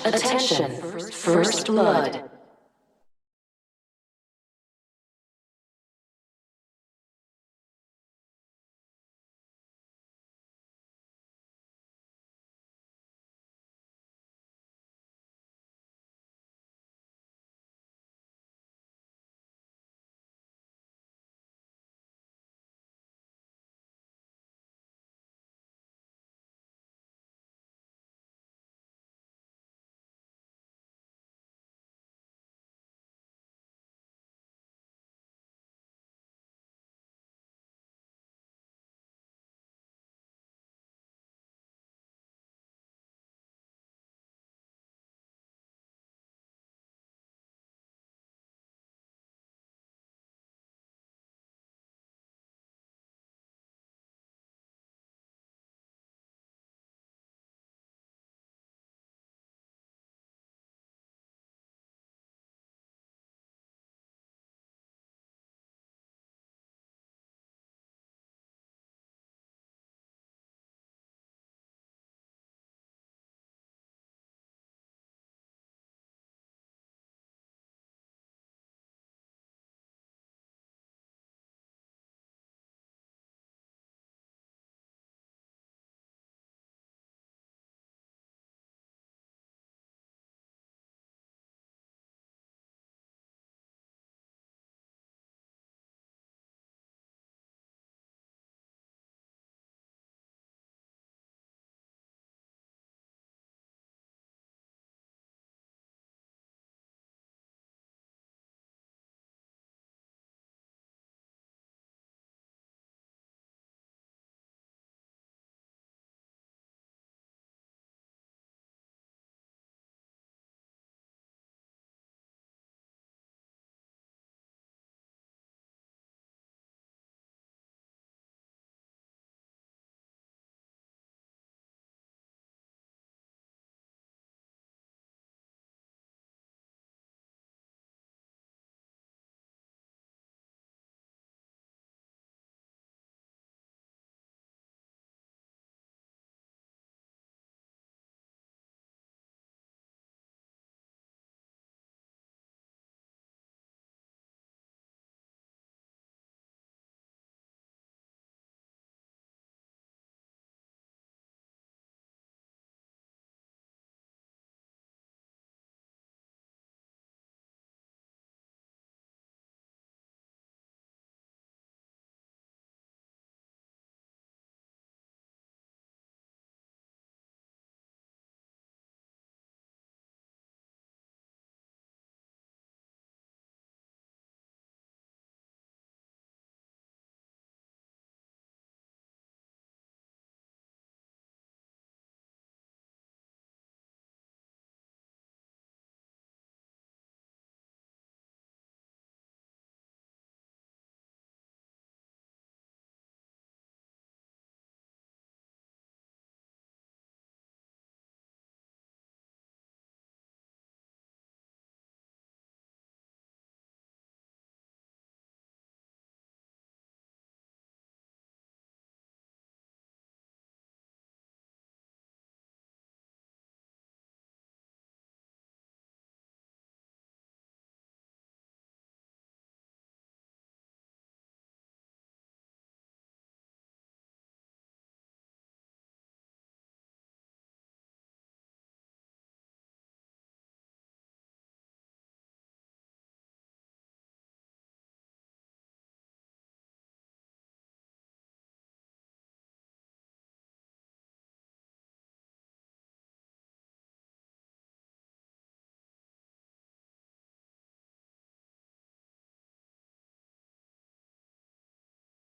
Attention, first blood.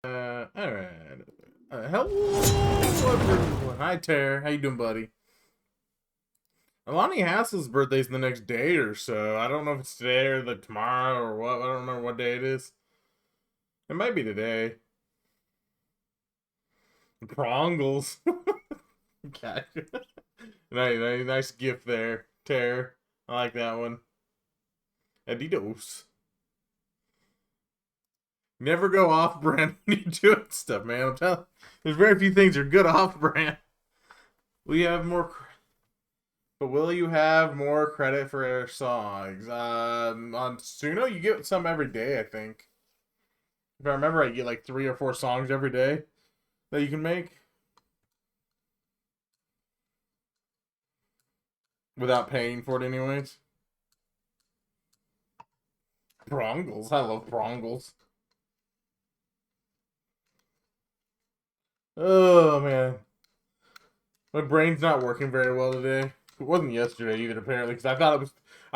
All right. Hello, everyone. Hi, Tara. How you doing, buddy? Alani Hassel's birthday's the next day or so. I don't know if it's today or tomorrow or what. I don't remember what day it is. It might be today. Prongles. Okay. Nice gift there, Tara. I like that one. Adidas. Never go off brand when you're doing stuff, man. I'm telling. There's very few things that are good off brand. We have more. But will you have more credit for songs? On Suno, you get some every day, I think. If I remember, I get like 3 or 4 songs every day that you can make without paying for it, anyways. Brongles, I love Brongles. Oh man, my brain's not working very well today. It wasn't yesterday either, apparently, because I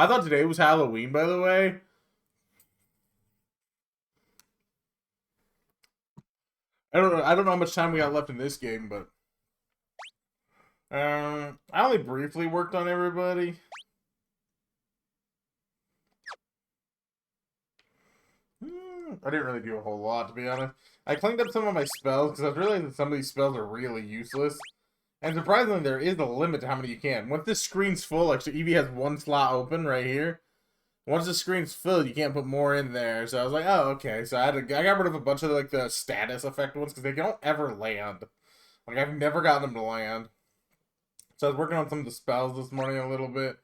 thought today was Halloween, by the way. I don't know how much time we got left in this game, but I only briefly worked on everybody. I didn't really do a whole lot, to be honest. I cleaned up some of my spells because I was realizing that some of these spells are really useless. And surprisingly, there is a limit to how many you can. Once this screen's full, like, so Eevee has 1 slot open right here. Once the screen's filled, you can't put more in there. So I was like, oh, okay. So I got rid of a bunch of, like, the status effect ones because they don't ever land. Like, I've never gotten them to land. So I was working on some of the spells this morning a little bit.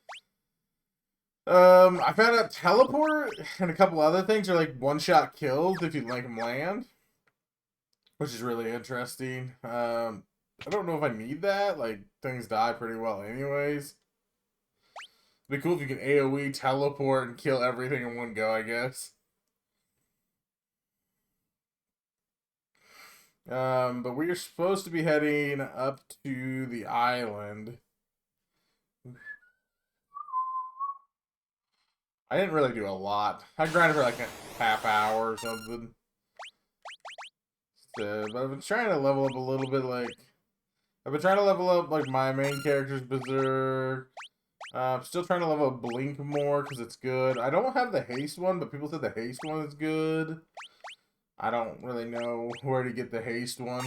I found out teleport and a couple other things are like one-shot kills if you like them land, which is really interesting. I don't know if I need that. Like, things die pretty well anyways. It'd be cool if you can AoE teleport and kill everything in one go, I guess. But we are supposed to be heading up to the island. I didn't really do a lot. I grinded for like a half hour or something. So, but I've been trying to level up a little bit, like... I've been trying to level up, like, my main character's Berserk. I'm still trying to level up Blink more, because it's good. I don't have the haste one, but people said the haste one is good. I don't really know where to get the haste one.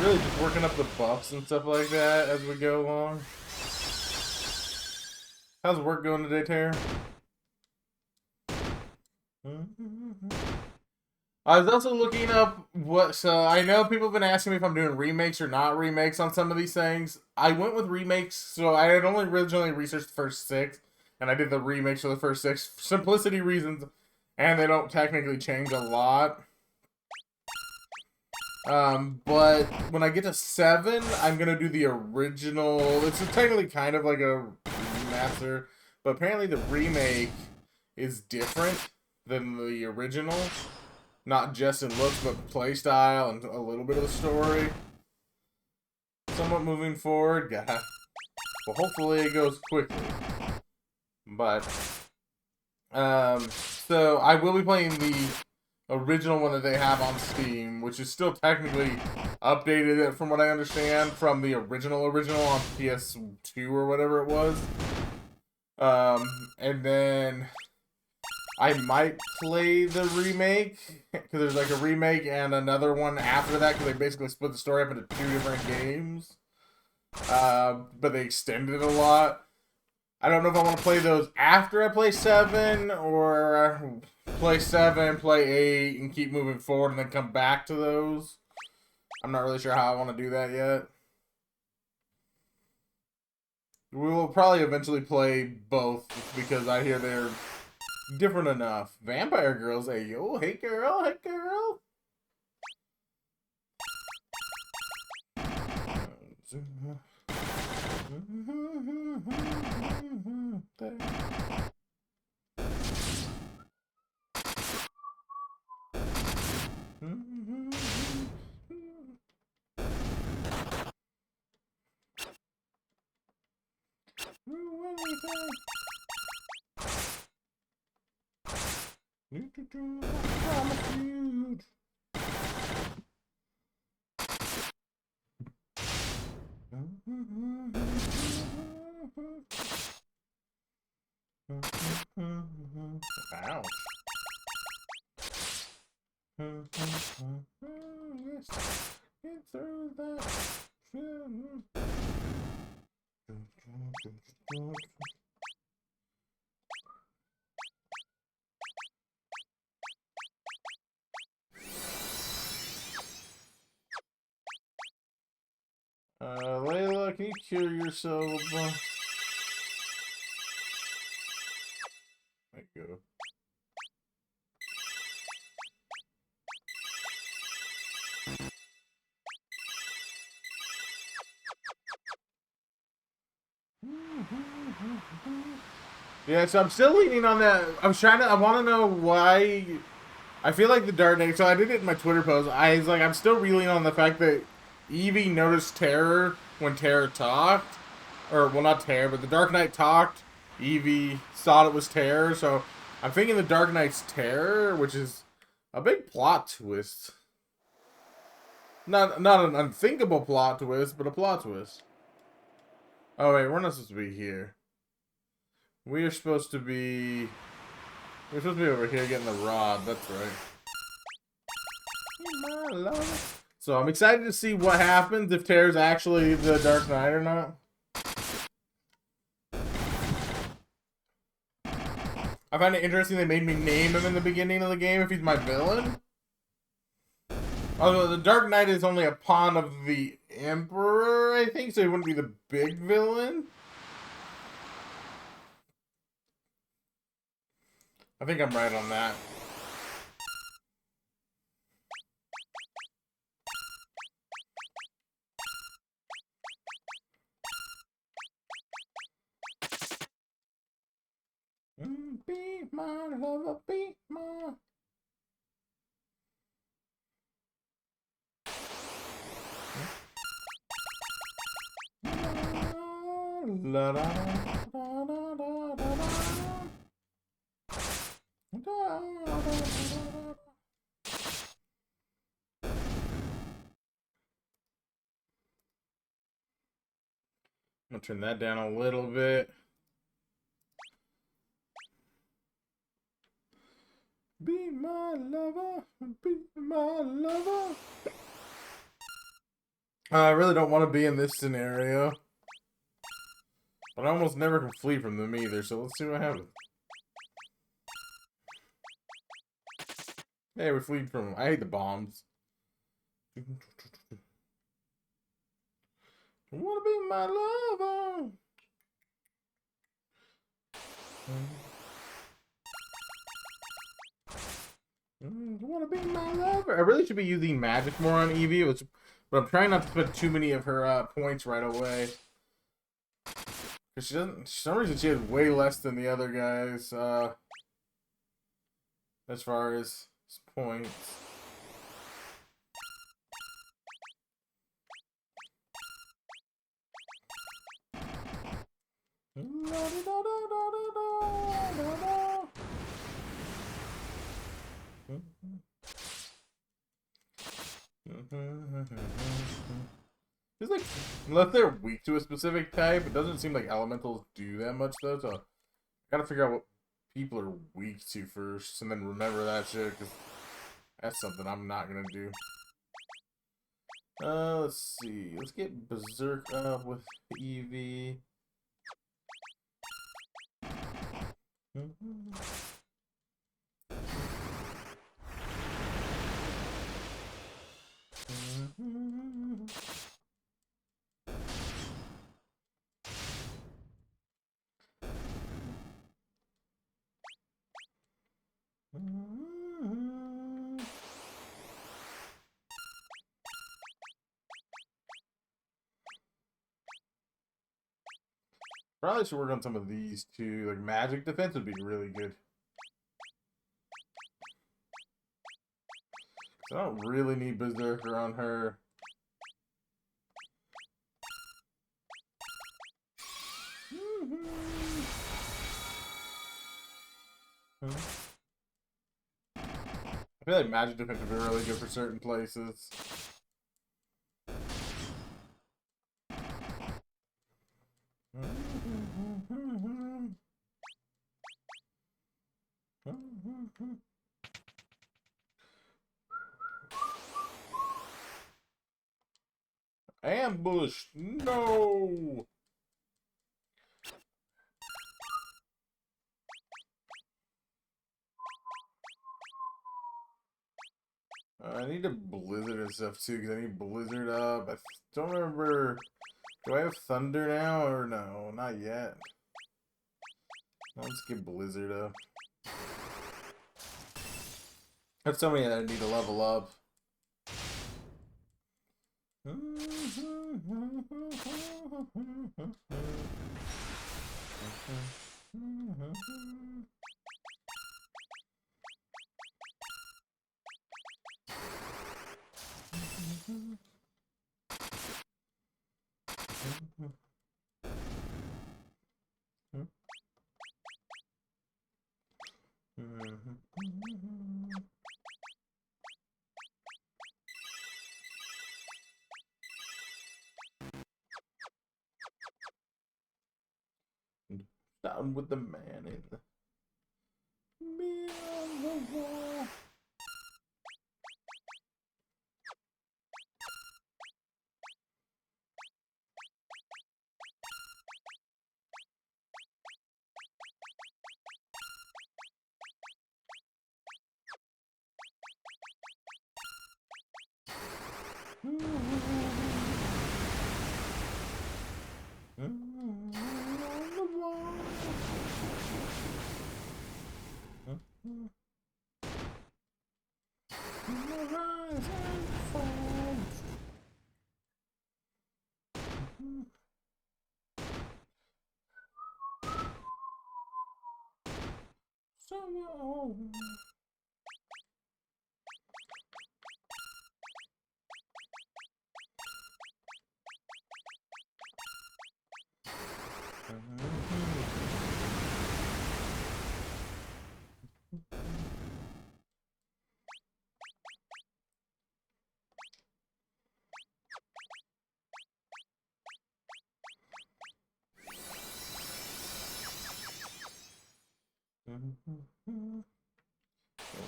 Really just working up the buffs and stuff like that as we go along. How's work going today, Tara? I was also looking up so I know people have been asking me if I'm doing remakes or not remakes on some of these things. I went with remakes, so I had only originally researched the first 6, and I did the remakes for the first 6 for simplicity reasons, and they don't technically change a lot. But when I get to 7, I'm gonna do the original. It's technically kind of like a remaster, but apparently the remake is different than the original. Not just in looks, but playstyle and a little bit of the story. Somewhat moving forward, yeah. Well, hopefully it goes quickly. But, so I will be playing the original one that they have on Steam, which is still technically updated from what I understand from the original on PS2 or whatever it was. And then I might play the remake, because there's like a remake and another one after that, because they basically split the story up into 2 different games. But they extended it a lot. I don't know if I want to play those after I play 7, or play 7, play 8, and keep moving forward and then come back to those. I'm not really sure how I want to do that yet. We will probably eventually play both, because I hear they're different enough. Vampire Girls, hey yo, hey girl, hey girl. Ouch. Yes, get through that. Layla, can you cure yourself? There you go. Yeah, so I'm still leaning on that. I want to know why. I feel like the Dark Knight. So I did it in my Twitter post. I'm still reeling on the fact that Evie noticed Terror when Terror talked, or well, not Terror, but the Dark Knight talked. Evie thought it was Terror, so I'm thinking the Dark Knight's Terror, which is a big plot twist. Not an unthinkable plot twist, but a plot twist. Oh wait, we're not supposed to be here. We are supposed to be. We're supposed to be over here getting the rod. That's right. So I'm excited to see what happens if Terror's actually the Dark Knight or not. I find it interesting they made me name him in the beginning of the game if he's my villain. Although the Dark Knight is only a pawn of the Emperor, I think, so he wouldn't be the big villain. I think I'm right on that. Be my lover, be my... La, da, da, da, da, da, da. I'm gonna turn that down a little bit. Be my lover, be my lover. I really don't want to be in this scenario. But I almost never can flee from them either, so let's see what happens. Hey, we fleed from them. I hate the bombs. Wanna be my lover? Wanna be my lover? I really should be using magic more on Evie, but I'm trying not to put too many of her points right away. Because she doesn't, for some reason, she has way less than the other guys as far as points. It's like, unless they're weak to a specific type, it doesn't seem like elementals do that much though, so I gotta figure out what people are weak to first, and then remember that shit, because that's something I'm not gonna do. Let's see. Let's get Berserk up with Evie. Probably should work on some of these too. Like magic defense would be really good. I don't really need Berserker on her. I feel like magic defense would be really good for certain places. Ambush! No! I need to blizzard and stuff too, because I need blizzard up. I don't remember. Do I have thunder now or no? Not yet. Let's get blizzard up. There's so many that I need to level up. Down with the man in the middle of the wall.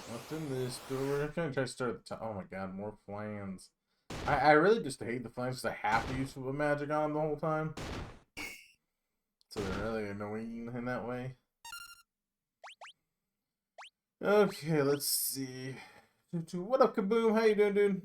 What's in this door? We're gonna try to start at the top. Oh my god, more flans. I really just hate the flans because I have to use the magic on the whole time. So they're really annoying in that way. Okay, let's see. What up, Kaboom? How you doing, dude?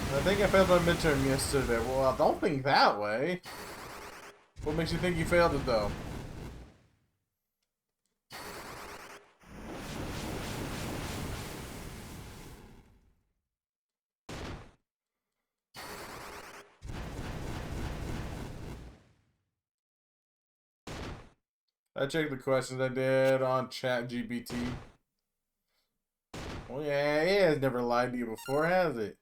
I think I failed my midterm yesterday. Well, I don't think that way. What makes you think you failed it, though? I checked the questions I did on ChatGPT. Well, yeah, it has never lied to you before, has it?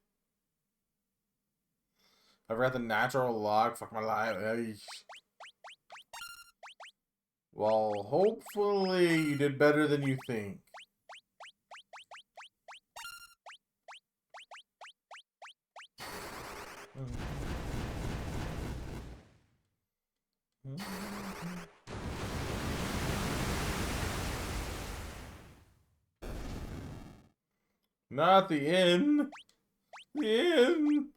I've read the natural log. Fuck my life. Well, hopefully you did better than you think. Not the inn. The inn.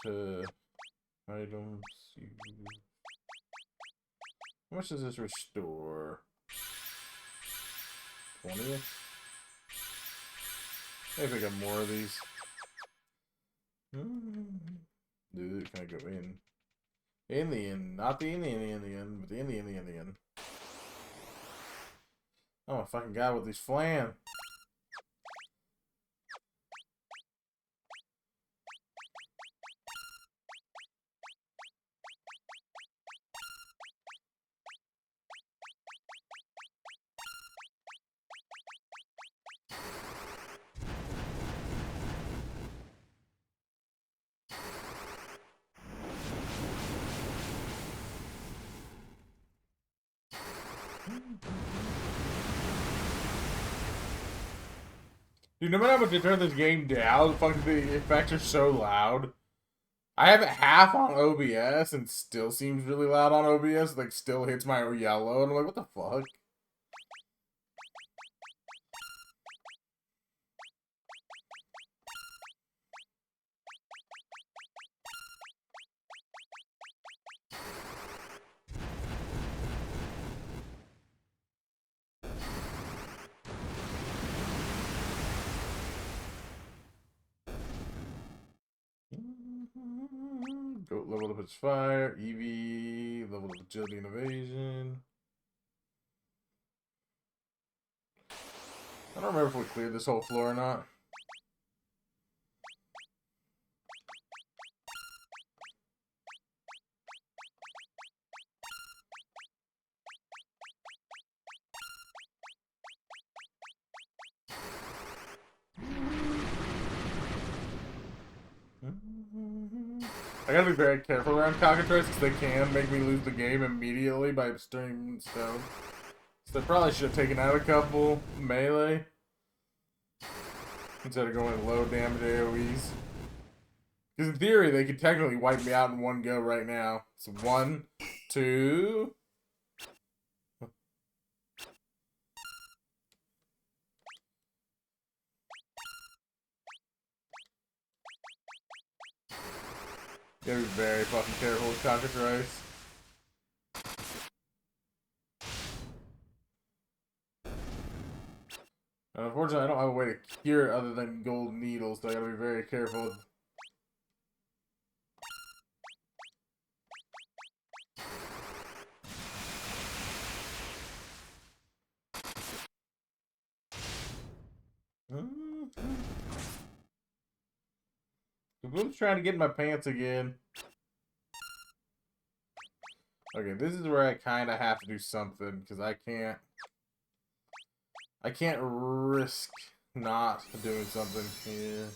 To items. How much does this restore? 20? Maybe I got more of these. Dude, can I go in? In the inn. Not the inn, but the inn. Oh my fucking god with these flan. Dude, no matter how much I turn this game down, fucking the effects are so loud. I have it half on OBS and still seems really loud on OBS. Like, still hits my yellow, and I'm like, what the fuck? Go level up its fire, EV, level up agility and evasion. I don't remember if we cleared this whole floor or not. I gotta be very careful around cockatrices because they can make me lose the game immediately by stirring stone. So I probably should have taken out a couple melee instead of going low damage AoEs. Because in theory, they could technically wipe me out in one go right now. So 1, 2. Gotta be very fucking careful with cockatrice. Unfortunately, I don't have a way to cure it other than gold needles, so I gotta be very careful. Kaboom's trying to get in my pants again. Okay, this is where I kind of have to do something, because I can't risk not doing something here.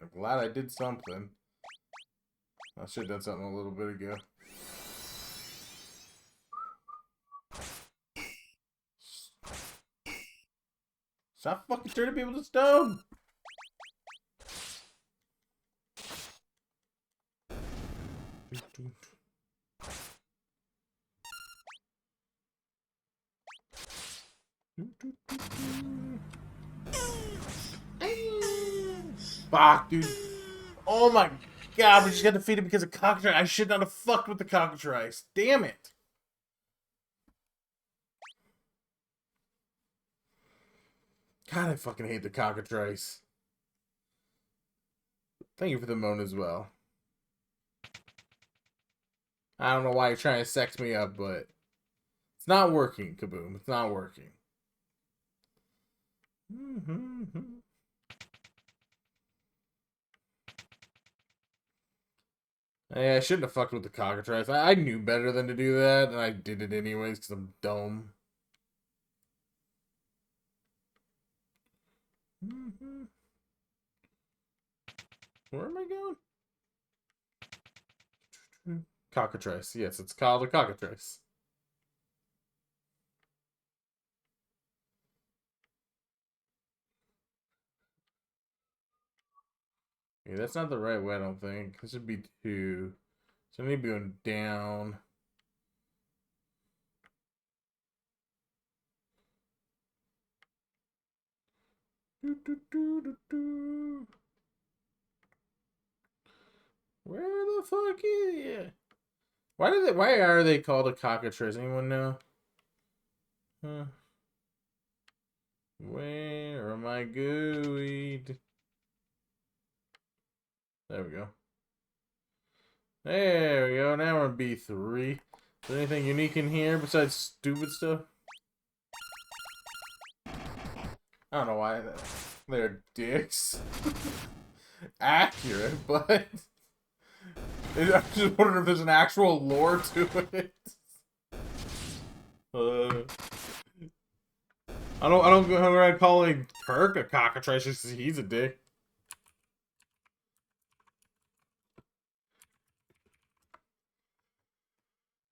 I'm glad I did something. I should have done something a little bit ago. Stop fucking turning people to stone! Fuck, dude. Oh my god, we just got defeated because of cockatrice. I should not have fucked with the cockatrice. Damn it. God, I fucking hate the cockatrice. Thank you for the moan as well. I don't know why you're trying to sex me up, but it's not working, Kaboom. It's not working. Hey, I shouldn't have fucked with the cockatrice. I knew better than to do that, and I did it anyways because I'm dumb. Where am I going? Cockatrice. Yes, it's called a cockatrice. Yeah, that's not the right way, I don't think. This should be 2. So I need to be going down. Where the fuck is it? Why are they called a cockatrice? Anyone know? Huh. Where am I going? There we go. There we go. Now we're in B3. Is there anything unique in here besides stupid stuff? I don't know why they're dicks. Accurate, but I just wonder if there's an actual lore to it. I don't go around calling Kirk a cockatrice just 'cause he's a dick.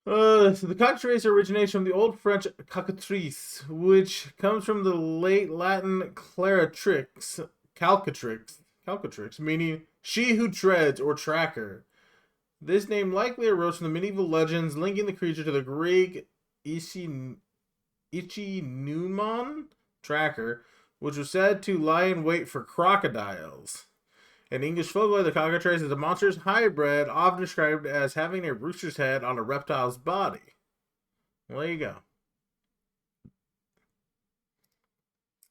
So the cockatrice originates from the Old French cockatrice, which comes from the late Latin calcatrix, meaning she who treads or tracker. This name likely arose from the medieval legends linking the creature to the Greek Ichneumon tracker, which was said to lie in wait for crocodiles. In English folklore, the cockatrice is a monstrous hybrid, often described as having a rooster's head on a reptile's body. Well, there you go.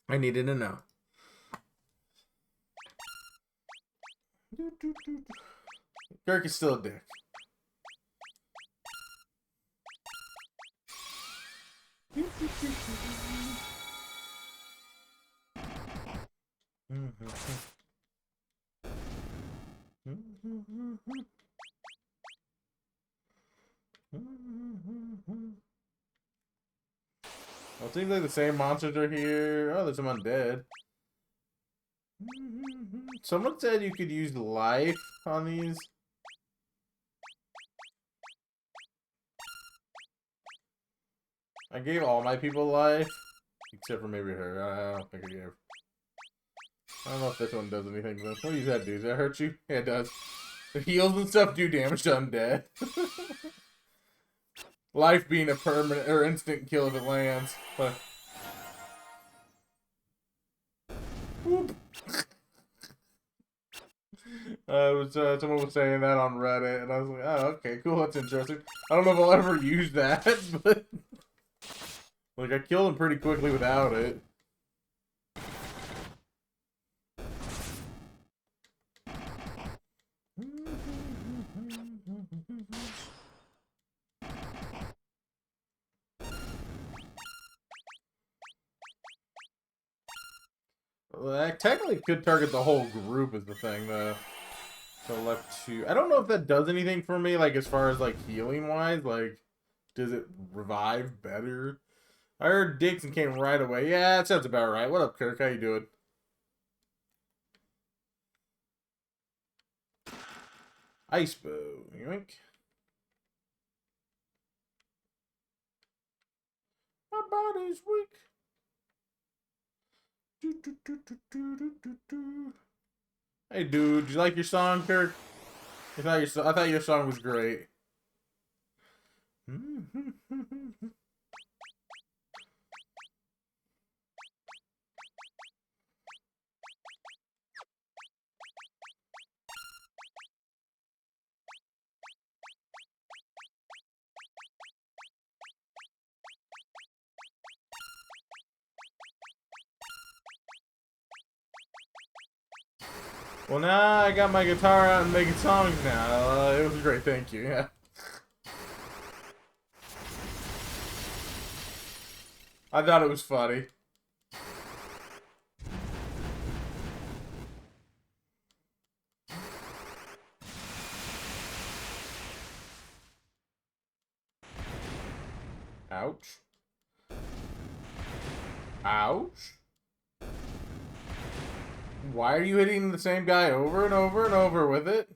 I needed to know. Kirk is still a dick. Well, it seems like the same monsters are here. Oh, there's some undead. Someone said you could use life on these. I gave all my people life. Except for maybe her. I don't think I gave. I don't know if this one does anything to them. What does that do? Does that hurt you? Yeah, it does. The heals and stuff do damage to undead. Life being a permanent or instant kill if it lands. But... Whoop. Someone was saying that on Reddit, and I was like, oh, okay, cool, that's interesting. I don't know if I'll ever use that, but... Like, I killed him pretty quickly without it. Well, I technically could target the whole group is the thing, though. So left 2. I don't know if that does anything for me, like, as far as, like, healing-wise. Like, does it revive better? I heard Dixon came right away. Yeah, that sounds about right. What up, Kirk? How you doing? Ice bow. Yoink. My body's weak. Hey, dude, you like your song, Kirk? I thought your song was great. Well, now I got my guitar out and making songs now. It was great, thank you. Yeah. I thought it was funny. Ouch. Ouch. Why are you hitting the same guy over and over and over with it?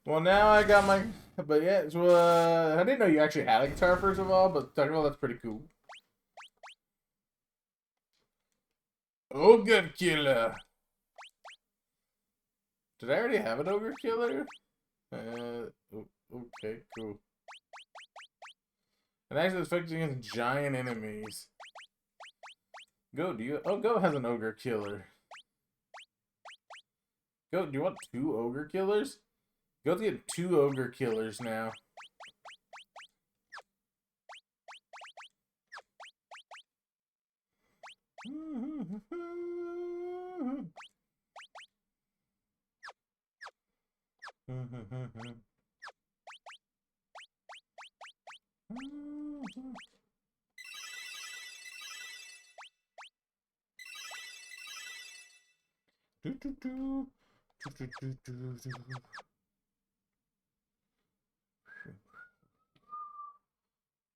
Well, now I got my... But yeah, so, I didn't know you actually had a guitar, first of all, but second of all, that's pretty cool. Ogre Killer. Did I already have an Ogre Killer? Okay, cool. It actually affects against giant enemies. Goat, do you... Oh, Goat has an Ogre Killer. Goat, do you want 2 Ogre Killers? Goat's getting 2 Ogre Killers now.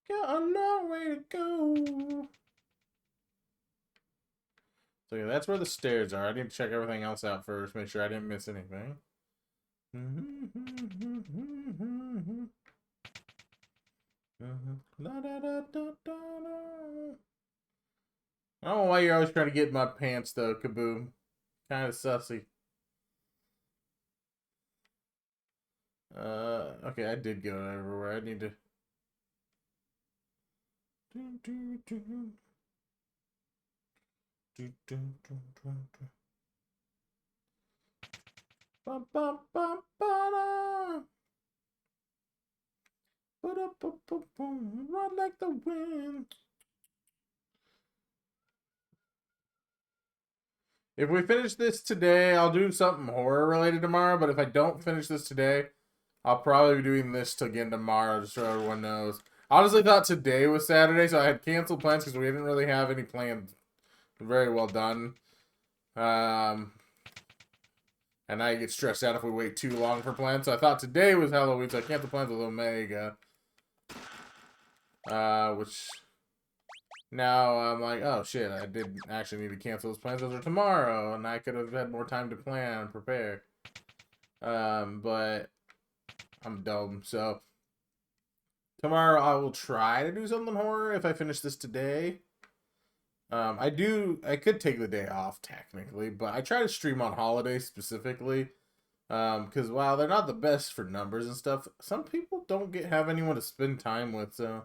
Got a long way to go. So yeah, that's where the stairs are. I need to check everything else out first, make sure I didn't miss anything. I don't know why you're always trying to get in my pants, though, Kaboom. Kind of sussy. Okay, I did go everywhere. I need to. Bum, bum, bum, ba-da. Ba-da-ba-ba-boom. Run like the wind. If we finish this today, I'll do something horror related tomorrow. But if I don't finish this today, I'll probably be doing this again tomorrow, just so everyone knows. I honestly thought today was Saturday, so I had canceled plans because we didn't really have any plans very well done. And I get stressed out if we wait too long for plans. So I thought today was Halloween, so I canceled plans with Omega. Which now I'm like, oh shit, I did actually need to cancel those plans. Those are tomorrow, and I could have had more time to plan and prepare. But I'm dumb, so tomorrow I will try to do something horror if I finish this today. I could take the day off technically, but I try to stream on holidays specifically. Because while they're not the best for numbers and stuff, some people don't have anyone to spend time with, so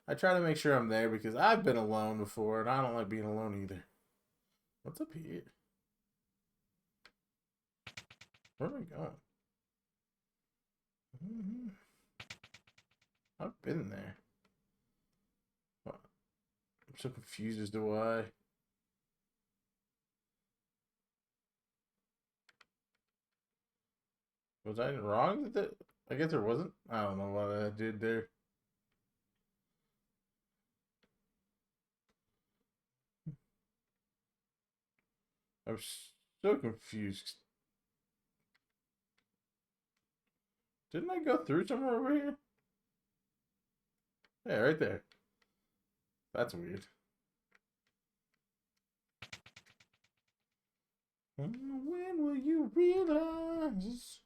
I try to make sure I'm there because I've been alone before and I don't like being alone either. What's up here? Where are we going? I've been there. I'm so confused as to why. Was I wrong? I guess there wasn't. I don't know what I did there. I'm so confused. Didn't I go through somewhere over here? Yeah, right there. That's weird. When will you realize?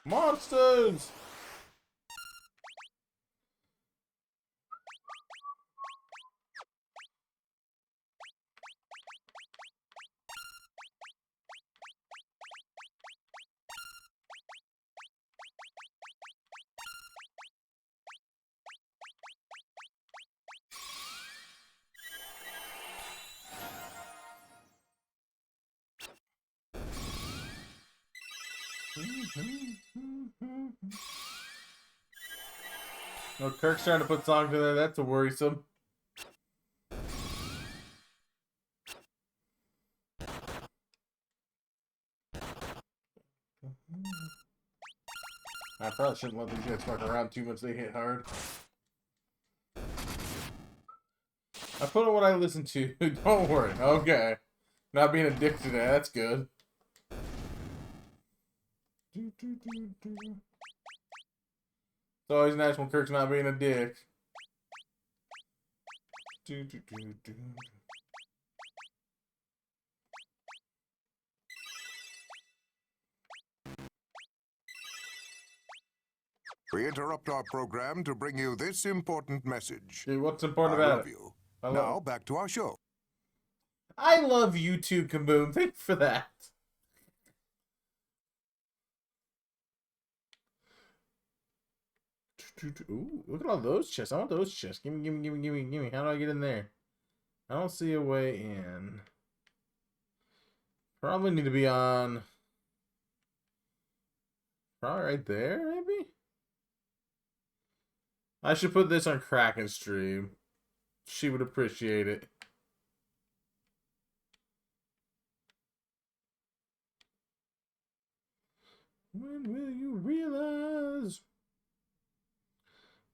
Monsters! No, Kirk's trying to put songs in there. That's a worrisome. I probably shouldn't let these guys fuck around too much. They hit hard. I put on what I listen to. Don't worry. Okay. Not being a dick today. That's good. It's always nice when Kirk's not being a dick. We interrupt our program to bring you this important message. Hey, what's important I about love it? you. I love Now, it. back to our show. I love you too, Kaboom. Thank you for that. Ooh, look at all those chests. I want those chests. Gimme, gimme, gimme, gimme, gimme. How do I get in there? I don't see a way in. Probably need to be on... Probably right there, maybe? I should put this on Kraken stream. She would appreciate it. When will you realize?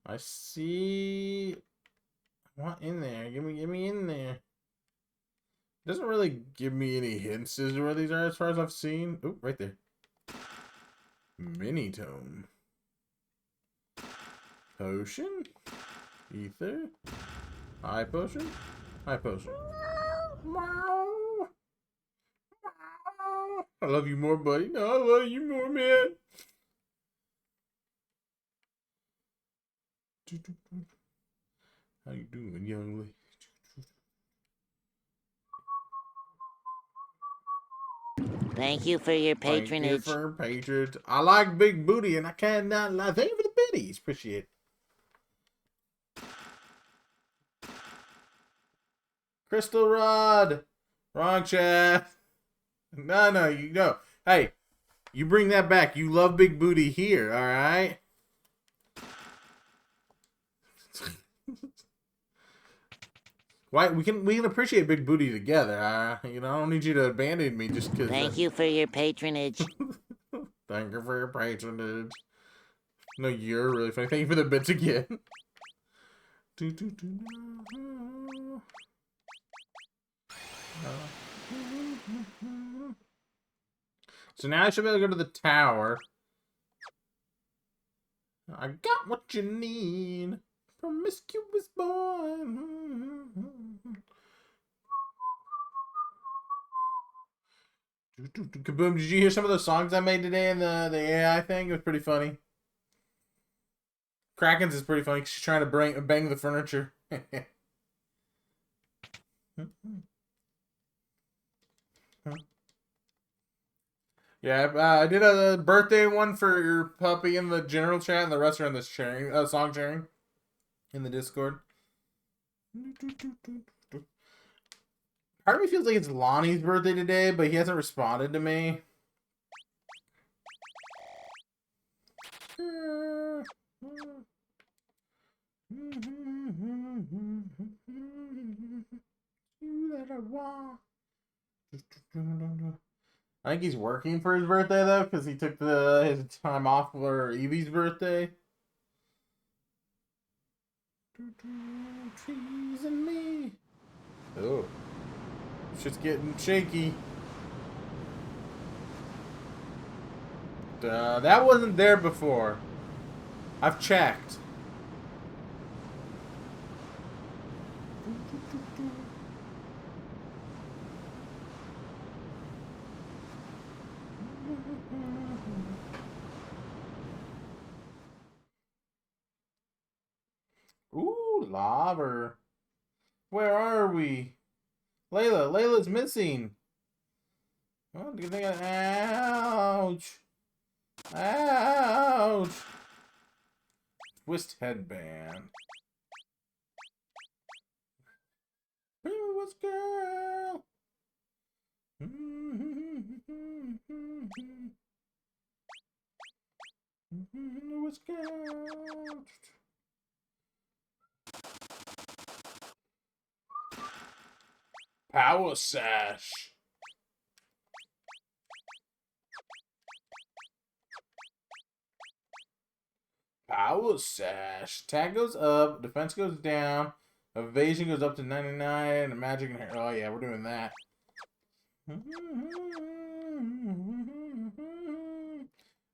I see... I want in there. Give me in there. It doesn't really give me any hints as to where these are as far as I've seen. Oh, right there. Mini tome. Potion? Ether? High potion? High potion. I love you more, buddy. No, I love you more, man. How you doing, young lady? Thank you for your Thank you patronage. for patronage. I like big booty, and I cannot lie. Thank you for the biddies. Appreciate it. Crystal Rod. Wrong chat. No, you know. Hey, you bring that back. You love big booty here, all right? Why we can appreciate big booty together. You know, I don't need you to abandon me just because. Thank you for your patronage. Thank you for your patronage. No, you're really funny. Thank you for the bits again. So now I should be able to go to the tower. I got what you need. Promiscuous boy. Kaboom, did you hear some of the songs I made today in the AI thing? It was pretty funny. Kraken's is pretty funny because she's trying to bang the furniture. Yeah, I did a birthday one for your puppy in the general chat, and the rest are in this sharing, song sharing in the Discord. Part of me feels like it's Lonnie's birthday today, but he hasn't responded to me. I think he's working for his birthday though, because he took his time off for Evie's birthday. Trees and me. Oh, shit's getting shaky. That wasn't there before. I've checked. Ooh, lobber. Where are we? Layla's missing. What do you think? Ouch. Ouch. Twist headband. Twist girl. Twist girl. Power sash. Power sash. Attack goes up, defense goes down, evasion goes up to 99, and magic and hair. Oh yeah, we're doing that.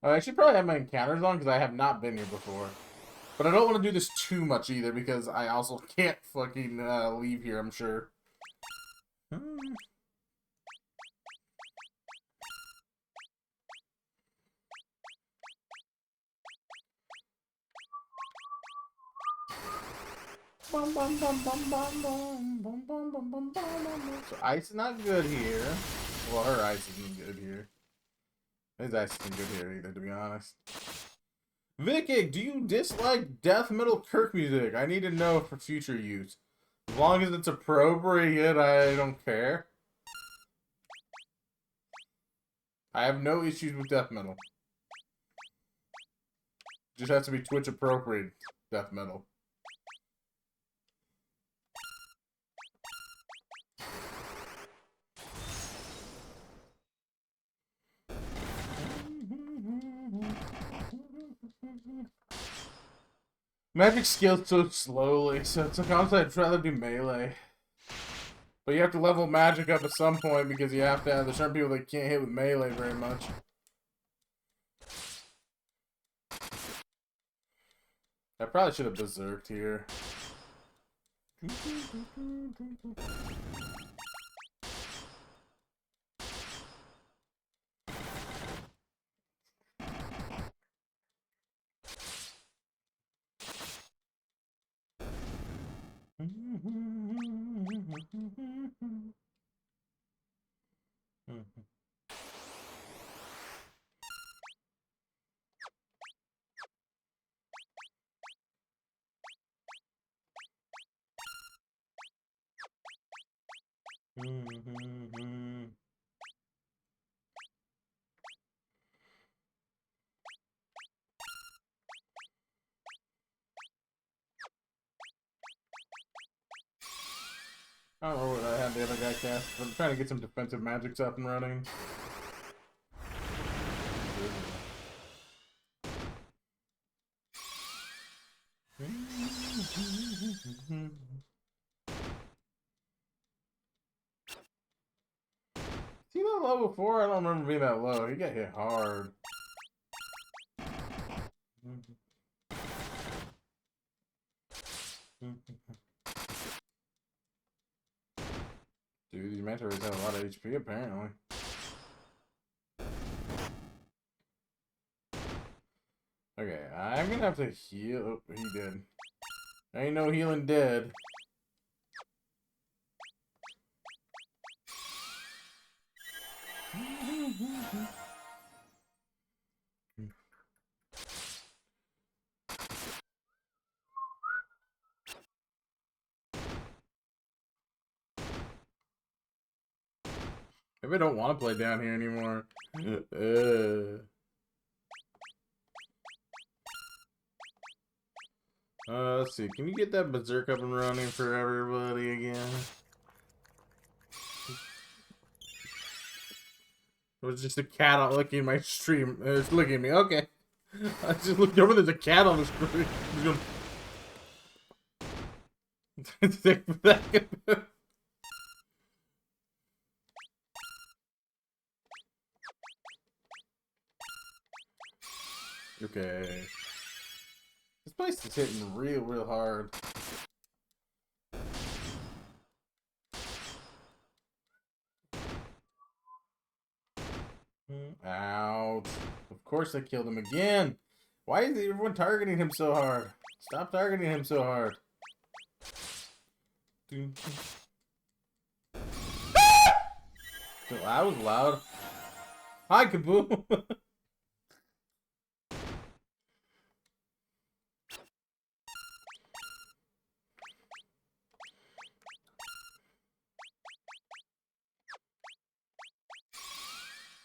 I should probably have my encounters on because I have not been here before. But I don't want to do this too much either because I also can't fucking leave here, I'm sure. So ice is not good here. Well, her ice isn't good here. His ice isn't good here either, to be honest. Vicky, do you dislike death metal Kirk music? I need to know for future use. As long as it's appropriate, I don't care. I have no issues with death metal. Just has to be Twitch appropriate death metal. Magic scales so slowly, so it's like honestly I'd rather do melee. But you have to level magic up at some point because you have to have, there's certain people that can't hit with melee very much. I probably should have berserked here. I don't know what I had the other guy cast, but I'm trying to get some defensive magics up and running. Is he that low before? I don't remember being that low. He got hit hard. Dude, these manta rays have a lot of HP apparently. Okay, I'm gonna have to heal. Oh, he did. Ain't no healing dead. Maybe I don't want to play down here anymore. Let's see. Can you get that berserk up and running for everybody again? It was just a cat out looking at my stream. It's looking at me. Okay. I just looked over. There's a cat on the screen. Okay. This place is hitting real hard. Ouch. Of course I killed him again. Why is everyone targeting him so hard? Stop targeting him so hard. That was loud. Hi, Kaboom.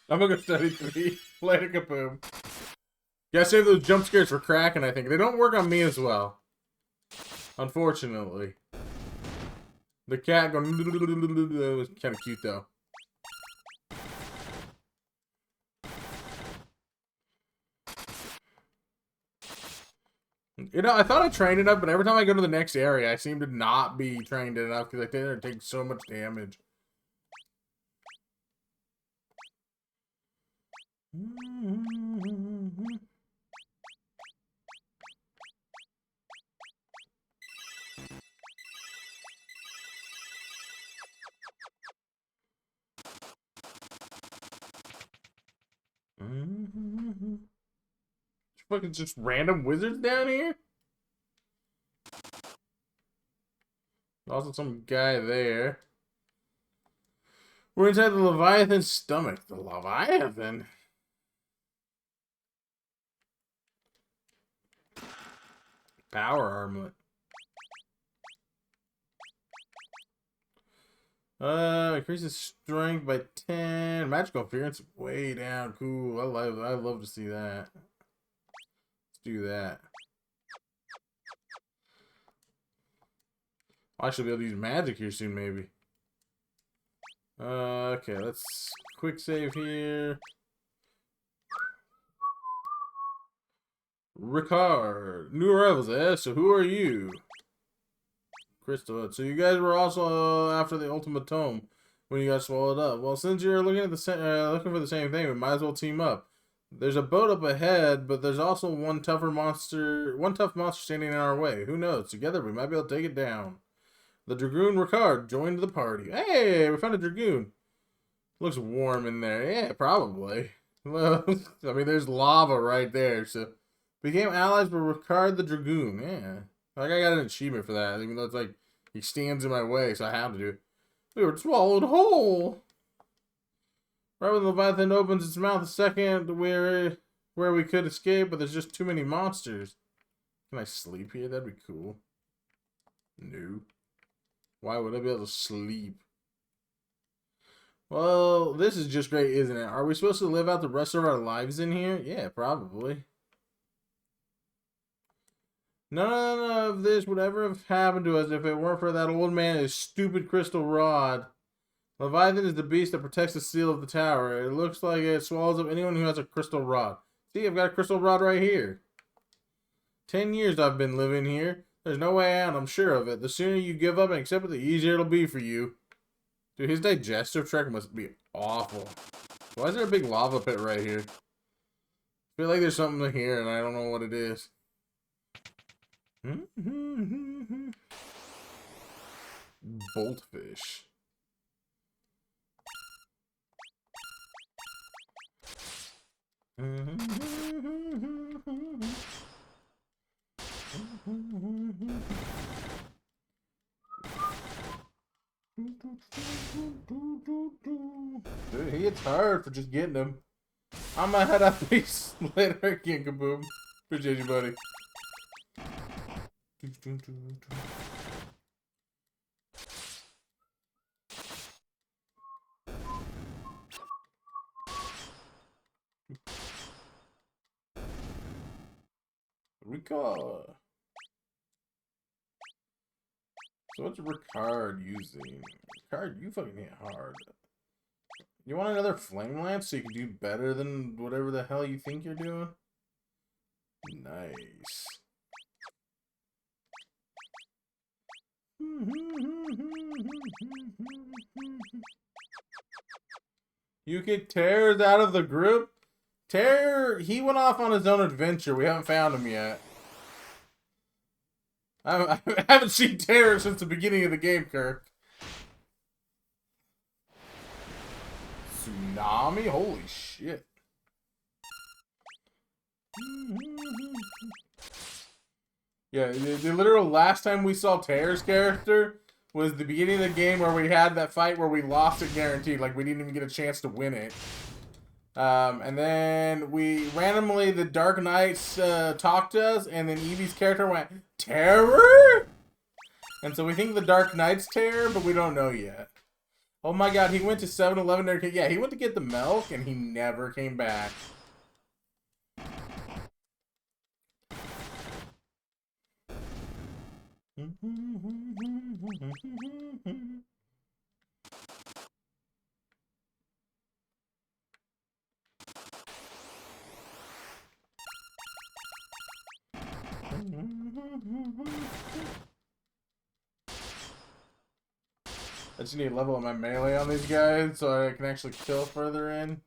I'm gonna go study 3. Later, Kaboom. Gotta save those jump scares for Kraken, I think. They don't work on me as well. Unfortunately. The cat going... That was kind of cute, though. You know, I thought I trained enough, but every time I go to the next area, I seem to not be trained enough because I think they're taking so much damage. Fucking just random wizards down here? Also some guy there. We're inside the Leviathan's stomach. The Leviathan? Power armlet. Increases strength by 10. Magical interference way down. Cool. I love to see that. Let's do that. I should be able to use magic here soon, maybe. Okay, let's quick save here. Ricard. New arrivals, eh? So who are you? Crystal. So you guys were also after the Ultimate Tome when you got swallowed up. Well, since you're looking at the looking for the same thing, we might as well team up. There's a boat up ahead, but there's also one tough monster standing in our way. Who knows? Together we might be able to take it down. The Dragoon Ricard joined the party. Hey, we found a Dragoon. Looks warm in there. Yeah, probably. Well, I mean, there's lava right there. So, became allies with Ricard the Dragoon. Yeah. Like, I got an achievement for that. Even though it's like, he stands in my way, so I have to do it. We were swallowed whole. Right when the Leviathan opens its mouth a second where we could escape, but there's just too many monsters. Can I sleep here? That'd be cool. No. Why would I be able to sleep? Well, this is just great, isn't it? Are we supposed to live out the rest of our lives in here? Yeah, probably. None of this would ever have happened to us if it weren't for that old man and his stupid crystal rod. Leviathan is the beast that protects the seal of the tower. It looks like it swallows up anyone who has a crystal rod. See, I've got a crystal rod right here. 10 years I've been living here. There's no way out, I'm sure of it. The sooner you give up and accept it, the easier it'll be for you. Dude, his digestive tract must be awful. Why is there a big lava pit right here? I feel like there's something here and I don't know what it is. Boltfish. Dude, he hits hard for just getting him. I'm gonna head out. Peace later, King Kaboom. Appreciate you, buddy. Ricard. So what's Ricard using? Ricard, you fucking hit hard. You want another flame lance so you can do better than whatever the hell you think you're doing? Nice. You kick Tears out of the group? Tear, he went off on his own adventure. We haven't found him yet. I haven't seen Tear since the beginning of the game, Kirk. Tsunami? Holy shit. Yeah, the literal last time we saw Tear's character was the beginning of the game where we had that fight where we lost it guaranteed. Like, we didn't even get a chance to win it. And then we randomly, the Dark Knights talked to us, and then Eevee's character went, Terror? And so we think the Dark Knight's Terror, but we don't know yet. Oh my god, he went to 7-Eleven there. Yeah, he went to get the milk, and he never came back. I just need to level up my melee on these guys so I can actually kill further in.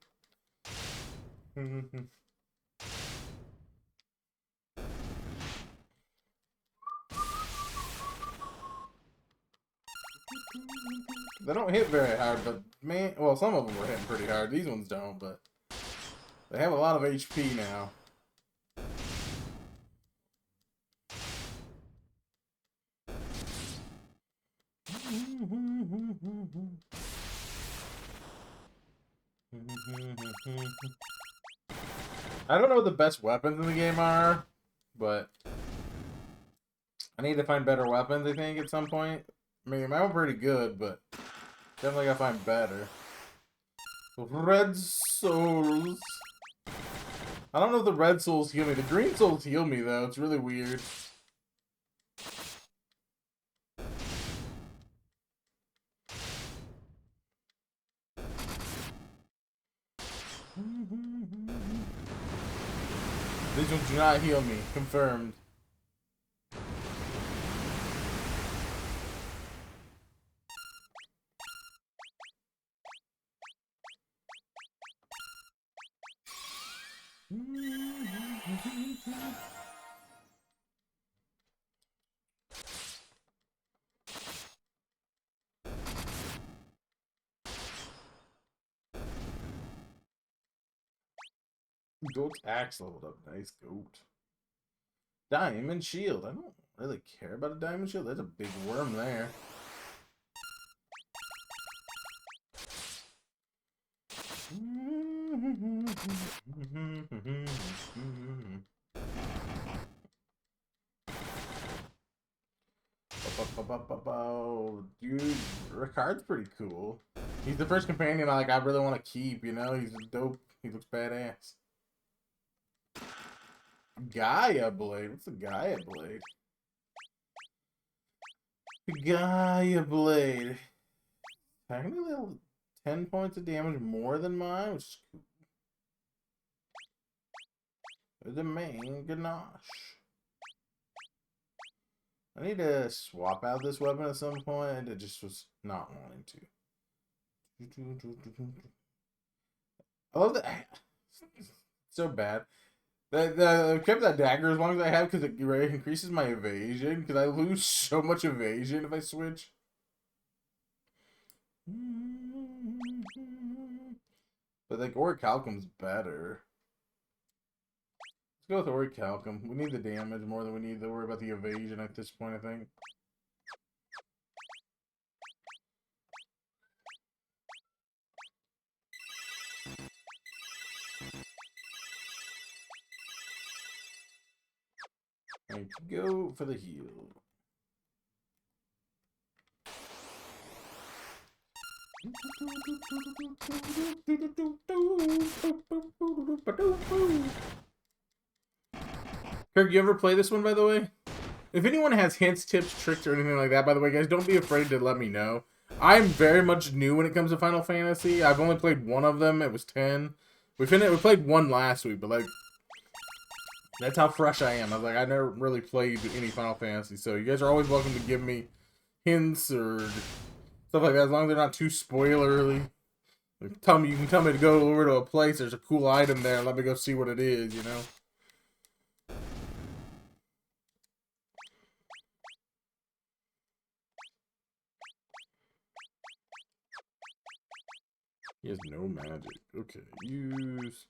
They don't hit very hard, but man, well, some of them were hitting pretty hard. These ones don't, but they have a lot of HP now. I don't know what the best weapons in the game are, but I need to find better weapons, I think, at some point. I mean, mine were pretty good, but definitely gotta find better. Red souls. I don't know if the red souls heal me. The green souls heal me, though. It's really weird. These ones do not heal me. Confirmed. Goat's axe leveled up. Nice goat. Diamond shield. I don't really care about a diamond shield. There's a big worm there. Dude, Ricard's pretty cool. He's the first companion I really want to keep, you know? He's dope. He looks badass. Gaia Blade. What's the Gaia Blade? The Gaia Blade. Technically 10 points of damage more than mine, which is cool. There's the main Ganache. I need to swap out this weapon at some point, and it just was not wanting to. I love that. So bad. I kept that dagger as long as I have because it increases my evasion. Because I lose so much evasion if I switch. But like Orichalcum's better. Let's go with Orichalcum. We need the damage more than we need to worry about the evasion at this point, I think. And go for the heal. Kirk, you ever play this one, by the way? If anyone has hints, tips, tricks, or anything like that, by the way, guys, don't be afraid to let me know. I'm very much new when it comes to Final Fantasy. I've only played one of them. It was 10. We played one last week, but like, that's how fresh I am. I was like, I never really played any Final Fantasy, so you guys are always welcome to give me hints or stuff like that, as long as they're not too spoilerly. Like, you can tell me to go over to a place, there's a cool item there, and let me go see what it is, you know? He has no magic. Okay, use...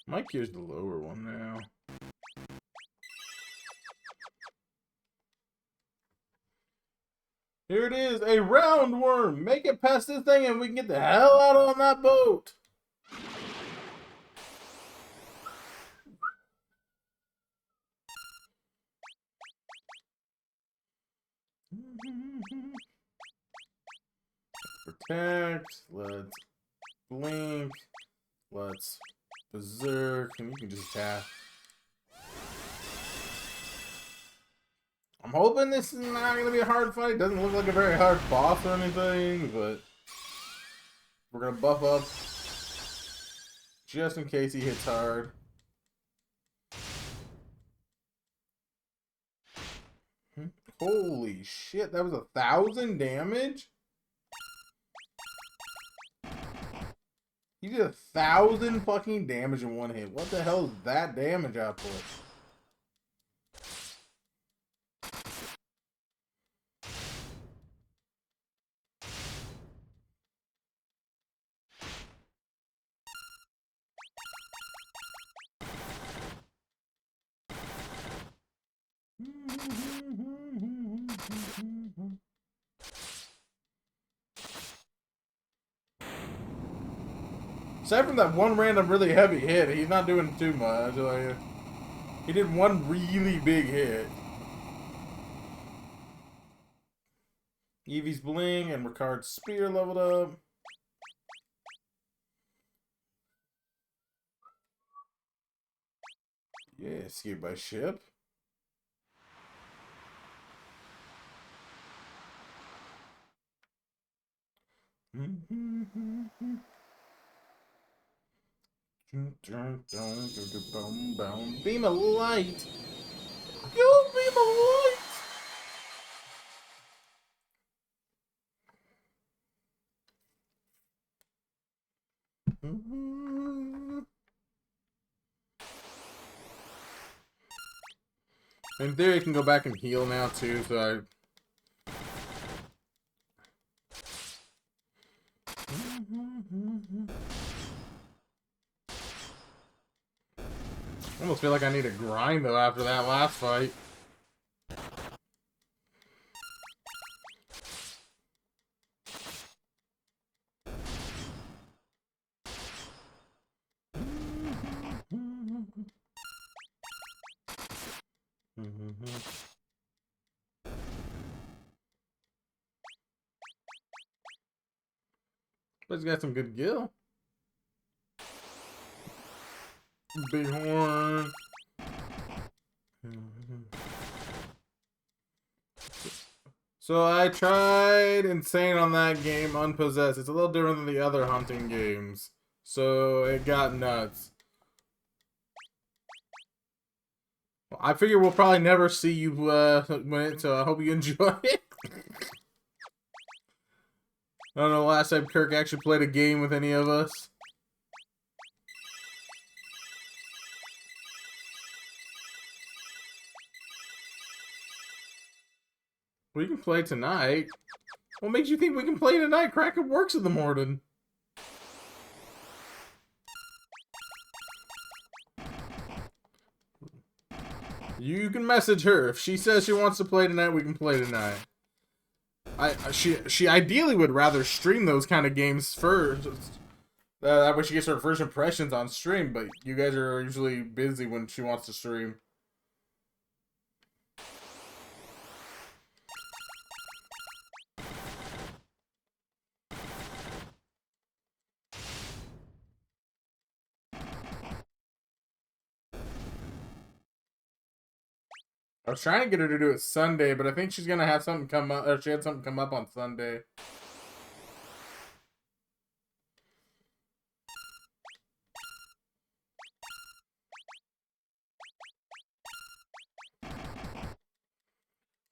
Mike here's the lower one now. Here it is, a roundworm. Make it past this thing and we can get the hell out on that boat. Protect. Let's blink. Let's berserk. And you can just attack. I'm hoping this is not going to be a hard fight. It doesn't look like a very hard boss or anything, but we're going to buff up just in case he hits hard. Holy shit, that was 1,000 damage? He did 1,000 fucking damage in one hit. What the hell is that damage output? Aside from that one random really heavy hit, he's not doing too much. Like, he did one really big hit. Eevee's Bling and Ricard's Spear leveled up. Yeah, escape by ship. Beam of light. Go beam of light. In theory, I can go back and heal now too, so I... I almost feel like I need to grind though after that last fight. But he's got some good gill. Bighorn. So I tried Insane on that game, Unpossessed. It's a little different than the other hunting games. So it got nuts. Well, I figure we'll probably never see you win it, so I hope you enjoy it. I don't know the last time Kirk actually played a game with any of us. We can play tonight. What makes you think we can play tonight? Kraken works in the morning. You can message her. If she says she wants to play tonight, we can play tonight. She ideally would rather stream those kind of games first. That way she gets her first impressions on stream, but you guys are usually busy when she wants to stream. I was trying to get her to do it Sunday, but I think she's gonna have something come up, or she had something come up on Sunday.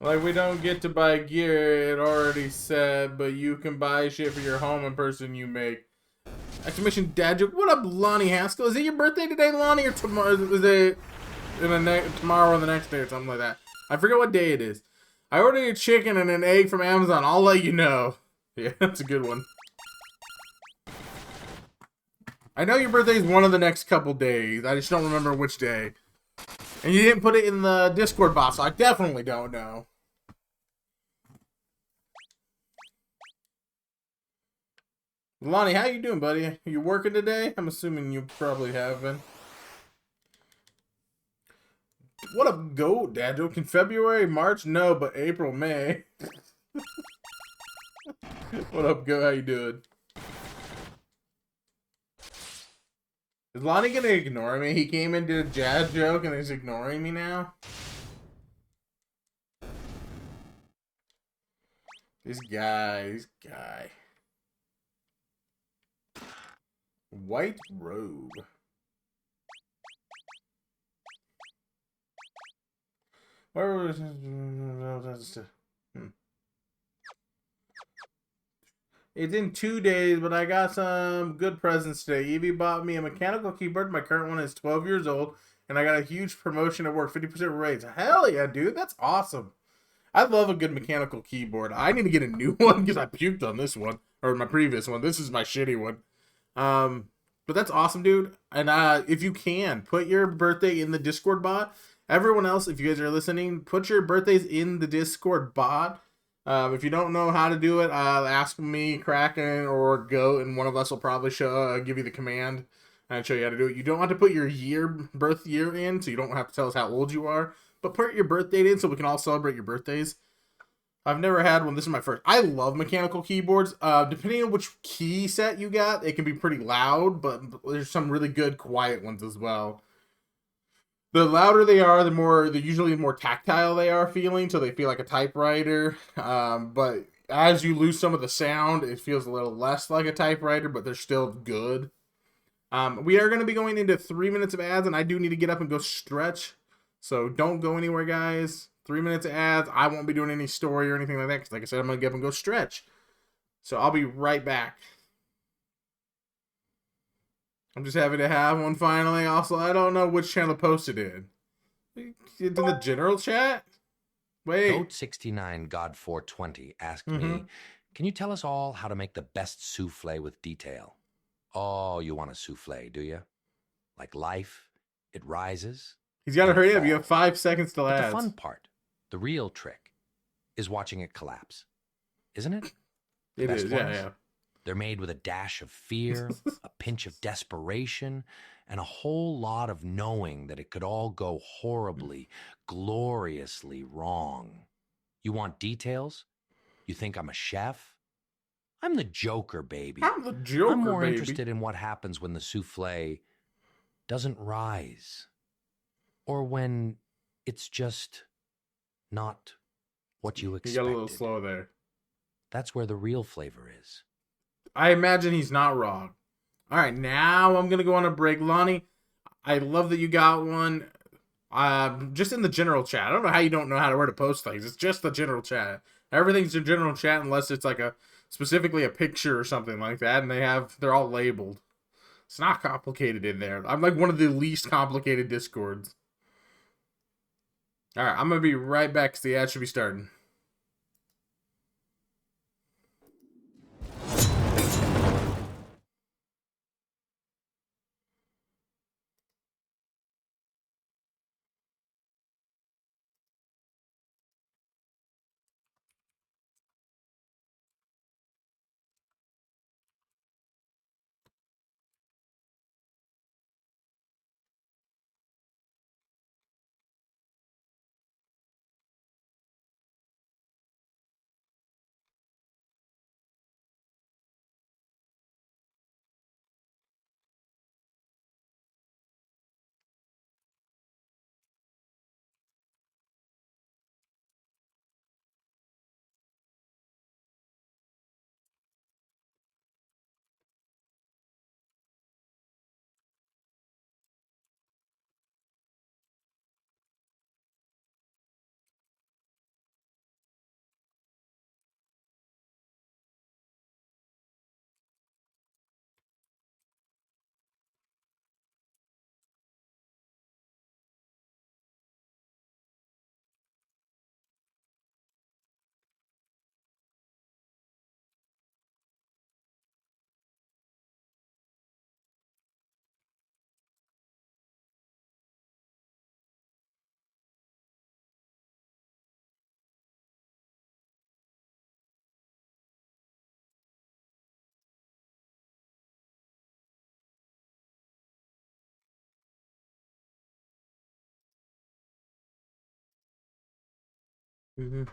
Like, we don't get to buy gear, it already said, but you can buy shit for your home and person you make. Exclamation dad joke. What up, Lonnie Haskell? Is it your birthday today, Lonnie, or tomorrow? Is it tomorrow or the next day or something like that? I forget what day it is. I ordered a chicken and an egg from Amazon. I'll let you know. Yeah, that's a good one. I know your birthday is one of the next couple days. I just don't remember which day. And you didn't put it in the Discord box, so I definitely don't know. Lonnie, how you doing, buddy? Are you working today? I'm assuming you probably have been. What up, goat, Dad joke? In February, March? No, but April, May. What up, goat? How you doing? Is Lonnie gonna ignore me? He came and did a jazz joke and he's ignoring me now? This guy. White robe. Where was It's in 2 days, but I got some good presents today. Evie bought me a mechanical keyboard. My current one is 12 years old, and I got a huge promotion at work, 50% raise. Hell yeah, dude. That's awesome. I love a good mechanical keyboard. I need to get a new one because I puked on this one, or my previous one. This is my shitty one. But that's awesome, dude. And if you can, put your birthday in the Discord bot. Everyone else, if you guys are listening, put your birthdays in the Discord bot. If you don't know how to do it, ask me, Kraken, or Goat, and one of us will probably give you the command and show you how to do it. You don't have to put your birth year in, so you don't have to tell us how old you are. But put your birth date in so we can all celebrate your birthdays. I've never had one. This is my first. I love mechanical keyboards. Depending on which key set you got, it can be pretty loud, but there's some really good quiet ones as well. The louder they are, they're usually more tactile they are feeling, so they feel like a typewriter. But as you lose some of the sound, it feels a little less like a typewriter, but they're still good. We are going to be going into 3 minutes of ads, and I do need to get up and go stretch. So don't go anywhere, guys. 3 minutes of ads. I won't be doing any story or anything like that, because like I said, I'm going to get up and go stretch. So I'll be right back. I'm just happy to have one finally. Also, I don't know which channel posted it. It's in the general chat? Wait. Goat69 God 420 asked me, can you tell us all how to make the best souffle with detail? Oh, you want a souffle, do you? Like life, it rises. He's got to hurry up. You have 5 seconds till ads. The fun part, the real trick, is watching it collapse. Isn't it? It is, yeah. They're made with a dash of fear, a pinch of desperation, and a whole lot of knowing that it could all go horribly, gloriously wrong. You want details? You think I'm a chef? I'm the Joker, baby. I'm the Joker, I'm more baby. interested in what happens when the souffle doesn't rise, or when it's just not what you He expected. got a little slow there. That's where the real flavor is. I imagine he's not wrong. All right, now I'm gonna go on a break, Lonnie. I love that you got one. Just in the general chat. I don't know how you don't know where to post things. It's just the general chat. Everything's in general chat unless it's like specifically a picture or something like that, and they're all labeled. It's not complicated in there. I'm like one of the least complicated Discords. All right, I'm gonna be right back because the ad should be starting. Mm-hmm.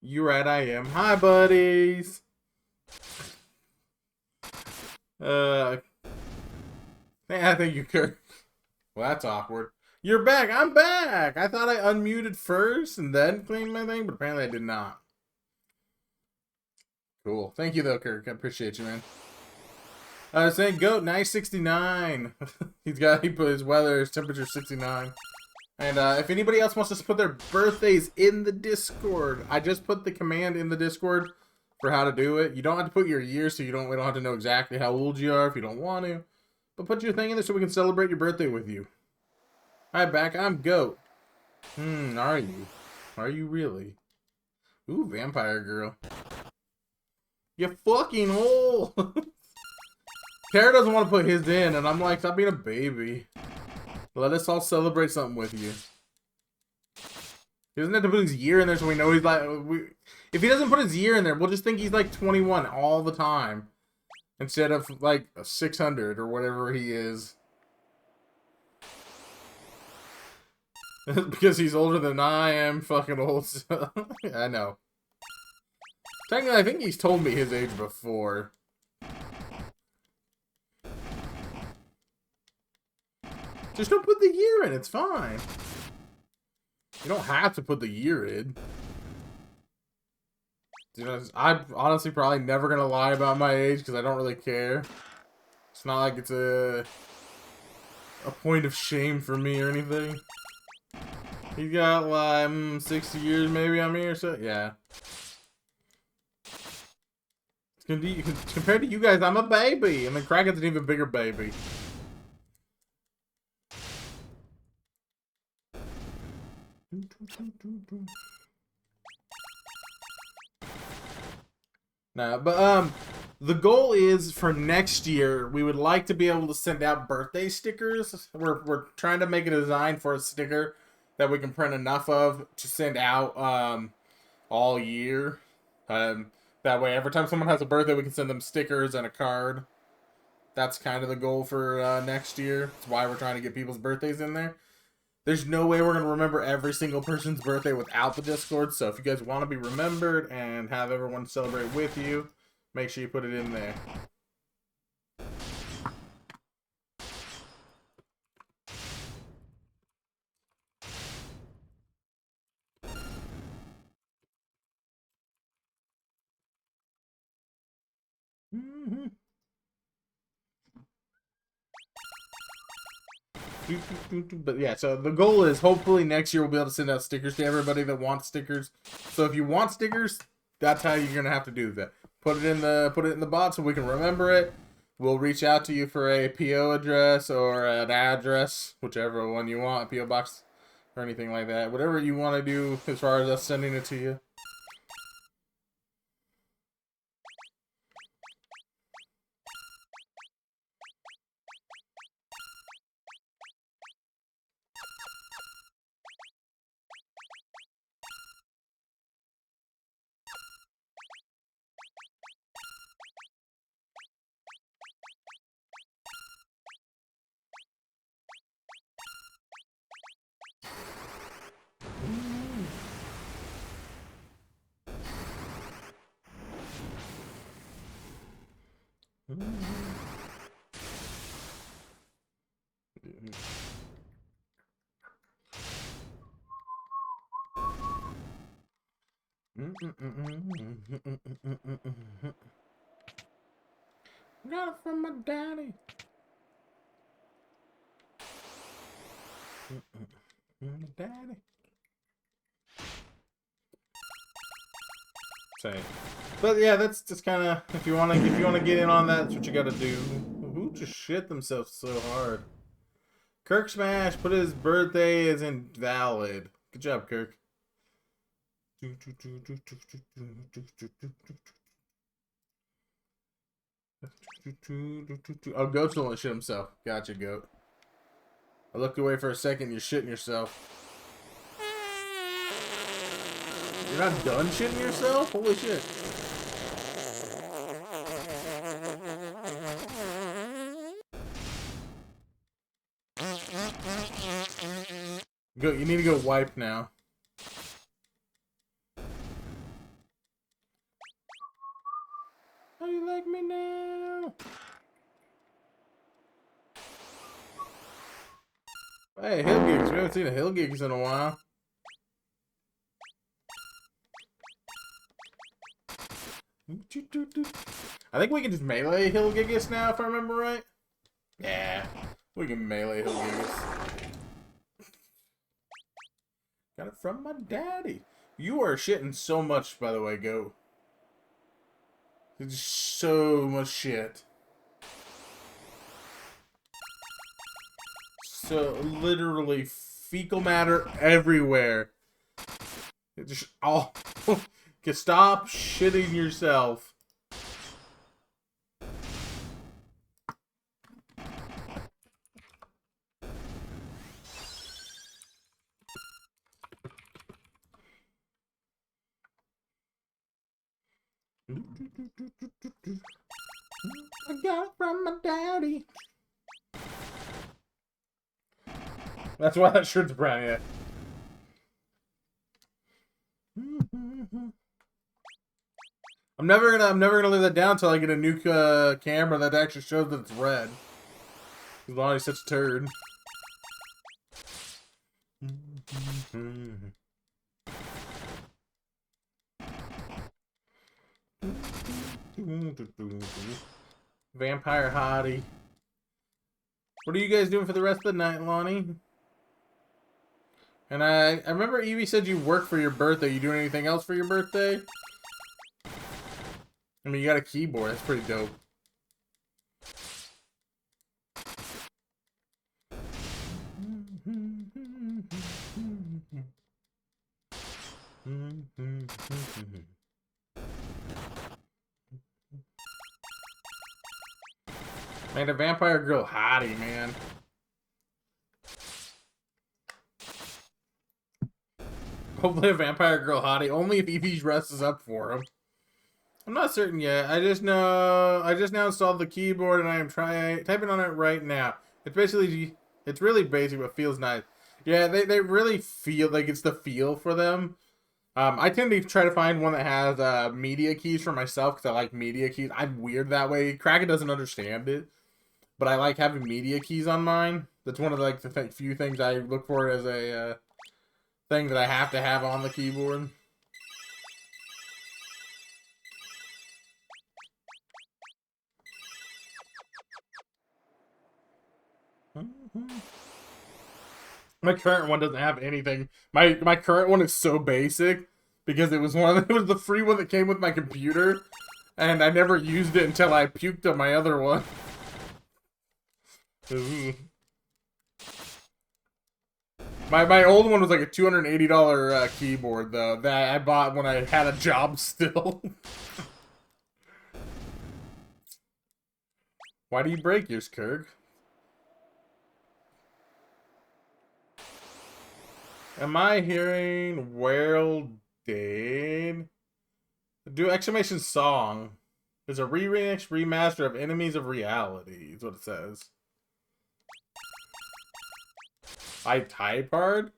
You right, I am. Hi, buddies. I think you could. Well, that's awkward. You're back. I'm back. I thought I unmuted first and then cleaned my thing, but apparently I did not. Cool. Thank you, though, Kirk. I appreciate you, man. Saying goat, nice 69. He put his weather, his temperature 69. And if anybody else wants to put their birthdays in the Discord, I just put the command in the Discord for how to do it. You don't have to put your year, so we don't have to know exactly how old you are if you don't want to. But put your thing in there so we can celebrate your birthday with you. Hi, back. I'm Goat. Are you? Are you really? Ooh, vampire girl. You fucking hole! Kara doesn't want to put his in, and I'm like, stop being a baby. Let us all celebrate something with you. He doesn't have to put his year in there so we know he's like... if he doesn't put his year in there, we'll just think he's like 21 all the time. Instead of like 600 or whatever he is. Because he's older than I am, fucking old. I know. Technically, I think he's told me his age before. Just don't put the year in, it's fine. You don't have to put the year in. You know, I'm honestly probably never gonna lie about my age because I don't really care. It's not like it's a point of shame for me or anything. He got like 60 years maybe on me or so. Yeah. It's gonna be, compared to you guys, I'm a baby, and then Kraken's an even bigger baby. No, but the goal is for next year we would like to be able to send out birthday stickers. We're trying to make a design for a sticker that we can print enough of to send out all year. That way, every time someone has a birthday, we can send them stickers and a card. That's kind of the goal for next year. That's why we're trying to get people's birthdays in there. There's no way we're going to remember every single person's birthday without the Discord, so if you guys want to be remembered and have everyone celebrate with you, make sure you put it in there. But yeah, so the goal is hopefully next year we'll be able to send out stickers to everybody that wants stickers. So if you want stickers, that's how you're gonna have to do that. Put it in the bot so we can remember it. We'll reach out to you for a PO address or an address, whichever one you want, a PO box or anything like that. Whatever you want to do as far as us sending it to you. Got it from my daddy. Daddy. Say, but yeah, that's just kind of if you want to get in on that, that's what you got to do. Who just shit themselves so hard? Kirk Smash put his birthday as invalid. Good job, Kirk. Oh, Goat's the one that shit himself. Gotcha, Goat. I looked away for a second, you're shitting yourself. You're not done shitting yourself? Holy shit. Go, you need to go wipe now. like me now? Hey, Hill Gigs. We haven't seen a Hill Gigs in a while. I think we can just melee Hill Gigas now, if I remember right. Yeah, we can melee Hill Gigas. Got it from my daddy. You are shitting so much, by the way, Go. It's so much shit. So, literally, fecal matter everywhere. It just all... Stop shitting yourself. I got it from my daddy. That's why that shirt's brown, yeah. I'm never gonna live that down until I get a new camera that actually shows that it's red. Because Lonnie's such a turd. Vampire hottie. What are you guys doing for the rest of the night, Lonnie? And I remember Evie said you work for your birthday. You doing anything else for your birthday? I mean, you got a keyboard. That's pretty dope. Man, a vampire girl hottie, man. Hopefully a vampire girl hottie. Only if Evie dresses up for him. I'm not certain yet. I just now installed the keyboard and I am typing on it right now. It's basically, it's really basic but feels nice. Yeah, they really feel like it's the feel for them. I tend to try to find one that has media keys for myself because I like media keys. I'm weird that way. Kraken doesn't understand it, but I like having media keys on mine. That's one of the few things I look for as a thing that I have to have on the keyboard. My current one doesn't have anything. My current one is so basic because it was the free one that came with my computer, and I never used it until I puked on my other one. My old one was like a $280 keyboard though that I bought when I had a job still. Why do you break yours, Kirk? Am I hearing Well Dade? Do exclamation song. There's a remix remaster of Enemies of Reality, is what it says. I type hard?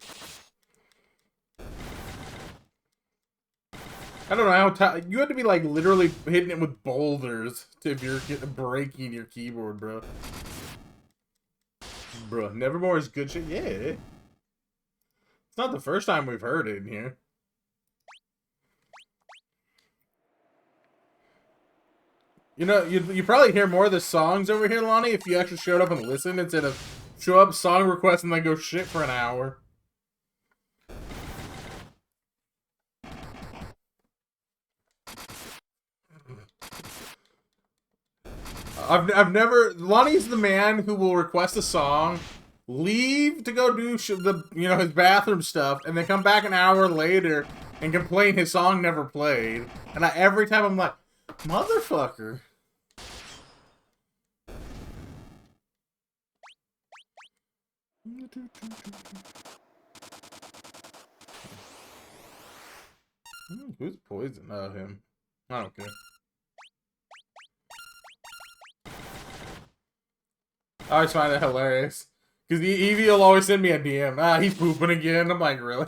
I don't know how you had to be like literally hitting it with boulders if you're breaking your keyboard, bro. Bro, Nevermore is good shit. Yeah. It's not the first time we've heard it in here. You know, you probably hear more of the songs over here, Lonnie, if you actually showed up and listened instead of show up, song request, and then go shit for an hour. I've never... Lonnie's the man who will request a song, leave to go do his bathroom stuff, and then come back an hour later and complain his song never played. And every time I'm like, motherfucker. Who's poison? Oh, him. I don't care. I always find it hilarious. Because Evie will always send me a DM. Ah, he's pooping again. I'm like, really?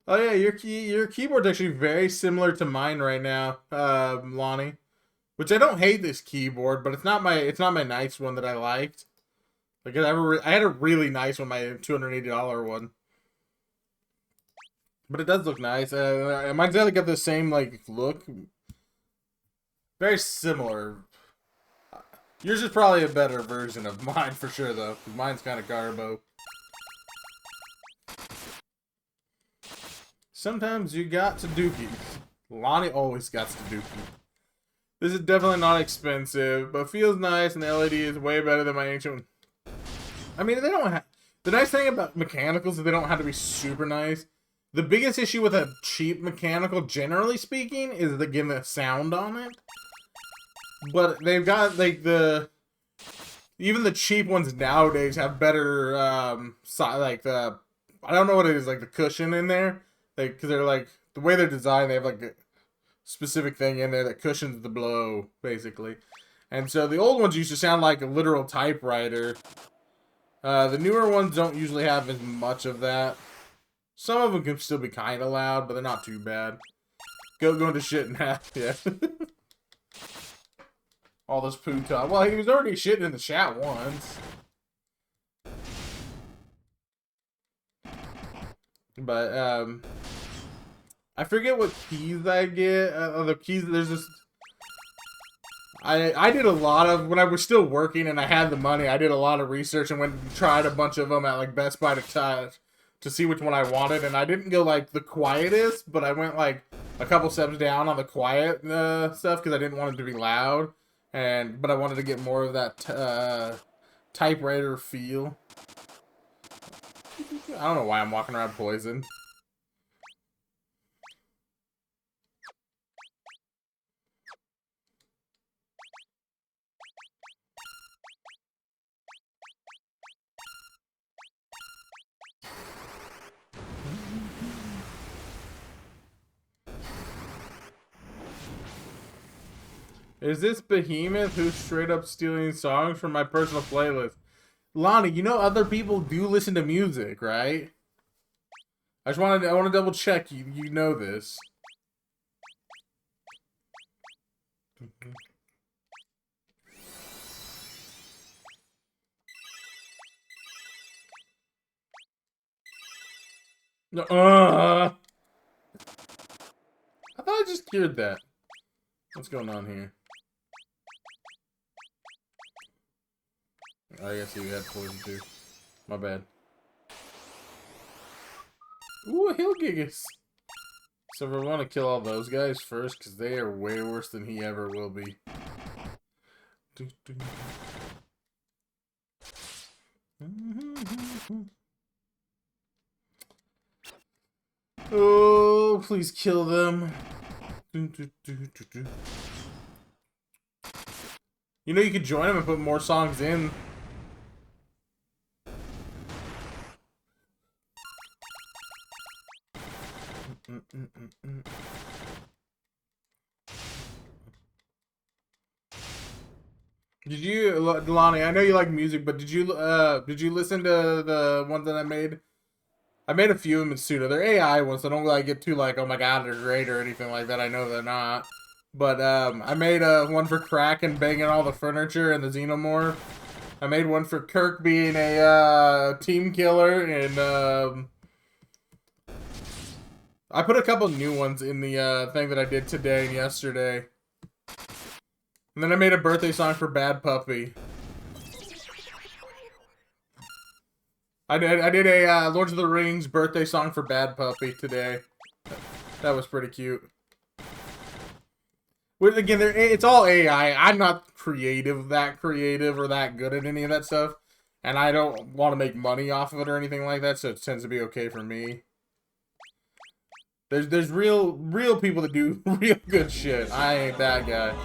Oh yeah, your keyboard's actually very similar to mine right now, Lonnie. Which I don't hate this keyboard, but it's not my nice one that I liked. Like I had a really nice one, my $280 one. But it does look nice. Mine's got the same like look. Very similar. Yours is probably a better version of mine for sure, though. Mine's kind of garbo. Sometimes you got to dookie. Lonnie always got to dookie. This is definitely not expensive, but feels nice, and the LED is way better than my ancient one. I mean, they don't have... The nice thing about mechanicals is they don't have to be super nice. The biggest issue with a cheap mechanical, generally speaking, is getting the sound on it. But they've got, like, even the cheap ones nowadays have better, like, I don't know what it is, like, the cushion in there. Like, because they're, like, the way they're designed, they have, like, a specific thing in there that cushions the blow, basically. And so the old ones used to sound like a literal typewriter. The newer ones don't usually have as much of that. Some of them can still be kind of loud, but they're not too bad. Going to shit now, yeah. All this poo talk. Well, he was already shitting in the chat once. But, I forget what keys I get. The keys, there's this... I did a lot of... When I was still working and I had the money, I did a lot of research and went and tried a bunch of them at, like, Best Buy to see which one I wanted. And I didn't go, like, the quietest, but I went, like, a couple steps down on the quiet stuff because I didn't want it to be loud. But I wanted to get more of that typewriter feel. I don't know why I'm walking around poisoned. Is this Behemoth who's straight up stealing songs from my personal playlist? Lonnie, you know other people do listen to music, right? I want to double check you know this. I thought I just cured that. What's going on here? I guess you had poison too. My bad. Ooh, a Hillgigus. So we want to kill all those guys first, because they are way worse than he ever will be. Oh, please kill them. You know you could join them and put more songs in. Did you, Lonnie? I know you like music, but did you listen to the ones that I made? I made a few of them in Suda. They're AI ones, so don't like get too like, oh my god, they're great or anything like that. I know they're not. But I made one for Kraken banging all the furniture and the Xenomorph. I made one for Kirk being a team killer, and I put a couple new ones in the thing that I did today and yesterday. And then I made a birthday song for Bad Puppy. I did a Lord of the Rings birthday song for Bad Puppy today. That was pretty cute. But again, it's all AI. I'm not that creative or that good at any of that stuff. And I don't want to make money off of it or anything like that, so it tends to be okay for me. There's real people that do real good shit. I ain't that guy.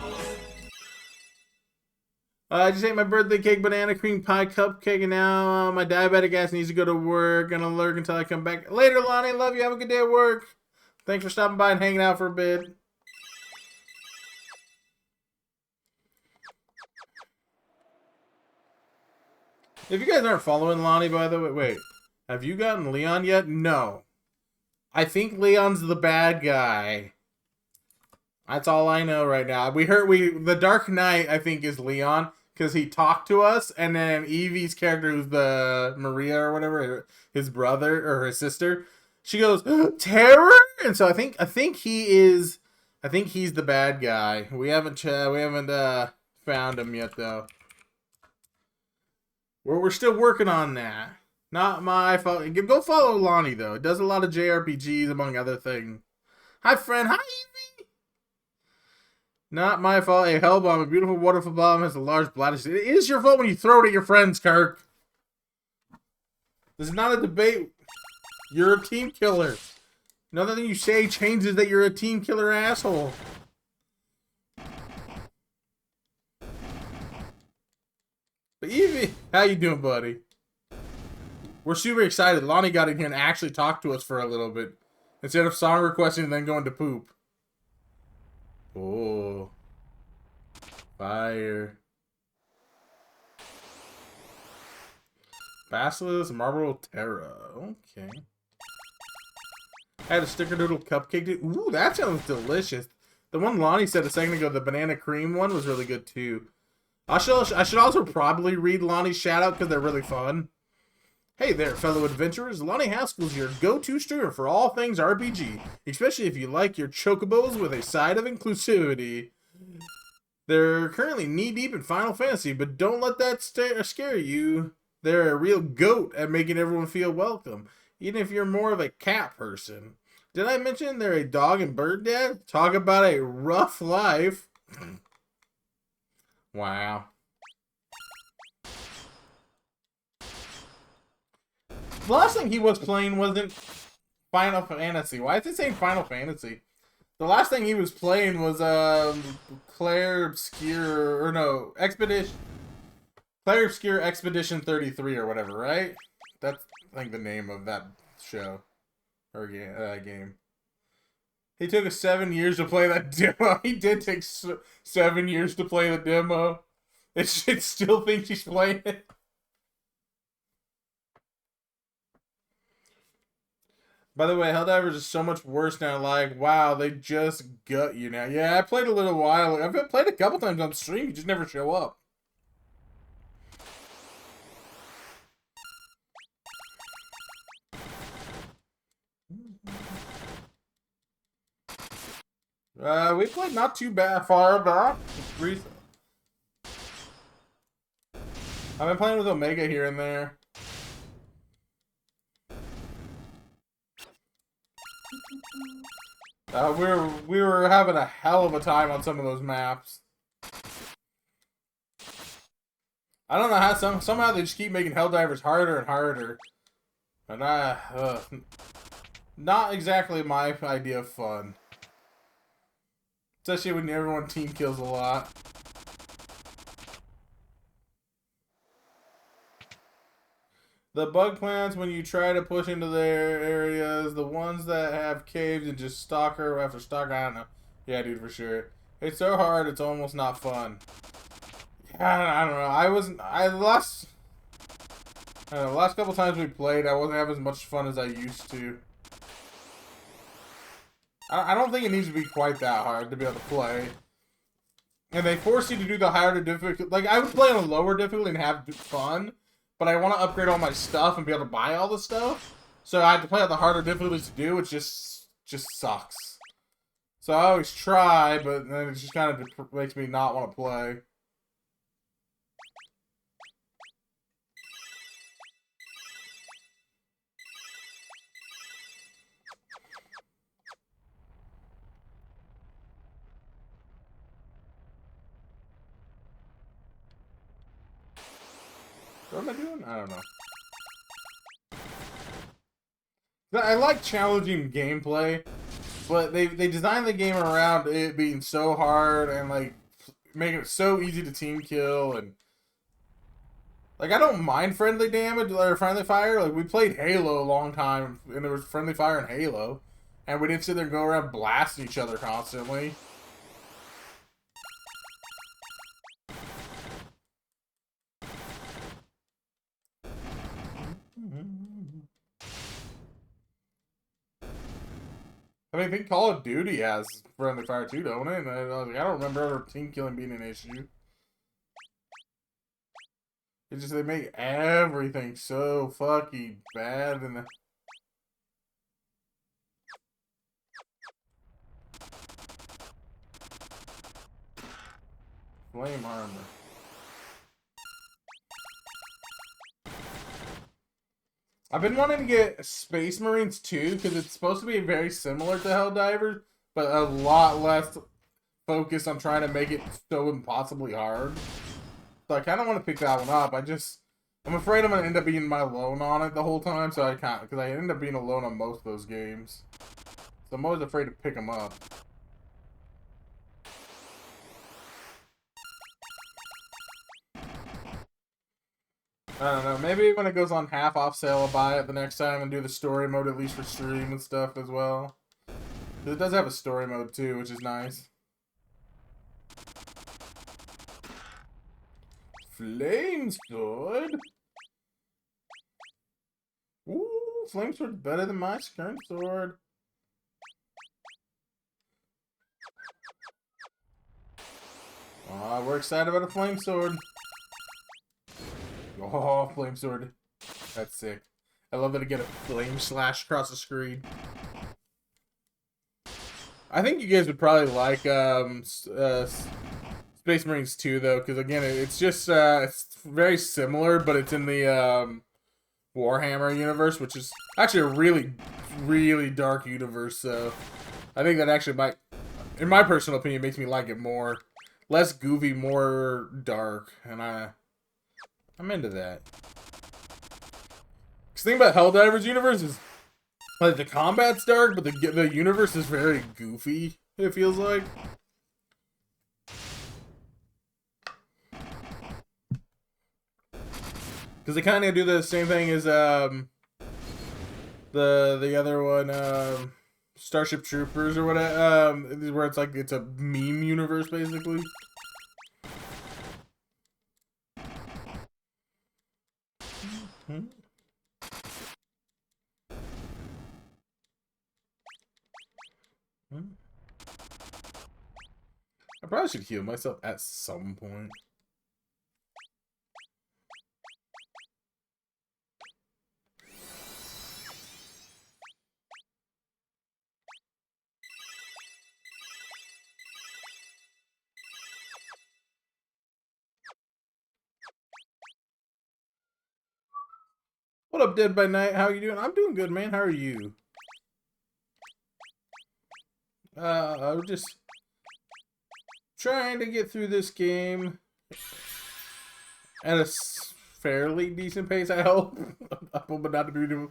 I just ate my birthday cake, banana cream pie cupcake, and now my diabetic ass needs to go to work. Gonna lurk until I come back. Later, Lonnie. Love you. Have a good day at work. Thanks for stopping by and hanging out for a bit. If you guys aren't following Lonnie, by the way, wait. Have you gotten Leon yet? No. I think Leon's the bad guy. That's all I know right now. The Dark Knight, I think, is Leon, because he talked to us, and then Evie's character, who's the Maria or whatever, his brother or his sister, she goes, "Terror?" And so I think he's the bad guy. We haven't found him yet though. We're still working on that. Not my fault. Go follow Lonnie though. It does a lot of JRPGs among other things. Hi friend. Hi Evie. Not my fault. A hell bomb, a beautiful waterfall bomb, has a large bladder. It is your fault when you throw it at your friends, Kirk. This is not a debate. You're a team killer. Nothing you say changes that you're a team killer asshole. But Evie, how you doing, buddy? We're super excited. Lonnie got in here and actually talked to us for a little bit. Instead of song requesting and then going to poop. Oh. Fire. Basilisk Marble Terra. Okay. I had a sticker noodle cupcake. Ooh, that sounds delicious. The one Lonnie said a second ago, the banana cream one, was really good too. I should also probably read Lonnie's shout out because they're really fun. Hey there, fellow adventurers. Lonnie Haskell's your go-to streamer for all things RPG, especially if you like your chocobos with a side of inclusivity. They're currently knee-deep in Final Fantasy, but don't let that scare you. They're a real goat at making everyone feel welcome, even if you're more of a cat person. Did I mention they're a dog and bird dad? Talk about a rough life. Wow. The last thing he was playing wasn't Final Fantasy. Why is it saying Final Fantasy? The last thing he was playing was Claire Obscure, or no, Expedition. Claire Obscure Expedition 33 or whatever, right? That's, I think, the name of that show or game. He took us 7 years to play that demo. He did take 7 years to play the demo. It still thinks he's playing it. By the way, Helldivers is so much worse now. Like, wow, they just gut you now. Yeah, I played a little while. I've played a couple times on stream. You just never show up. We played not too bad far back. I've been playing with Omega here and there. We were having a hell of a time on some of those maps. I don't know how somehow they just keep making Helldivers harder and harder. And not exactly my idea of fun. Especially when everyone team kills a lot. The bug plants, when you try to push into their areas, the ones that have caves and just stalker after stalker, I don't know. Yeah, dude, for sure. It's so hard, it's almost not fun. Yeah, I don't know. The last couple times we played, I wasn't having as much fun as I used to. I don't think it needs to be quite that hard to be able to play. And they force you to do the higher difficulty. Like, I would play on a lower difficulty and have fun, but I want to upgrade all my stuff and be able to buy all the stuff. So I have to play on the harder difficulties to do, which just sucks. So I always try, but then it just kind of makes me not want to play. What am I doing? I don't know. I like challenging gameplay, but they designed the game around it being so hard and like making it so easy to team kill, and like I don't mind friendly damage or friendly fire. Like we played Halo a long time and there was friendly fire in Halo, and we didn't sit there and go around blasting each other constantly. I mean, I think Call of Duty has friendly fire too, don't it? And I was like, I don't remember ever team killing being an issue. It's just they make everything so fucking bad and flame armor. I've been wanting to get Space Marines too, because it's supposed to be very similar to Helldivers, but a lot less focus on trying to make it so impossibly hard. So I kind of want to pick that one up. I'm afraid I'm going to end up being my alone on it the whole time, so I can't, because I end up being alone on most of those games. So I'm always afraid to pick them up. I don't know, maybe when it goes on half off sale, I'll buy it the next time and do the story mode at least for stream and stuff as well. It does have a story mode too, which is nice. Flame sword? Ooh, flame sword's better than my current sword. Aw, we're excited about a flame sword. Oh, flame sword. That's sick. I love that I get a flame slash across the screen. I think you guys would probably like Space Marines 2 though, because again, it's just it's very similar, but it's in the Warhammer universe, which is actually a really, really dark universe. So I think that actually might, in my personal opinion, makes me like it more. Less goofy, more dark, and I'm into that. Because the thing about Helldivers universe is, like, the combat's dark, but the universe is very goofy, it feels like. Because they kind of do the same thing as, the other one, Starship Troopers or whatever, where it's like, it's a meme universe, basically. I probably should heal myself at some point. What up, Dead by Night? How you doing? I'm doing good, man. How are you? I'm just trying to get through this game at a fairly decent pace, I hope. I hope not to be too...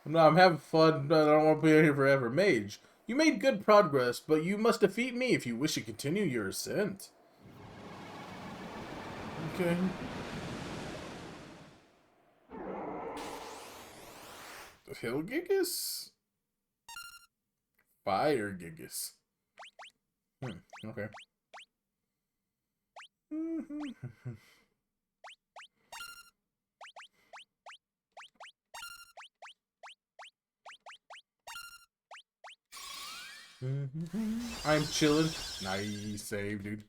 I'm having fun, but I don't want to be here forever. Mage, you made good progress, but you must defeat me if you wish to continue your ascent. Okay. Hill Gigas? Fire Gigas. Okay. I'm chilling. Nice save, dude.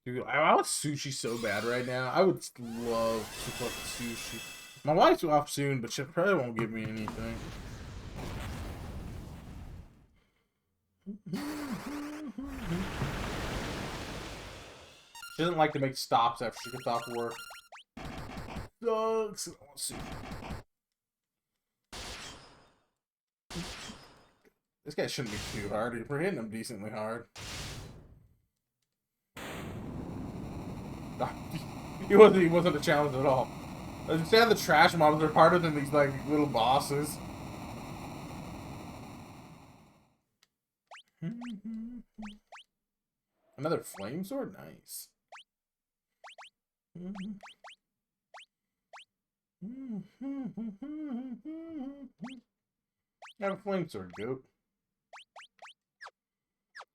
Dude, I want sushi so bad right now. I would love to fucking sushi. My wife's off soon, but she probably won't give me anything. She doesn't like to make stops after she gets off work. Sucks. I want sushi. This guy shouldn't be too hard. We're hitting him decently hard. He wasn't a challenge at all. Instead, the trash models are harder than these like little bosses. Another flame sword? Nice. Got a flame sword, goat.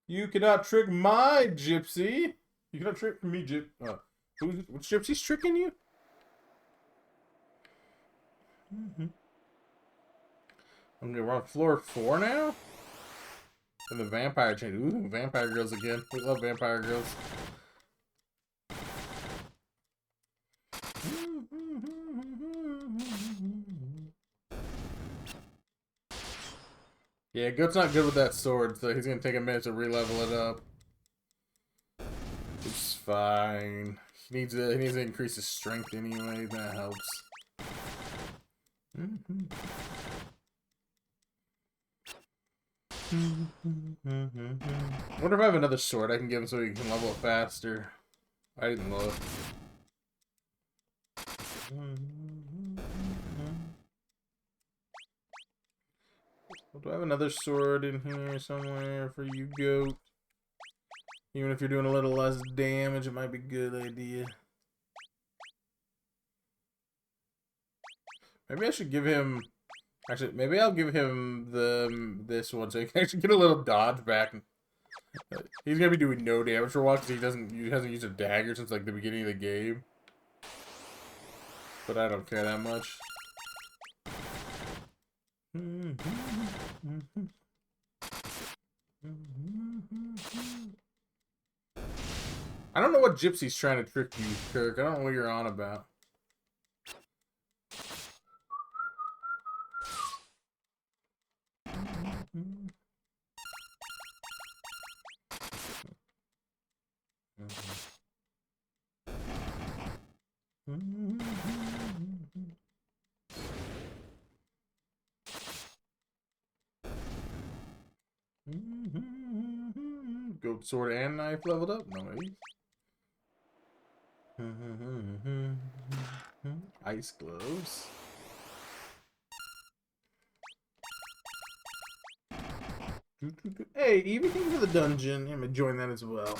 You cannot trick my gypsy. You cannot trick me, which gypsy's tricking you? Okay, we're on floor 4 now? And the vampire chain. Ooh, vampire girls again. We love vampire girls. Yeah, Goat's not good with that sword, so he's gonna take a minute to re-level it up. It's fine. He needs to increase his strength anyway. That helps. Wonder if I have another sword I can give him so he can level up faster. I didn't look. Do I have another sword in here somewhere for you, Goat? Even if you're doing a little less damage, it might be a good idea. Maybe I should give him... Actually, maybe I'll give him this one so he can actually get a little dodge back. He's gonna be doing no damage for a while because he hasn't used a dagger since like the beginning of the game. But I don't care that much. I don't know what Gypsy's trying to trick you, Kirk. I don't know what you're on about. Goat sword and knife leveled up? Nice. Ice gloves. Hey, Evie came to the dungeon. I'm gonna join that as well.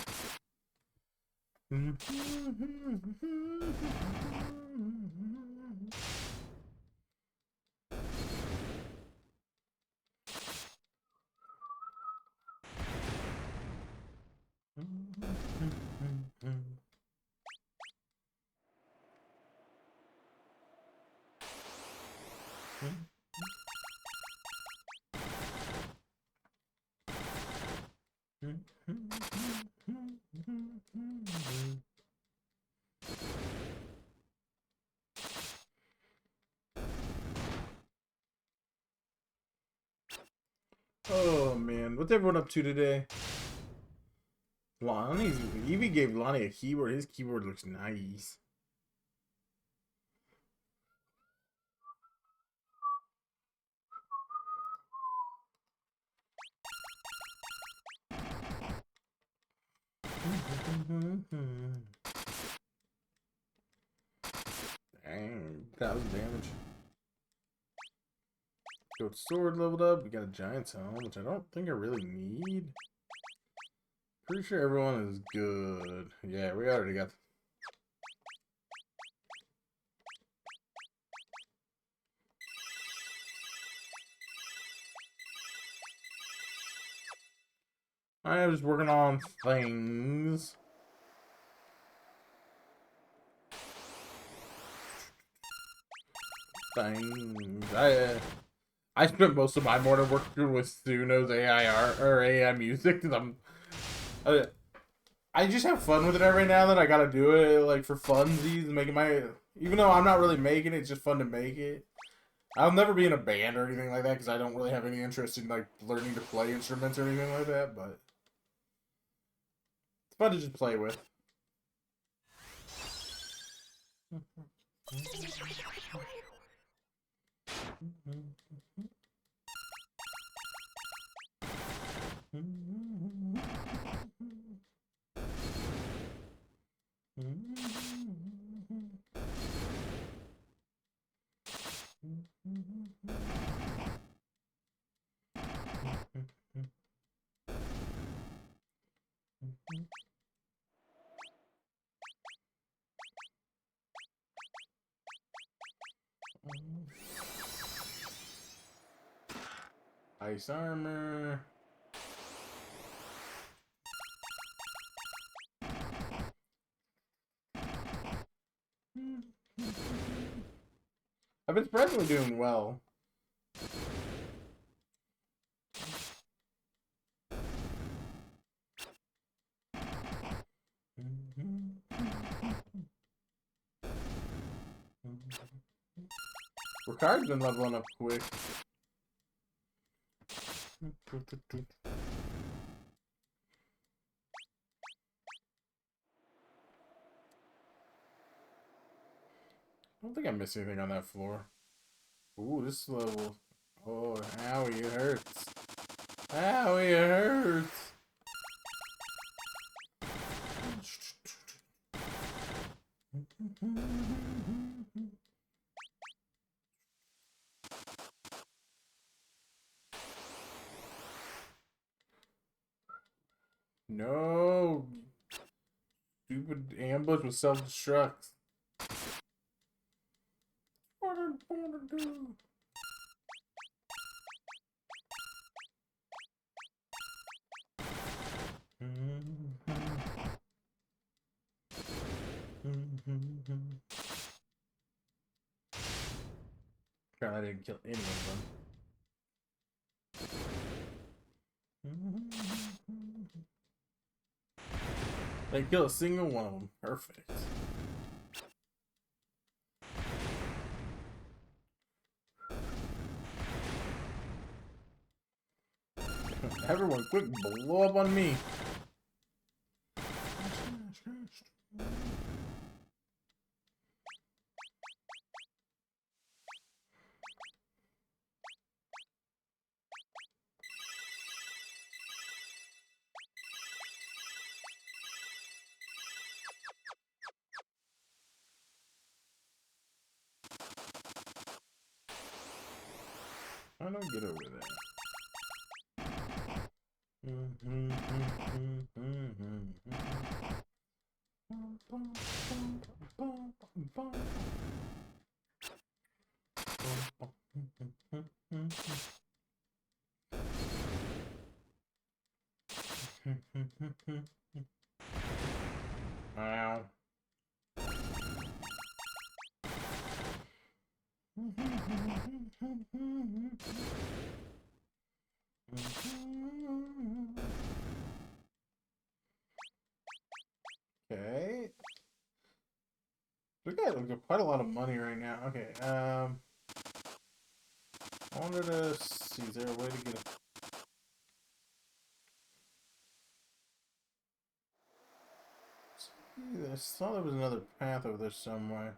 Oh man, what's everyone up to today? Evie gave Lonnie a keyboard. His keyboard looks nice. Dang, 1,000 damage. Goat sword leveled up. We got a giant's helm, which I don't think I really need. Pretty sure everyone is good. Yeah, we already got. I was working on things. I spent most of my morning working with Suno's AI music because I just have fun with it every now and then. I gotta do it like for funsies and making my, even though I'm not really making it, it's just fun to make it. I'll never be in a band or anything like that because I don't really have any interest in like learning to play instruments or anything like that, but it's fun to just play with. Ice armor. I've been surprisingly doing well. Ricard's been leveling up quick. I don't think I missed anything on that floor. Ooh, this level. Oh, owie, it hurts. Owie, it hurts. No. Stupid ambush with self-destruct. What did I do? Apparently I didn't kill any of them. They kill a single one of them. Perfect. Everyone, quick, blow up on me. How do I get over there? Ow. Okay. We got quite a lot of money right now. Okay, I wanted to see, is there a way to get a... I thought there was another path over there somewhere.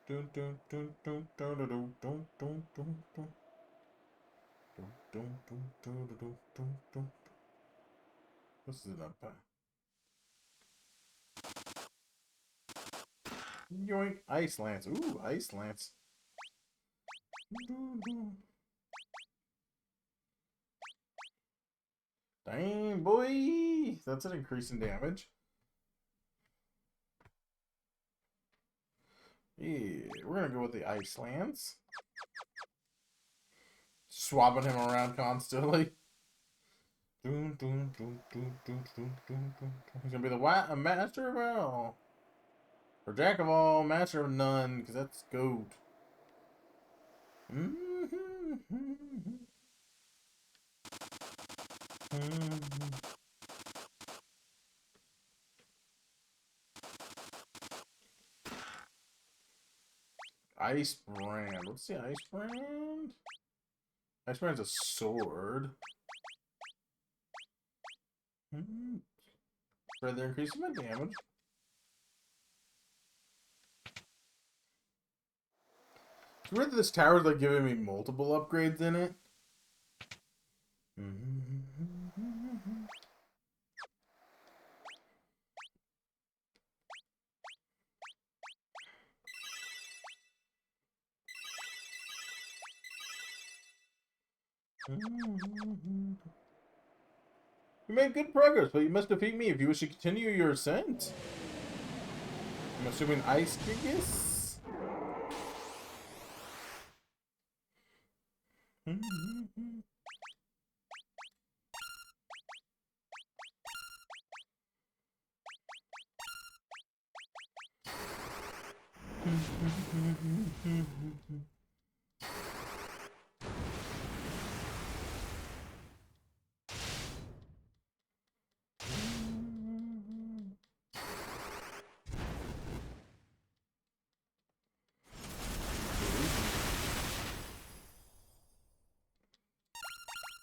Dun dun dun dun dun dun dun dun dun dun dun. Dun dun dun dun dun dun. This is not bad. Yoink! Ice lance. Ooh, ice lance. Dang, boy! That's an increase in damage. Yeah, we're gonna go with the ice lance. Swapping him around constantly. He's gonna be the master of all. Or jack of all, master of none, because that's goat. Ice brand. What's the ice brand? Ice brand's a sword. Further increase my damage. It's weird that this tower's like giving me multiple upgrades in it. You made good progress, but you must defeat me if you wish to continue your ascent. I'm assuming Ice Gigas?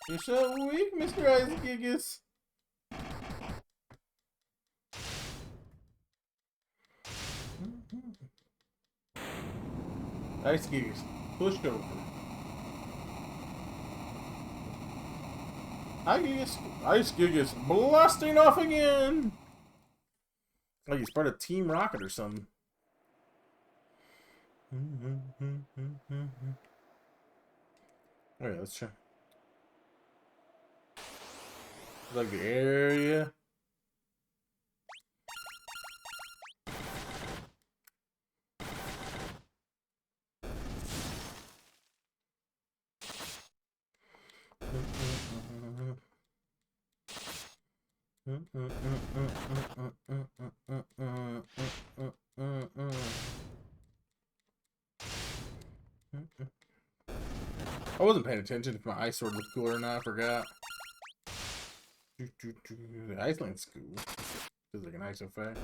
You're so weak, Mr. Isaac Gigas. Ice Gigas pushed over. Ice Gigas blasting off again. Like he's part of Team Rocket or something. Alright, let's try. Like the area. I wasn't paying attention if my ice sword looked cool or not. I forgot. The Iceland school feels like an ISO fact.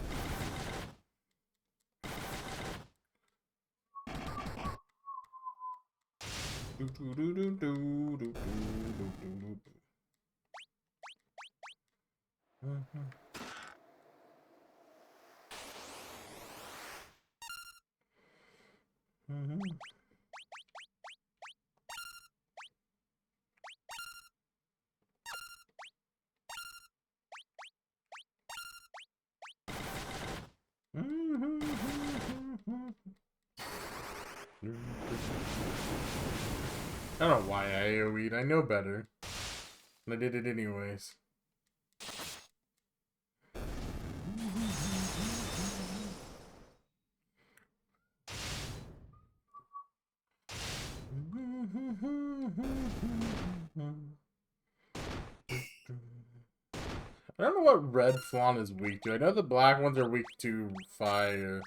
I don't know why I AoE'd. I know better. And I did it anyways. I don't know what red Flan is weak to. I know the black ones are weak to fire.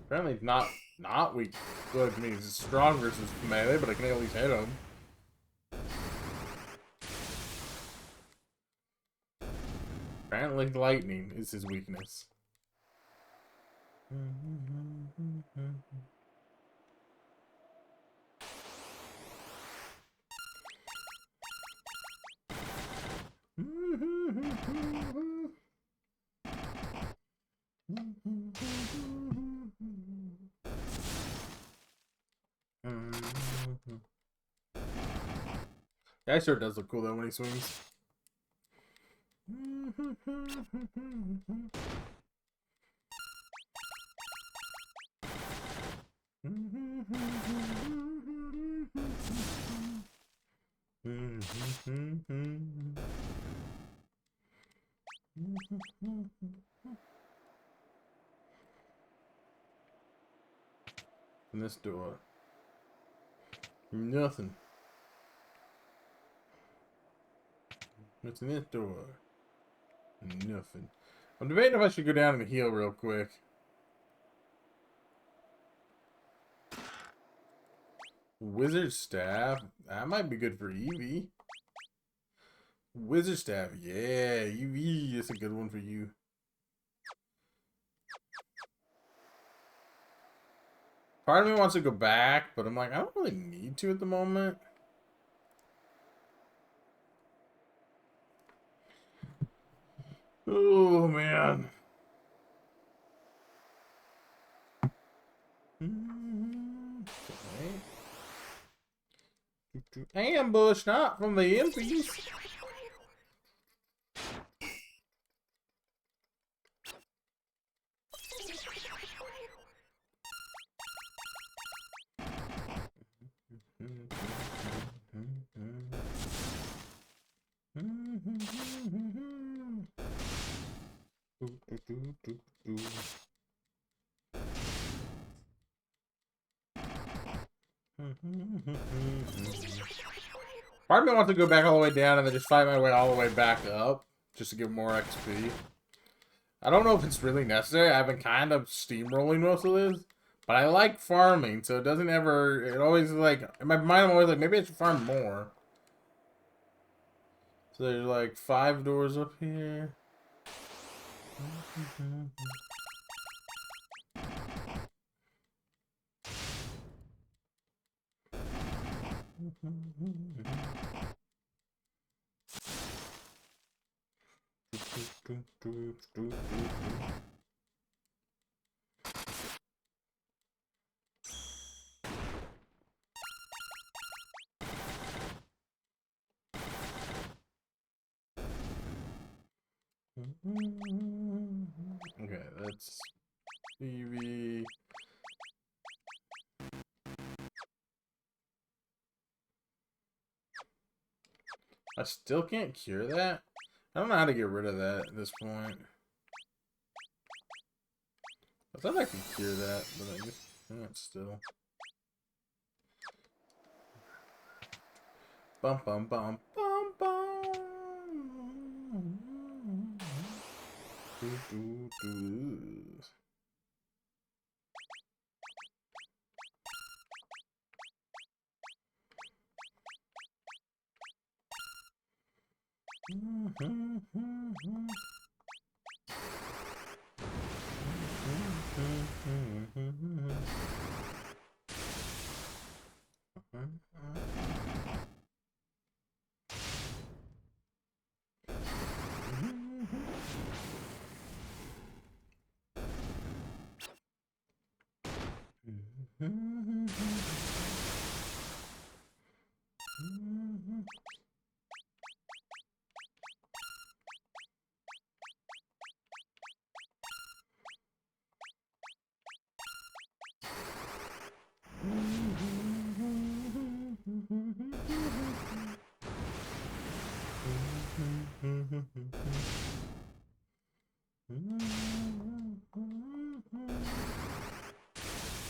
Apparently it's not weak. Good to me. It's strong versus melee, but I can at least hit him. Apparently lightning is his weakness. Yeah, sure does look cool though when he swings. In this door. Nothing. What's in this door? Nothing. I'm debating if I should go down and heal real quick. Wizard Staff? That might be good for Eevee. Wizard Staff, yeah, Eevee, that's a good one for you. Part of me wants to go back, but I'm like, I don't really need to at the moment. Oh, man. Okay. Ambush, not from the impies. Part of me wants to go back all the way down and then just fight my way all the way back up, just to get more XP. I don't know if it's really necessary. I've been kind of steamrolling most of this, but I like farming, so it doesn't ever, it always like, in my mind I'm always like, maybe I should farm more. So there's like 5 doors up here. Okay, that's Eevee. I still can't cure that? I don't know how to get rid of that at this point. I thought I could cure that, but I just can't still. Bum bum bum bum bum. Do, do, do.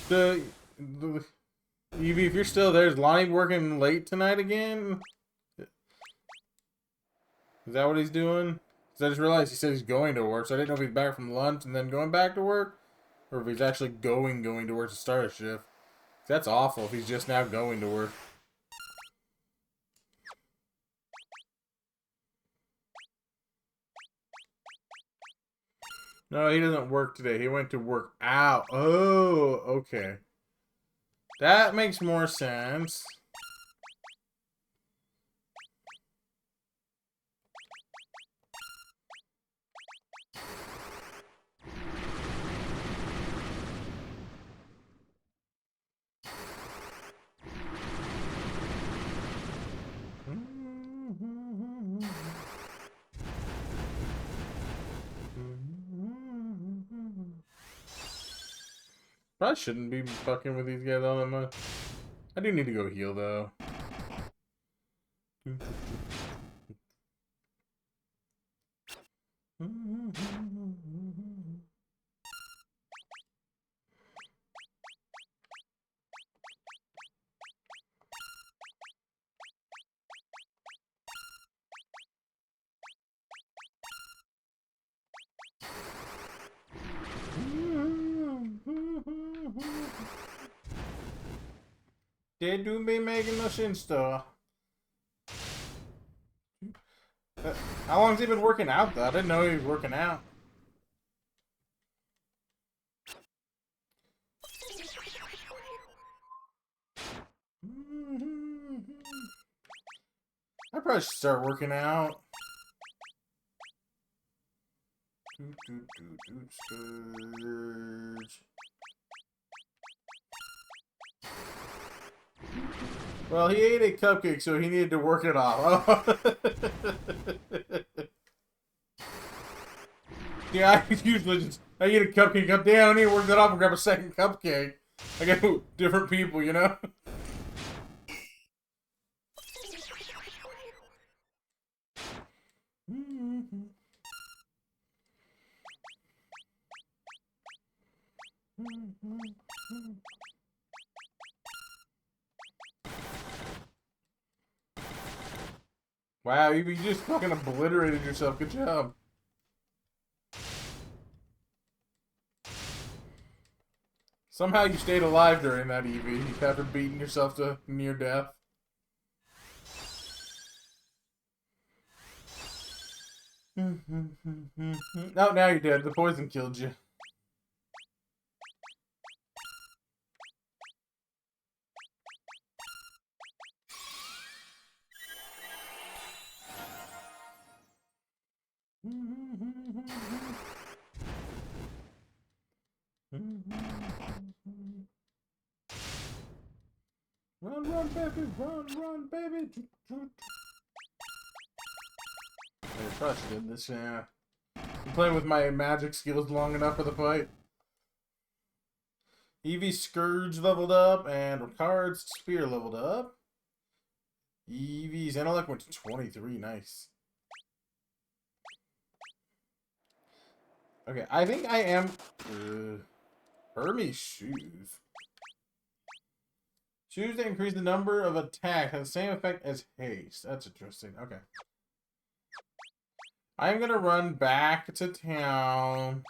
The Evie, if you're still there, is Lonnie working late tonight again? Is that what he's doing? Because I just realized he said he's going to work, so I didn't know if he's back from lunch and then going back to work, or if he's actually going to work to start a shift. That's awful if he's just now going to work. No, he doesn't work today. He went to work out. Oh, okay. That makes more sense. Probably shouldn't be fucking with these guys all that much. I do need to go heal though. They do be making no sense though. How long's he been working out though? I didn't know he was working out. I probably should start working out. Scourge. Well, he ate a cupcake, so he needed to work it off. Yeah, I usually just I eat a cupcake up down, I need to work that off and grab a second cupcake. I got different people, you know? Wow, you just fucking obliterated yourself. Good job. Somehow you stayed alive during that, Evie, after beating yourself to near death. Oh, now you're dead. The poison killed you. Run, run, baby, run, baby. I probably should did this, yeah. I'm playing with my magic skills long enough for the fight. Eevee's Scourge leveled up, and Ricard's Spear leveled up. Eevee's Intellect went to 23, nice. Okay, I think I am... Hermes Shoes. Shoes that increase the number of attacks have the same effect as haste. That's interesting. Okay. I'm gonna run back to town.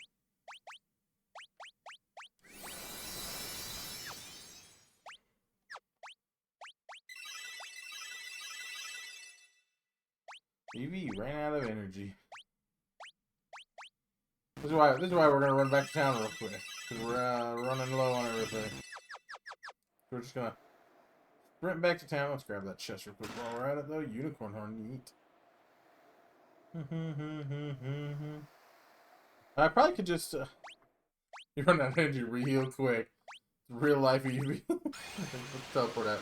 Eevee ran out of energy. This is why we're gonna run back to town real quick. Because we're running low on everything. We're just gonna sprint back to town. Let's grab that chest real quick while we're at it though. Unicorn horn, neat. I probably could just you run out of energy real quick. Real life Eevee. Let's teleport out.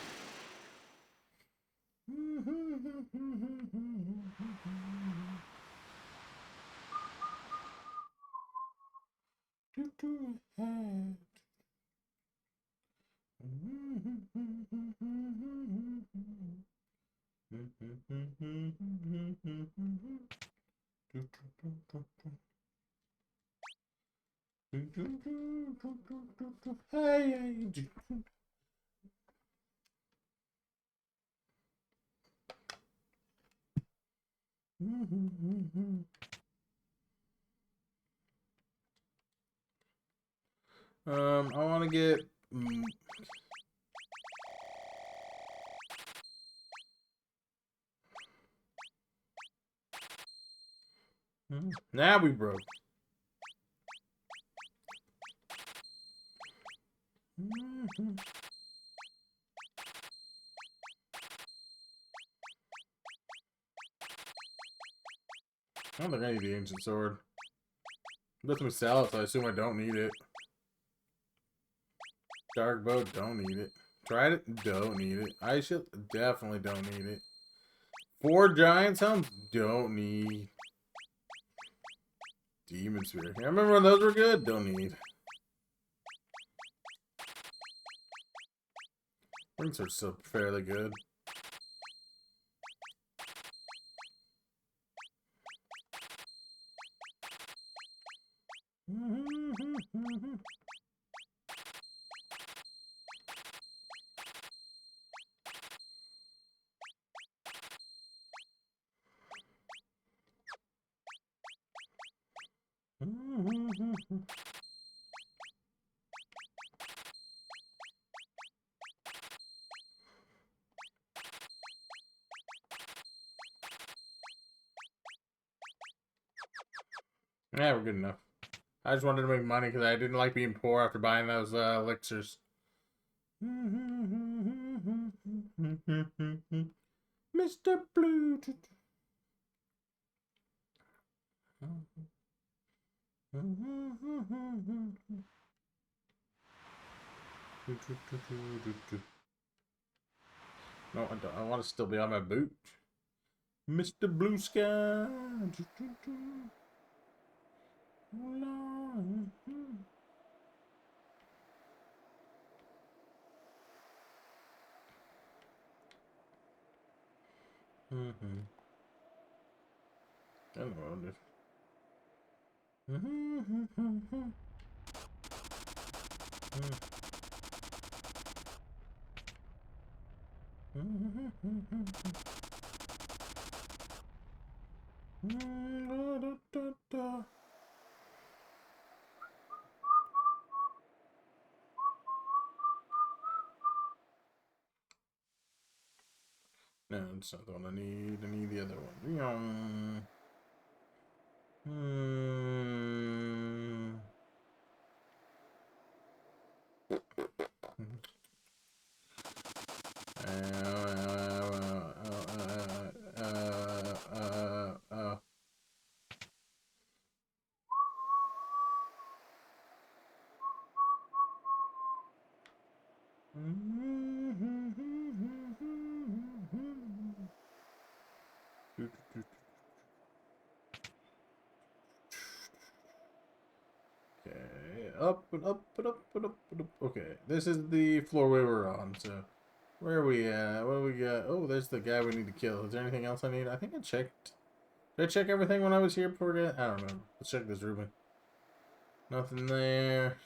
Hey, I want to get. Now we broke. I don't think I need the ancient sword. Let me sell it, so I assume I don't need it. Dark bow, don't need it. Tried it, don't need it. I should definitely don't need it. 4 giant helms, don't need. Demon spear. I remember when those were good? Don't need. Rings are still fairly good. Yeah, we're good enough. I just wanted to make money because I didn't like being poor after buying those elixirs. Mr. Blue. No, I don't. I want to still be on my boot. Mr. Blue Sky. I don't know. No, it's not the one I need. I need the other one. Yum. Okay, up and up and up and up and up. Okay, this is the floor we were on. So, where are we at? What do we got? Oh, there's the guy we need to kill. Is there anything else I need? I think I checked. Did I check everything when I was here before? I don't know. Let's check this Ruben. Nothing there.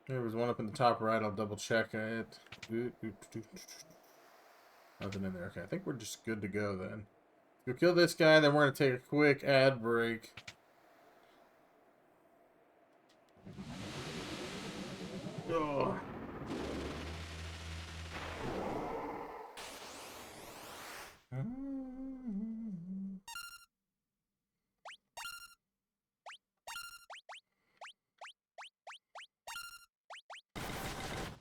There was one up in the top right. I'll double check it. Nothing in there. Okay, I think we're just good to go then. Go kill this guy, then we're going to take a quick ad break. Oh.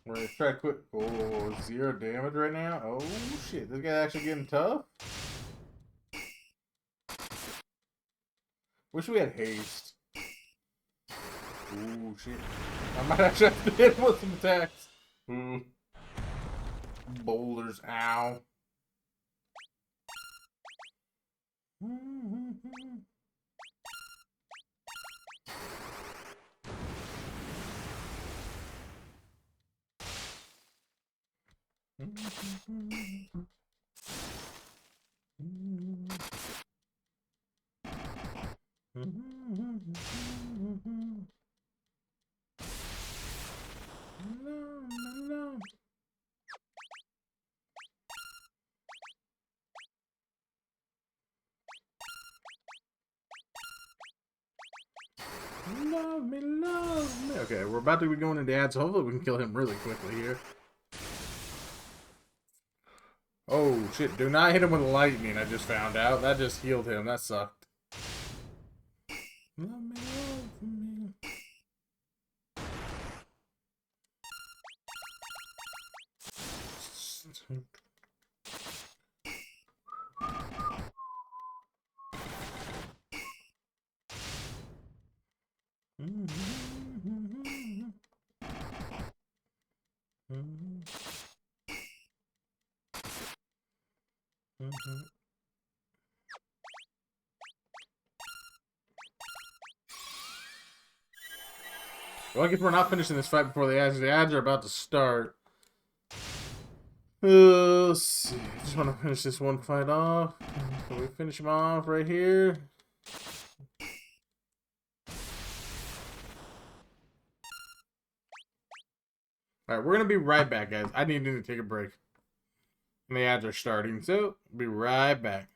We're going to try to quit. Oh, 0 damage right now? Oh, shit. This guy actually getting tough? Wish we had haste. Ooh, shit. I might actually have to hit him with some attacks. Ooh. Boulders, ow. Love me, love me. Okay, we're about to be going into ads, so hopefully we can kill him really quickly here. Oh, shit. Do not hit him with lightning, I just found out. That just healed him. That sucked. Love me, love me. Well, I guess we're not finishing this fight before the ads. The ads are about to start. Let's see. Just want to finish this one fight off. Can we finish him off right here? Alright, we're going to be right back, guys. I need to take a break. And the ads are starting, so be right back.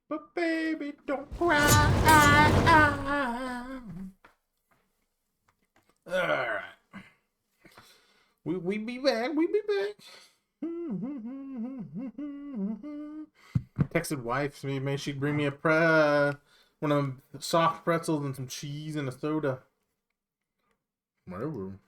But baby, don't cry. Alright. We be back. We be back. Texted wife, maybe she'd bring me one of them soft pretzels and some cheese and a soda. Whatever.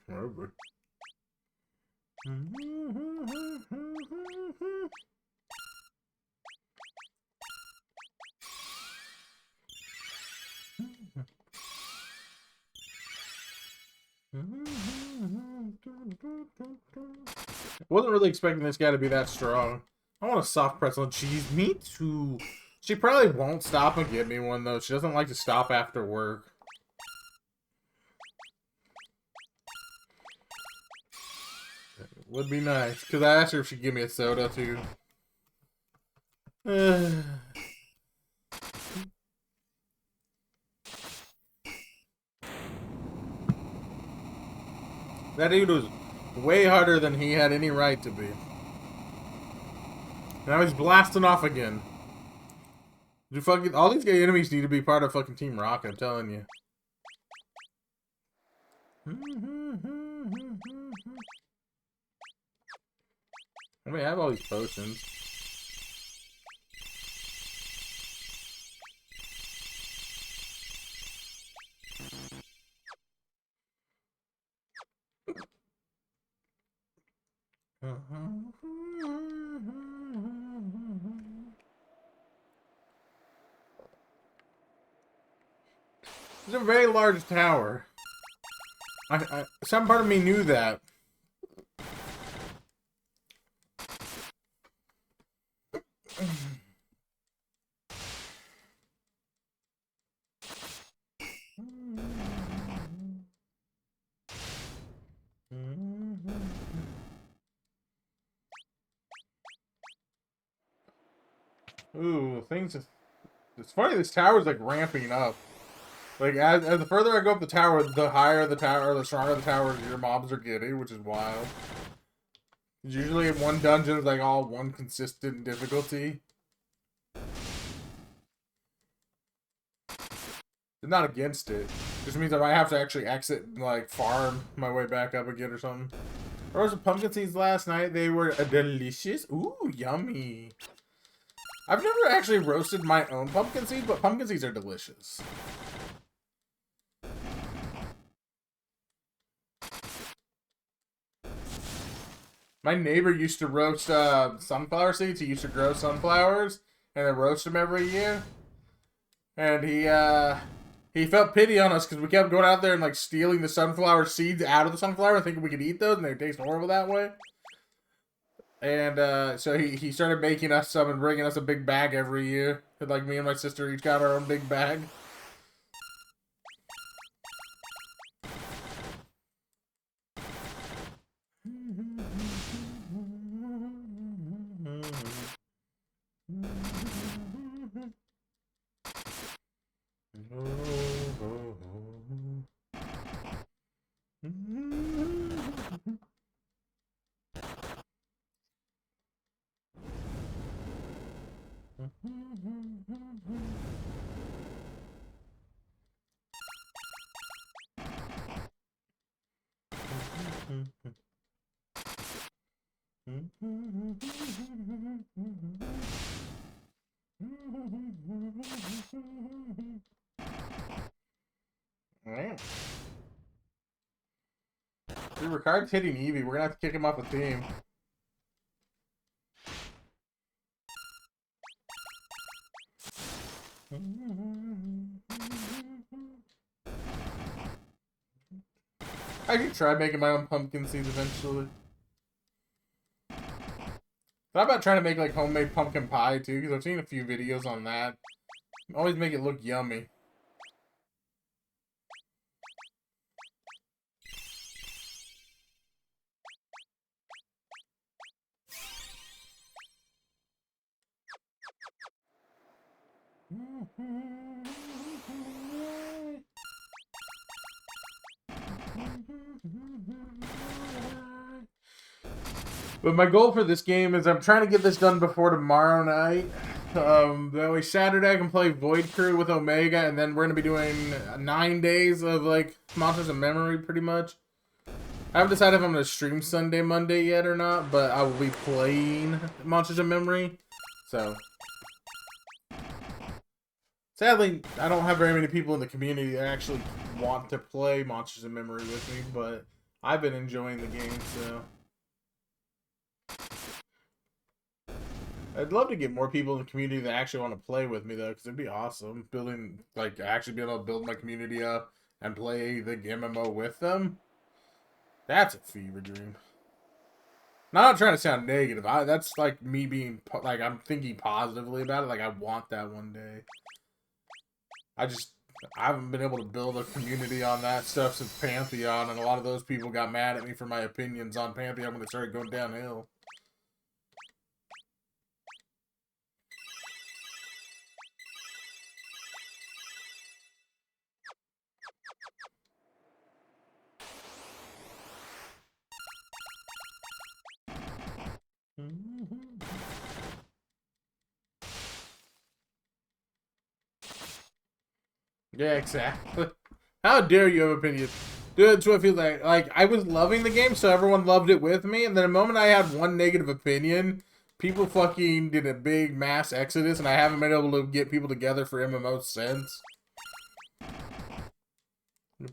Wasn't really expecting this guy to be that strong. I want a soft pretzel and cheese. Me too. She probably won't stop and get me one, though. She doesn't like to stop after work. Would be nice. Because I asked her if she'd give me a soda, too. That dude was way harder than he had any right to be. Now he's blasting off again. All these gay enemies need to be part of fucking Team Rocket, I'm telling you. I mean, I have all these potions. It's a very large tower. Some part of me knew that. Ooh, it's funny, this tower's like ramping up. Like, as the further I go up the tower, the higher the tower, the stronger the tower your mobs are getting, which is wild. Usually in one dungeon, it's like all one consistent difficulty. I'm not against it. Just means I might have to actually exit and, like, farm my way back up again or something. I roasted pumpkin seeds last night. They were delicious. Ooh, yummy. I've never actually roasted my own pumpkin seeds, but pumpkin seeds are delicious. My neighbor used to roast sunflower seeds. He used to grow sunflowers and then roast them every year. And he felt pity on us because we kept going out there and like stealing the sunflower seeds out of the sunflower and thinking we could eat those and they taste horrible that way. And so he started making us some and bringing us a big bag every year. And, like, me and my sister each got our own big bag. Alright. Dude, Ricard's hitting Eevee. We're gonna have to kick him off the team. I could try making my own pumpkin seeds eventually. Thought about trying to make like homemade pumpkin pie too, because I've seen a few videos on that. Always make it look yummy. But my goal for this game is I'm trying to get this done before tomorrow night. That way Saturday I can play Void Crew with Omega, and then we're gonna be doing 9 days of like Monsters of Memory, pretty much. I haven't decided if I'm gonna stream Sunday, Monday yet or not, but I will be playing Monsters of Memory. So, sadly, I don't have very many people in the community that actually want to play Monsters of Memory with me, but I've been enjoying the game, so. I'd love to get more people in the community that actually want to play with me, though, because it'd be awesome. Building, like, actually being able to build my community up and play the MMO with them. That's a fever dream. Now, I'm not trying to sound negative. That's, like, me being, like, I'm thinking positively about it. Like, I want that one day. I haven't been able to build a community on that stuff since Pantheon, and a lot of those people got mad at me for my opinions on Pantheon when it started going downhill. Yeah, exactly. How dare you have opinions? Dude, that's what I feel like. Like, I was loving the game, so everyone loved it with me, and then the moment I had one negative opinion, people fucking did a big mass exodus, and I haven't been able to get people together for MMO since.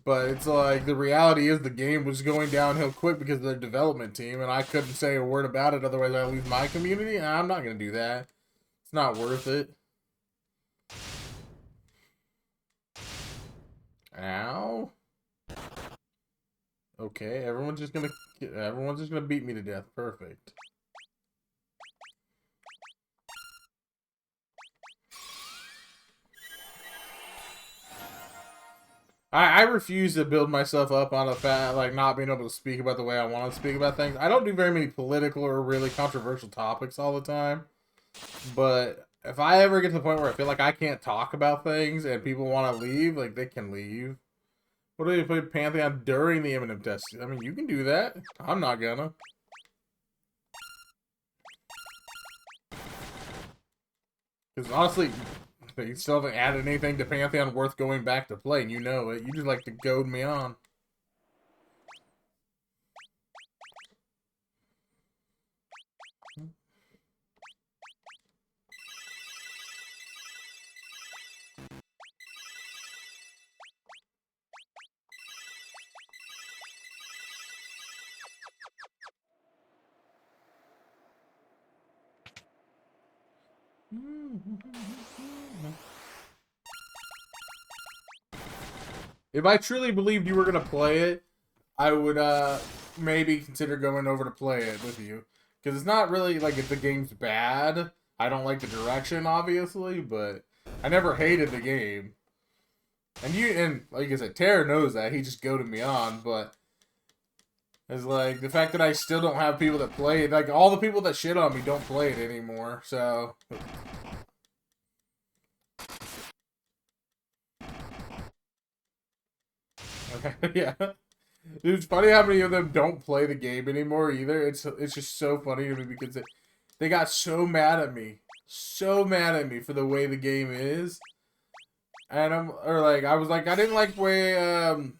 But it's like, the reality is the game was going downhill quick because of their development team, and I couldn't say a word about it, otherwise I'd lose my community, and I'm not going to do that. It's not worth it. Ow. Okay, everyone's just gonna beat me to death. Perfect. I refuse to build myself up on the fact, like, not being able to speak about the way I want to speak about things. I don't do very many political or really controversial topics all the time. But if I ever get to the point where I feel like I can't talk about things and people want to leave, like, they can leave. What do you play Pantheon during the imminent test? I mean, you can do that. I'm not gonna. Because honestly, you still haven't added anything to Pantheon worth going back to play, and you know it. You just like to goad me on. If I truly believed you were gonna play it, I would maybe consider going over to play it with you. Because it's not really like if the game's bad. I don't like the direction, obviously, but I never hated the game. And like I said, Tara knows that. He just goaded me on, but it's like the fact that I still don't have people that play it. Like all the people that shit on me don't play it anymore, so. Okay, yeah. Dude, it's funny how many of them don't play the game anymore either. It's just so funny to me because they got so mad at me. So mad at me for the way the game is. And I was like, I didn't like the way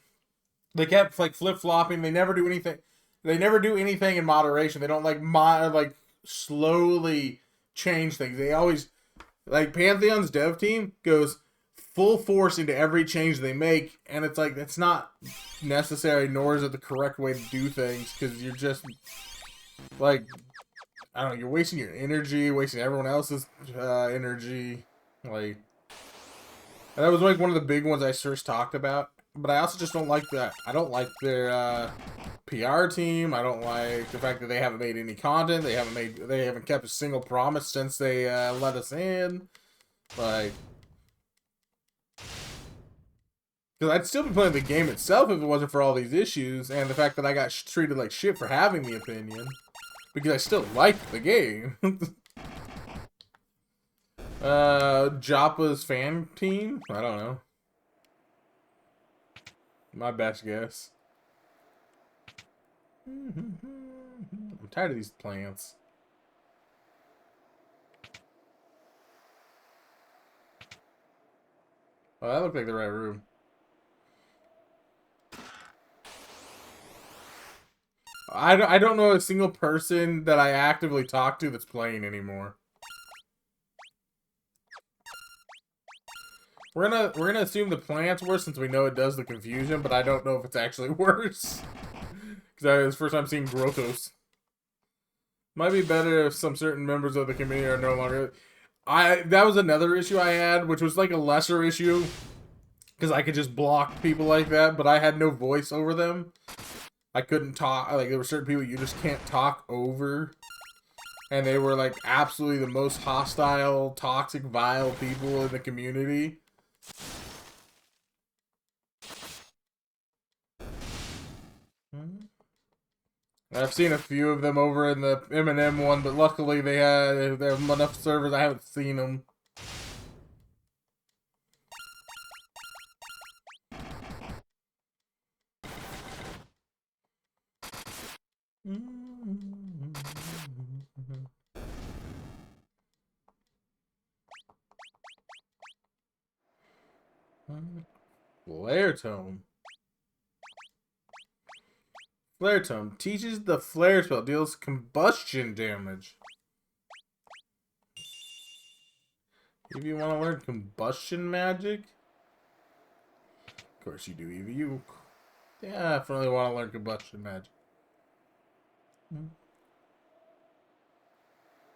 they kept like flip-flopping. They never do anything. They never do anything in moderation. They don't like slowly change things. They always like Pantheon's dev team goes full force into every change they make, and it's like it's not necessary, nor is it the correct way to do things, because you're just like, I don't know, you're wasting your energy, wasting everyone else's energy, like, and that was like one of the big ones I first talked about. But I also just don't like that. I don't like their PR team. I don't like the fact that they haven't made any content. They haven't kept a single promise since they let us in, like. Because I'd still be playing the game itself if it wasn't for all these issues, and the fact that I got treated like shit for having the opinion. Because I still like the game. Joppa's fan team? I don't know. My best guess. I'm tired of these plants. Oh, that looked like the right room. I don't know a single person that I actively talk to that's playing anymore. We're gonna assume the plant's worse since we know it does the confusion, but I don't know if it's actually worse. Because it's the first time seeing Grottos. Might be better if some certain members of the community are no longer. That was another issue I had, which was like a lesser issue, because I could just block people like that, but I had no voice over them. I couldn't talk. Like, there were certain people you just can't talk over, and they were like absolutely the most hostile, toxic, vile people in the community. I've seen a few of them over in the M&M one, but luckily they have enough servers. I haven't seen them. Flare Tome. Flare Tome teaches the flare spell, deals combustion damage. If you want to learn combustion magic, of course you do. If you definitely want to learn combustion magic.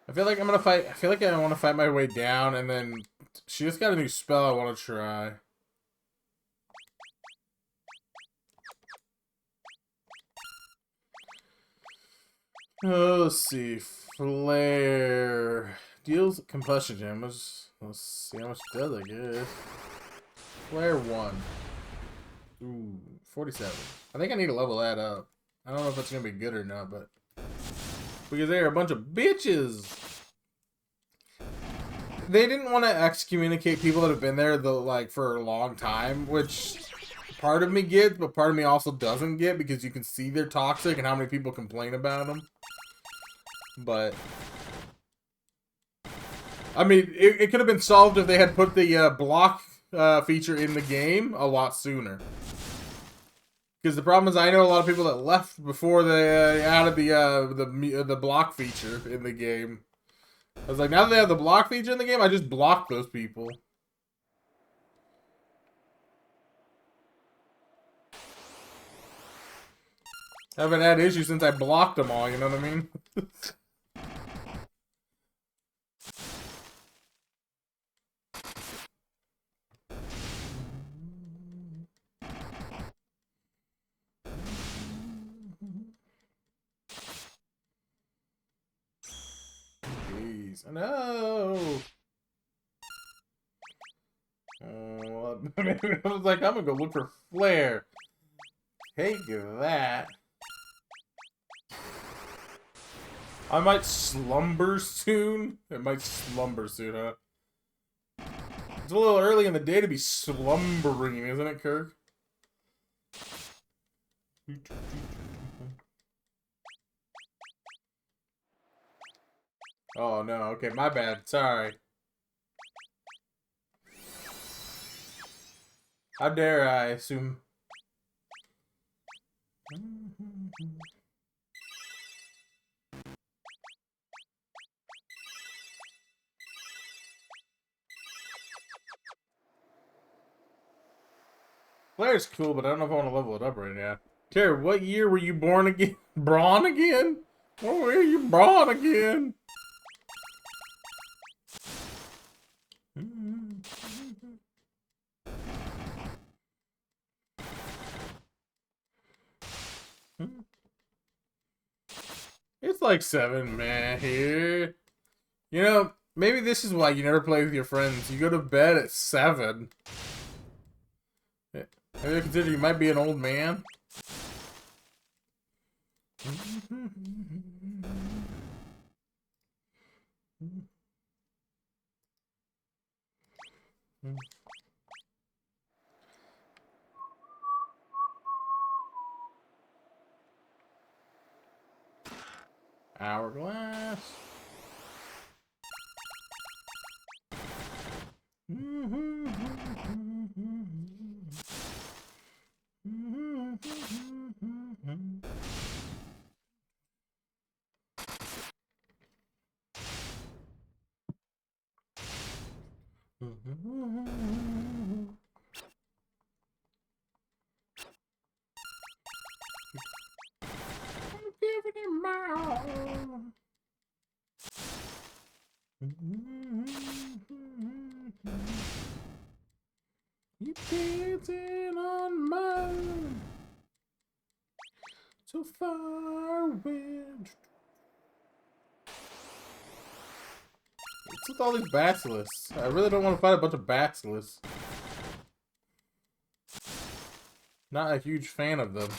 I feel like I'm gonna fight. I feel like I want to fight my way down, and then she just got a new spell I want to try. Oh, let's see. Flare deals combustion damage. Let's see how much it does, I guess. Flare 1. Ooh, 47. I think I need to level that up. I don't know if that's gonna be good or not, but because they're a bunch of bitches. They didn't want to excommunicate people that have been there for a long time, which part of me gets, but part of me also doesn't get, because you can see they're toxic and how many people complain about them. But I mean, it could have been solved if they had put the block feature in the game a lot sooner. Because the problem is, I know a lot of people that left before they added the block feature in the game. I was like, now that they have the block feature in the game, I just block those people. I haven't had issues since I blocked them all, you know what I mean? Jeez, no. I was like, I'm gonna go look for Flare. Take that. I might slumber soon. It might slumber soon, huh? It's a little early in the day to be slumbering, isn't it, Kirk? Oh, no. Okay, my bad. Sorry. How dare I assume... Flare's cool, but I don't know if I want to level it up right now. Terry, what year were you born again? Braun again? What were you brawn again? It's like 7, man, here. You know, maybe this is why you never play with your friends. You go to bed at 7. Maybe I consider you might be an old man. Hourglass. Giving it my all. You dancing on mine, so far away. What's with all these basilisks? I really don't want to fight a bunch of basilisks. Not a huge fan of them.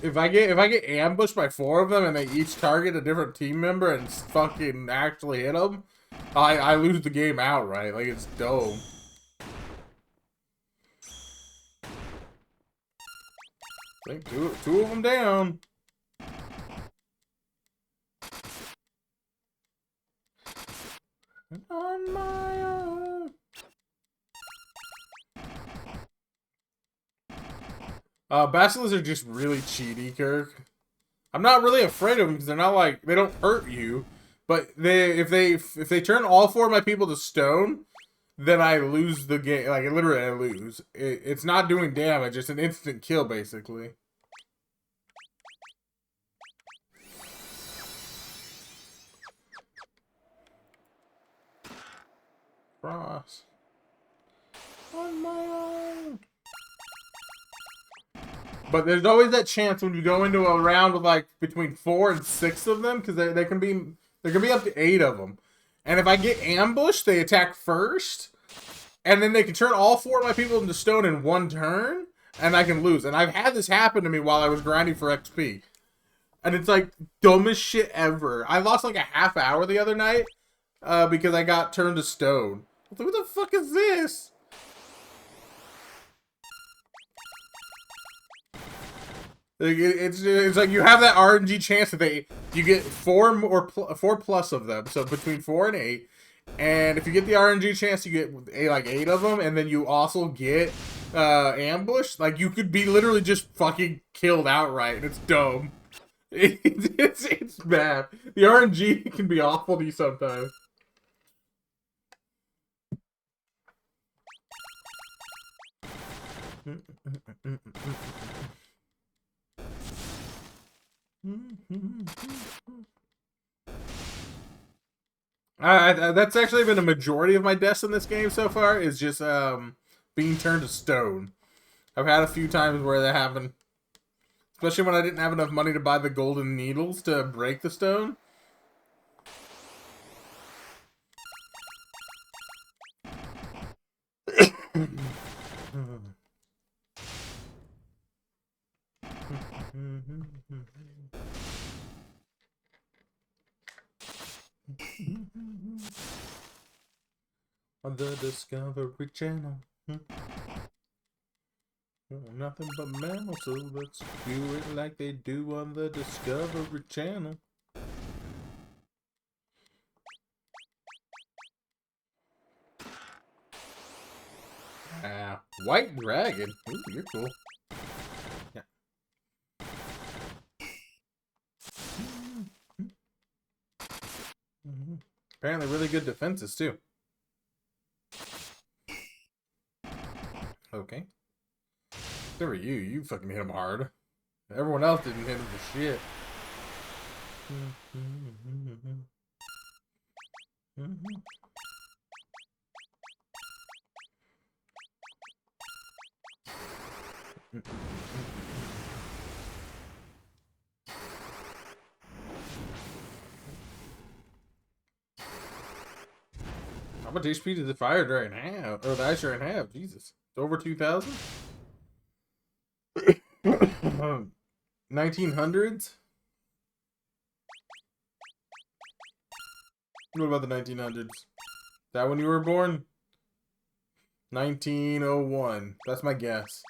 If I get ambushed by 4 of them and they each target a different team member and fucking actually hit them, I lose the game outright. Like, it's dope. I think two of them down. On my own. Basilisks are just really cheaty, Kirk. I'm not really afraid of them because they're not like, they don't hurt you. But if they turn all 4 of my people to stone, then I lose the game. Like, literally I lose. It's not doing damage, it's an instant kill basically. Frost. On my own. But there's always that chance when you go into a round with like between 4 and 6 of them, because there can be up to 8 of them. And if I get ambushed, they attack first, and then they can turn all 4 of my people into stone in 1 turn, and I can lose. And I've had this happen to me while I was grinding for XP. And it's like dumbest shit ever. I lost like a half hour the other night because I got turned to stone. I was like, what the fuck is this? Like, it's like you have that RNG chance that you get 4 plus of them, so between 4 and 8, and if you get the RNG chance, you get like 8 of them, and then you also get ambush. Like, you could be literally just fucking killed outright, and it's dumb. It's bad. The RNG can be awful to you sometimes. That's actually been a majority of my deaths in this game so far, is just being turned to stone. I've had a few times where that happened, especially when I didn't have enough money to buy the golden needles to break the stone. On the Discovery Channel. Nothing but mammals, so let's do it like they do on the Discovery Channel. White Dragon. Ooh, you're cool. Yeah. Apparently really good defenses, too. Okay. Who are you? You fucking hit him hard. Everyone else didn't hit him for shit. How much HP does the fire dragon have? Or the ice dragon have? Jesus. It's over 2,000? 1900s? What about the 1900s? Is that when you were born? 1901. That's my guess.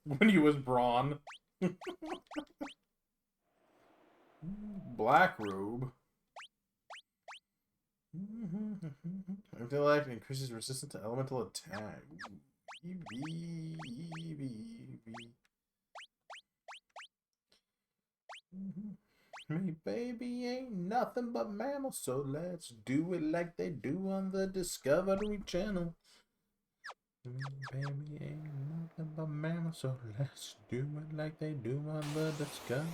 When he was brawn. Black robe. Intellect increases resistance to elemental attack. Me baby ain't nothing but mammal, so let's do it like they do on the Discovery Channel. Me baby ain't nothing but mammal, so let's do it like they do on the Discovery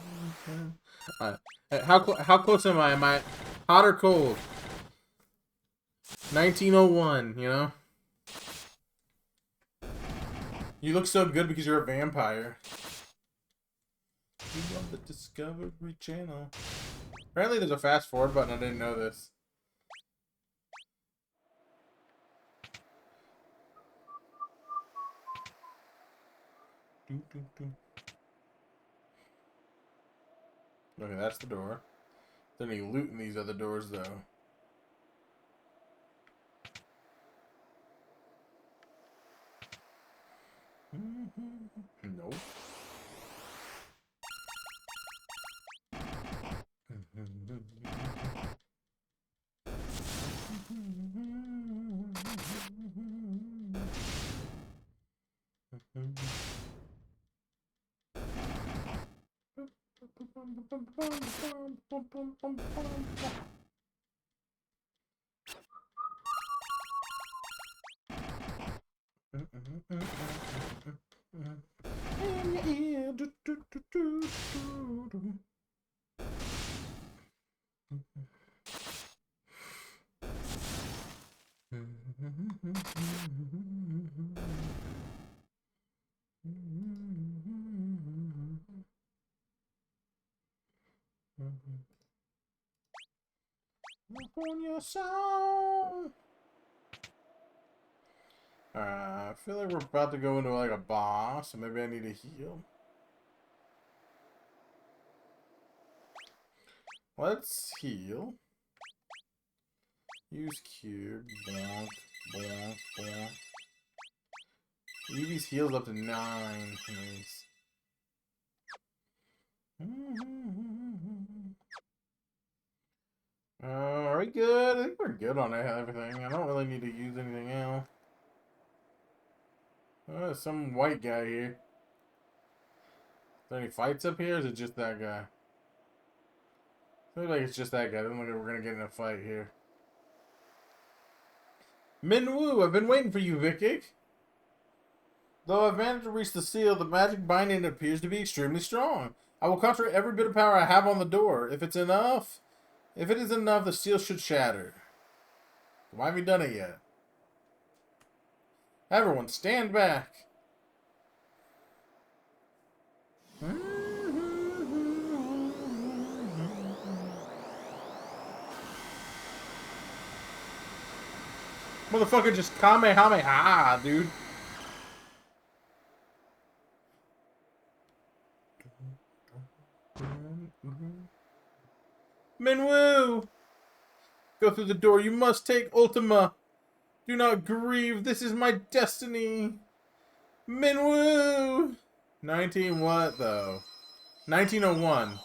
Channel. Alright, how close am I? Am I hot or cold? 1901, you know? You look so good because you're a vampire. You on the Discovery Channel. Apparently there's a fast forward button. I didn't know this. Okay, that's the door. Is there any loot in these other doors, though? Nope. On your song. I feel like we're about to go into like a boss, so maybe I need to heal. Let's heal. Use cube. Bonk, bonk, bonk. Eevee's heals up to 9. Nice. Are we good? I think we're good on everything. I don't really need to use anything else. Some white guy here. Is there any fights up here, or is it just that guy? Looks like it's just that guy. Doesn't look like we're gonna get in a fight here. Minwoo, I've been waiting for you, Vikik. Though I've managed to reach the seal, the magic binding appears to be extremely strong. I will concentrate every bit of power I have on the door. If it is enough, the seal should shatter. Why haven't you done it yet? Everyone, stand back. Motherfucker just Kamehameha, dude. Minwoo! Go through the door. You must take Ultima. Do not grieve. This is my destiny. Minwoo! 19 what, though? 1901.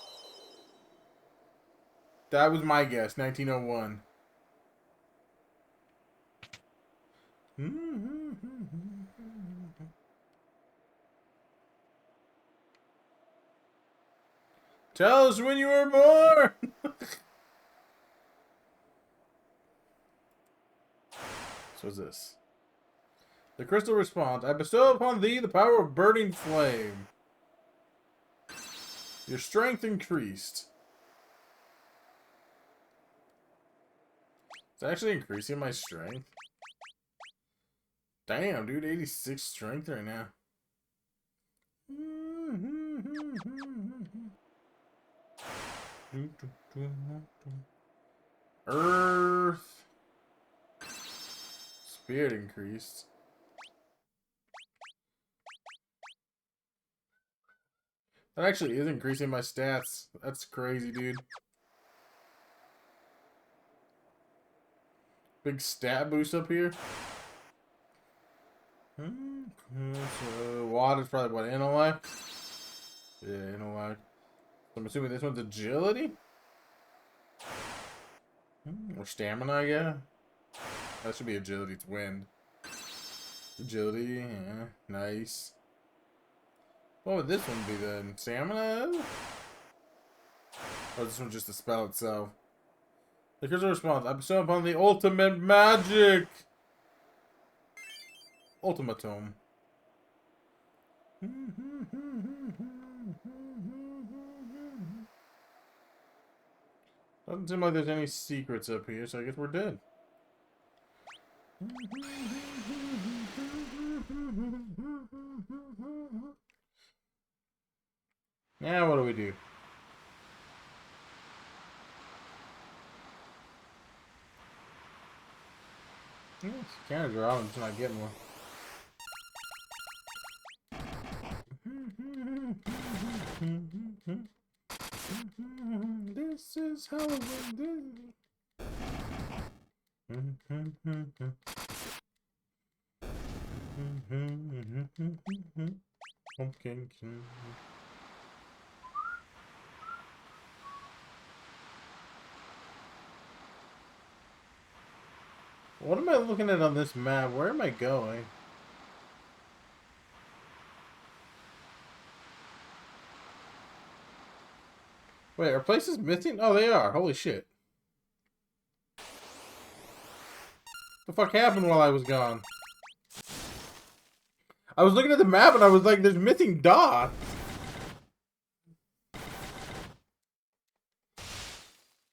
That was my guess. 1901. Tell us when you were born! So what's this? The crystal response. I bestow upon thee the power of burning flame. Your strength increased. It's actually increasing my strength. Damn, dude. 86 strength right now. Earth. Spirit increased. That actually is increasing my stats. That's crazy, dude. Big stat boost up here. So water's probably what, intellect? Yeah, intellect. So I'm assuming this one's agility? Or stamina, I guess? That should be agility. It's wind. Agility, yeah. Nice. What would this one be then? Stamina? Or this one's just the spell itself. Like, here's a response. I'm so upon the ultimate magic. Ultimatum. Doesn't seem like there's any secrets up here, so I guess we're dead. Now what do we do? Yes, counter draw. I'm just not getting one. This is how we do. Pumpkin. What am I looking at on this map? Where am I going? Wait, are places missing? Oh, they are. Holy shit. What the fuck happened while I was gone? I was looking at the map and I was like, there's missing dots.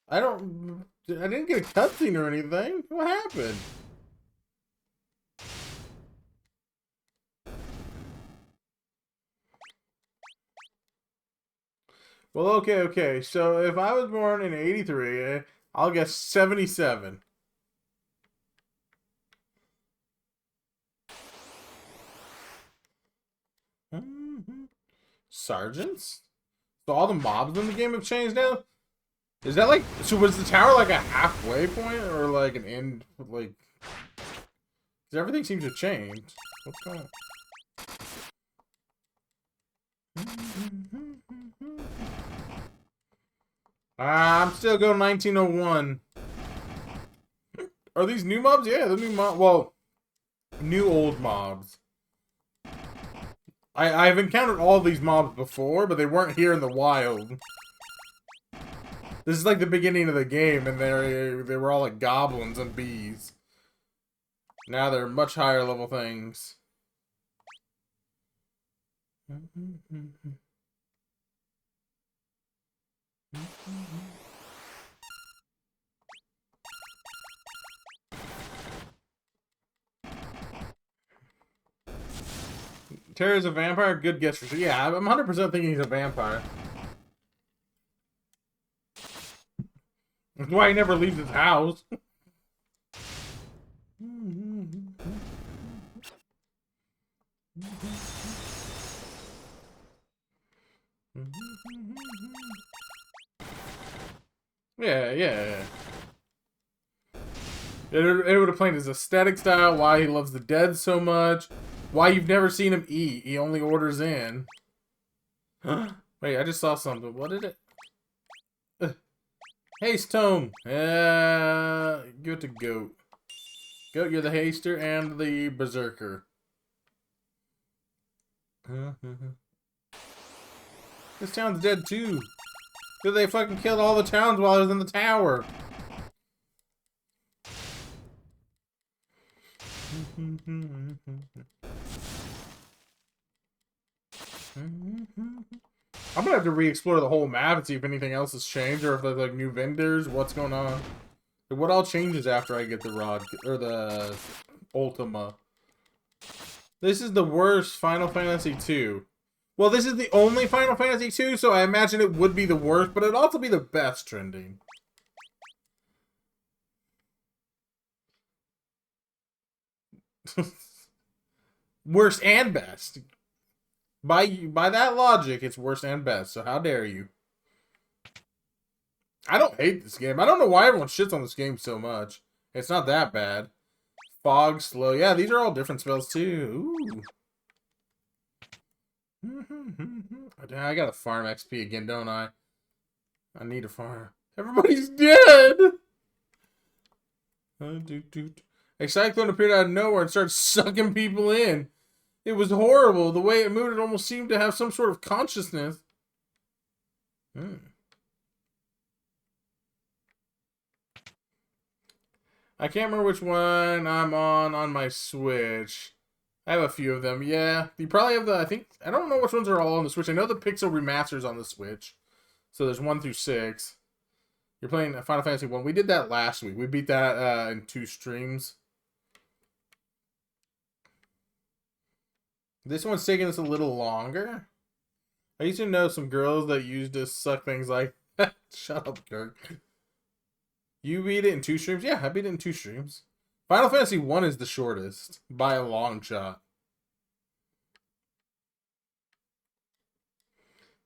I didn't get a cutscene or anything. What happened? Well, okay. So if I was born in 83, I'll guess 77. Sergeants? So all the mobs in the game have changed now? Is that like... So was the tower like a halfway point? Or like an end... Like... Because everything seems to have changed. What's going on? I'm still going 1901. Are these new mobs? Yeah, the new mob. Well, new old mobs. I've encountered all these mobs before, but they weren't here in the wild. This is like the beginning of the game, and they were all like goblins and bees. Now they're much higher level things. Terry's a vampire? Good guess for sure. Yeah, I'm 100% thinking he's a vampire. That's why he never leaves his house. Yeah. It would have played his aesthetic style, why he loves the dead so much, why you've never seen him eat. He only orders in. Wait, I just saw something. What did it? Haste tome. Give it to Goat. Goat, you're the haster and the berserker. This town's dead too. Dude, they fucking killed all the towns while I was in the tower. I'm gonna have to re-explore the whole map and see if anything else has changed, or if there's like new vendors, what's going on. What all changes after I get the rod, or the Ultima? This is the worst Final Fantasy II. Well, this is the only Final Fantasy II, so I imagine it would be the worst, but it'd also be the best trending. Worst and best. By that logic, it's worst and best, so how dare you? I don't hate this game. I don't know why everyone shits on this game so much. It's not that bad. Fog, slow. Yeah, these are all different spells too. Ooh. I gotta farm XP again, don't I? I need to farm. Everybody's dead! A cyclone appeared out of nowhere and started sucking people in. It was horrible. The way it moved, it almost seemed to have some sort of consciousness. I can't remember which one I'm on my Switch. I have a few of them. Yeah, you probably have the. I don't know which ones are all on the Switch. I know the Pixel remasters on the Switch. So there's 1 through 6. You're playing Final Fantasy 1. We did that last week. We beat that in 2 streams. This one's taking us a little longer. I used to know some girls that used to suck things like that. Shut up, Kirk. You beat it in 2 streams? Yeah, I beat it in 2 streams. Final Fantasy 1 is the shortest by a long shot.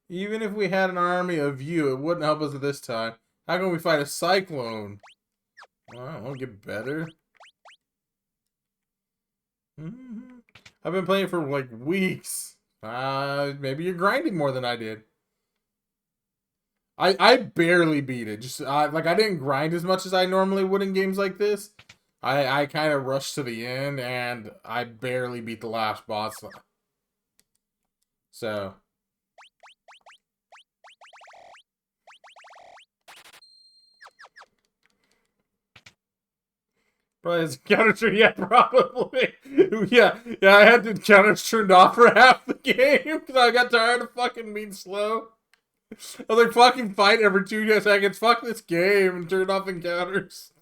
Even if we had an army of you, it wouldn't help us at this time. How can we fight a cyclone? Well, I won't get better. I've been playing for like weeks. Maybe you're grinding more than I did. I barely beat it. Just like I didn't grind as much as I normally would in games like this. I kind of rushed to the end and I barely beat the last boss. So. Probably has counters turned. Yeah, probably. yeah, I had the counters turned off for half the game because I got tired of fucking being slow. I was like, fucking fight every 2 seconds. Fuck this game and turned off encounters.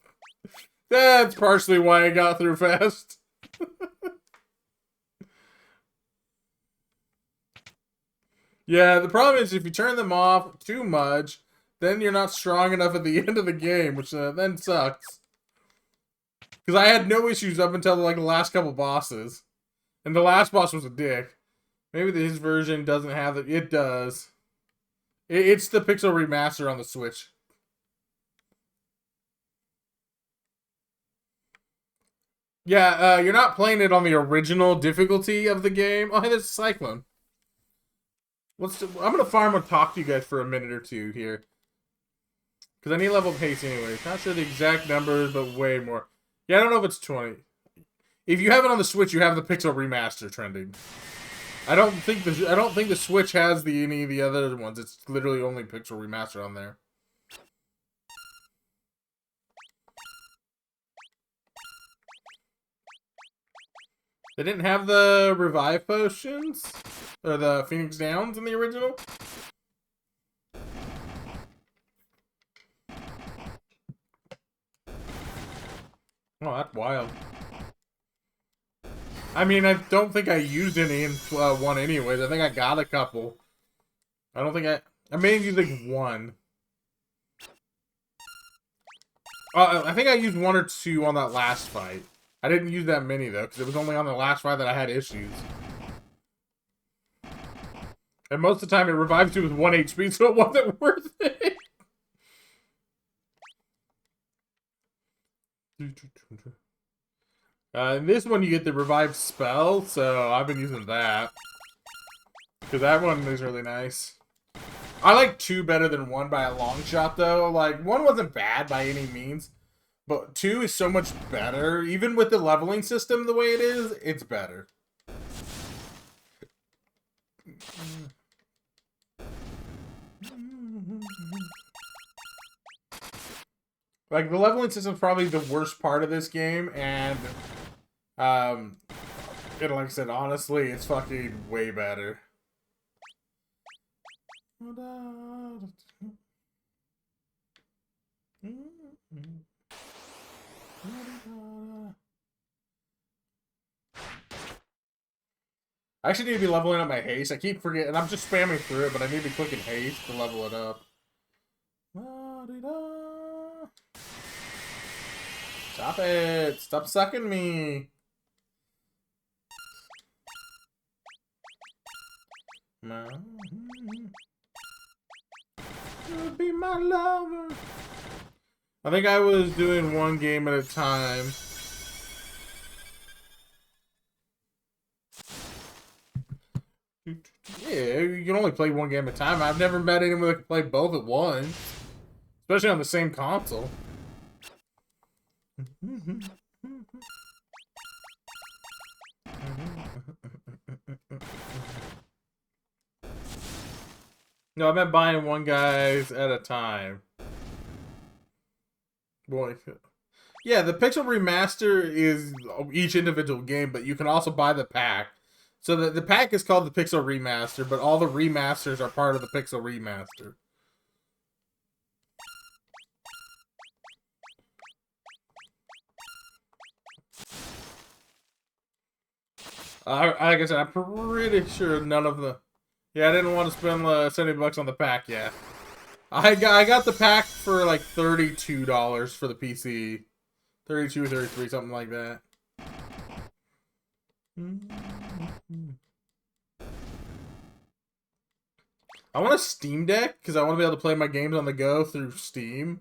That's partially why I got through fast. Yeah, the problem is if you turn them off too much, then you're not strong enough at the end of the game, which then sucks. Because I had no issues up until like the last couple bosses. And the last boss was a dick. Maybe his version doesn't have it. It does. It's the Pixel remaster on the Switch. Yeah, you're not playing it on the original difficulty of the game. Oh, hey, there's a cyclone. I'm going to farm and talk to you guys for a minute or two here. Because I need level pace anyways. Not sure the exact numbers, but way more. Yeah, I don't know if it's 20. If you have it on the Switch, you have the Pixel remaster trending. I don't think the Switch has any of the other ones. It's literally only Pixel remaster on there. They didn't have the revive potions or the Phoenix Downs in the original. Oh, that's wild. I mean, I don't think I used any in 1 anyways. I think I got a couple. I don't think I may have used like 1. I think I used 1 or 2 on that last fight. I didn't use that many though, because it was only on the last fight that I had issues. And most of the time it revives you with 1 HP, so it wasn't worth it. In this one you get the revive spell, so I've been using that. Because that one is really nice. I like 2 better than 1 by a long shot though. Like, 1 wasn't bad by any means. But 2 is so much better. Even with the leveling system the way it is, it's better. Like, the leveling system is probably the worst part of this game, and, like I said, honestly, it's fucking way better. I actually need to be leveling up my haste. I keep forgetting. I'm just spamming through it, but I need to be clicking haste to level it up. Stop it! Stop sucking me! Be my lover. I think I was doing 1 game at a time. Yeah, you can only play 1 game at a time. I've never met anyone that can play both at once. Especially on the same console. No, I meant buying 1 guys at a time. Boy. Yeah, the Pixel Remaster is each individual game, but you can also buy the pack. So the pack is called the Pixel Remaster, but all the remasters are part of the Pixel Remaster. Like I said, I'm pretty sure none of the... Yeah, I didn't want to spend $70 on the pack yet. I got the pack for like $32 for the PC. 32, 33, something like that. I want a Steam Deck because I want to be able to play my games on the go through Steam.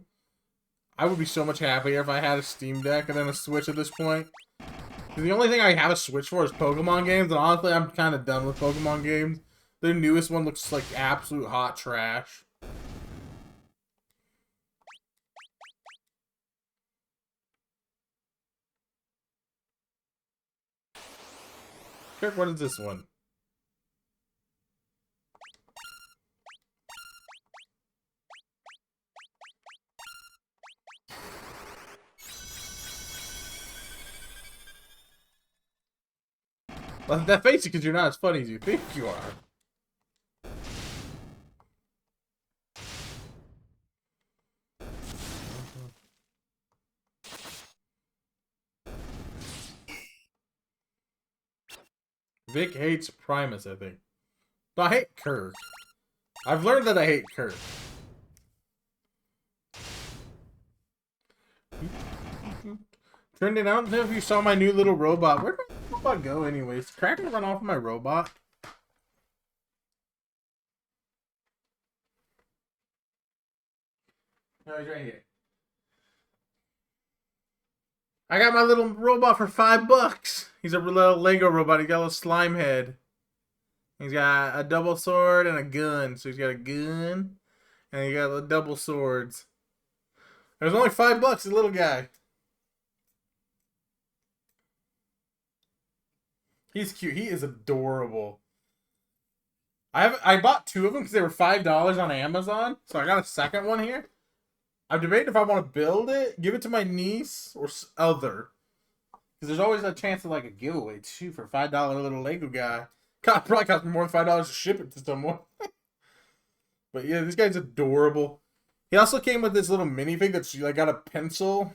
I would be so much happier if I had a Steam Deck and then a Switch at this point. The only thing I have a Switch for is Pokemon games, and honestly, I'm kind of done with Pokemon games. Their newest one looks like absolute hot trash. Kirk, what is this one? Well, that face because you're not as funny as you think you are. Vic hates Primus, I think. But I hate Kirk. I've learned that I hate Kirk. Trending, I don't know if you saw my new little robot. Where did my robot go anyways? Cracker run off of my robot? No, he's right here. I got my little robot for $5. He's a little Lego robot. He got a little slime head. He's got a double sword and a gun. So he's got a gun and he got the double swords. It was only $5, the little guy. He's cute. He is adorable. I bought 2 of them because they were $5 on Amazon. So I got a second one here. I'm debating if I want to build it, give it to my niece, or other. Because there's always a chance of like a giveaway too for a $5 little Lego guy. God, probably cost me more than $5 to ship it to someone. But yeah, this guy's adorable. He also came with this little minifig that's like got a pencil.